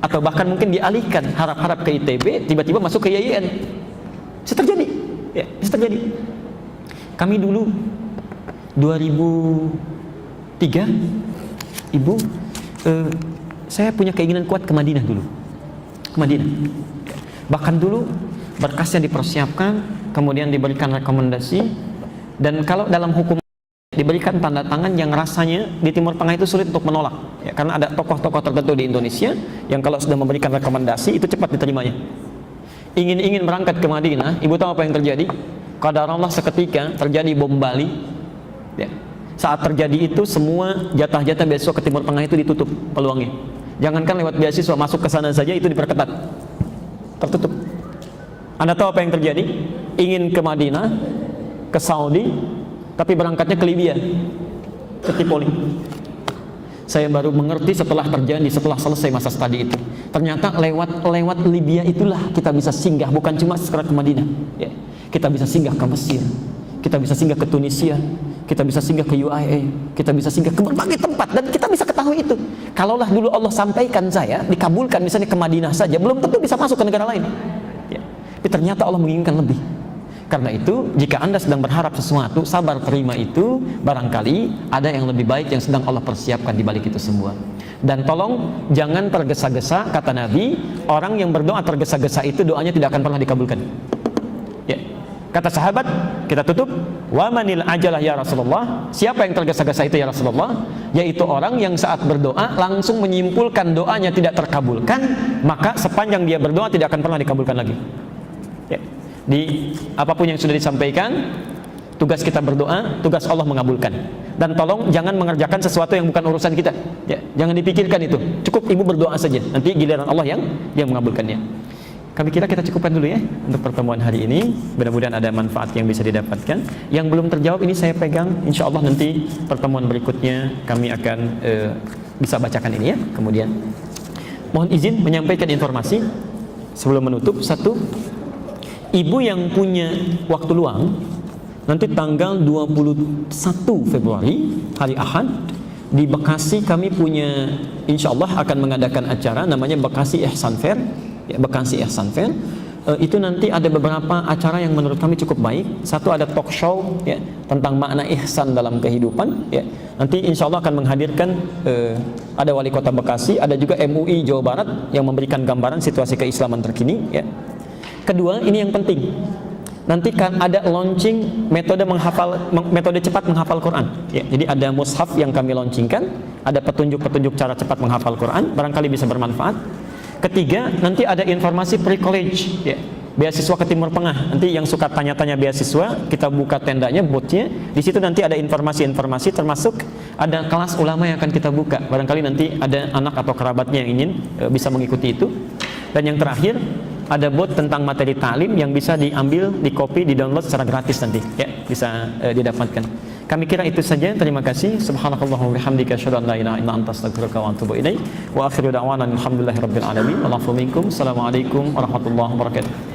Atau bahkan mungkin dialihkan, harap-harap ke ITB, tiba-tiba masuk ke YIN. Bisa terjadi, ya, bisa terjadi. Kami dulu 2003, Ibu, saya punya keinginan kuat ke Madinah dulu, ke Madinah. Bahkan dulu berkasnya dipersiapkan, kemudian diberikan rekomendasi, dan kalau dalam hukum diberikan tanda tangan yang rasanya di Timur Tengah itu sulit untuk menolak, ya, karena ada tokoh-tokoh tertentu di Indonesia yang kalau sudah memberikan rekomendasi itu cepat diterimanya. Ingin berangkat ke Madinah, Ibu tahu apa yang terjadi? Qadarullah seketika terjadi bom Bali, ya. Saat terjadi itu semua jatah-jatah beasiswa ke Timur Tengah itu ditutup peluangnya. Jangankan lewat beasiswa, masuk ke sana saja itu diperketat, tertutup. Anda tahu apa yang terjadi? Ingin ke Madinah, ke Saudi, tapi berangkatnya ke Libya, ke Tripoli. Saya baru mengerti setelah terjadi, setelah selesai masa studi itu. Ternyata lewat Libya itulah kita bisa singgah, bukan cuma sekedar ke Madinah. Ya. Kita bisa singgah ke Mesir, kita bisa singgah ke Tunisia, kita bisa singgah ke UAE, kita bisa singgah ke berbagai tempat, dan kita bisa ketahui itu. Kalaulah dulu Allah sampaikan saya, dikabulkan misalnya ke Madinah saja, belum tentu bisa masuk ke negara lain. Ya. Tapi ternyata Allah menginginkan lebih. Karena itu, jika Anda sedang berharap sesuatu, sabar terima itu, barangkali ada yang lebih baik yang sedang Allah persiapkan di balik itu semua. Dan tolong jangan tergesa-gesa, kata Nabi, orang yang berdoa tergesa-gesa itu doanya tidak akan pernah dikabulkan. Ya. Kata sahabat, kita tutup, wa manil ajalah ya Rasulullah. Siapa yang tergesa-gesa itu ya Rasulullah? Yaitu orang yang saat berdoa langsung menyimpulkan doanya tidak terkabulkan, maka sepanjang dia berdoa tidak akan pernah dikabulkan lagi. Ya. Di apapun yang sudah disampaikan, tugas kita berdoa, tugas Allah mengabulkan. Dan tolong jangan mengerjakan sesuatu yang bukan urusan kita, ya, jangan dipikirkan itu. Cukup ibu berdoa saja, nanti giliran Allah yang mengabulkannya. Kami kira kita cukupkan dulu ya untuk pertemuan hari ini. Mudah-mudahan ada manfaat yang bisa didapatkan. Yang belum terjawab ini saya pegang, insya Allah nanti pertemuan berikutnya kami akan bisa bacakan ini ya. Kemudian mohon izin menyampaikan informasi sebelum menutup. Satu, ibu yang punya waktu luang nanti tanggal 21 Februari hari Ahad di Bekasi, kami punya, insya Allah akan mengadakan acara namanya Bekasi Ihsan Fair, ya, Bekasi Ihsan Fair. Itu nanti ada beberapa acara yang menurut kami cukup baik. Satu, ada talk show, ya, tentang makna ihsan dalam kehidupan, ya. Nanti insya Allah akan menghadirkan ada wali kota Bekasi, ada juga MUI Jawa Barat yang memberikan gambaran situasi keislaman terkini, ya. Kedua, ini yang penting, nanti kan ada launching metode cepat menghafal Quran, ya. Jadi ada mushaf yang kami launchingkan, ada petunjuk-petunjuk cara cepat menghafal Quran, barangkali bisa bermanfaat. Ketiga, nanti ada informasi pre-college, ya, beasiswa ke Timur Tengah. Nanti yang suka tanya-tanya beasiswa, kita buka tendanya, boothnya. Di situ nanti ada informasi-informasi, termasuk ada kelas ulama yang akan kita buka. Barangkali nanti ada anak atau kerabatnya yang ingin bisa mengikuti itu. Dan yang terakhir, ada bot tentang materi ta'lim yang bisa diambil, di-copy, di-download secara gratis nanti, ya, bisa didapatkan. Kami kira itu saja. Terima kasih. Subhanakallahumma wa bihamdika asyhadu an la ilaha illa anta astaghfiruka wa atubu ilaik. Wa akhiru da'wana alhamdulillahirabbil alamin. Assalamualaikum warahmatullahi wabarakatuh.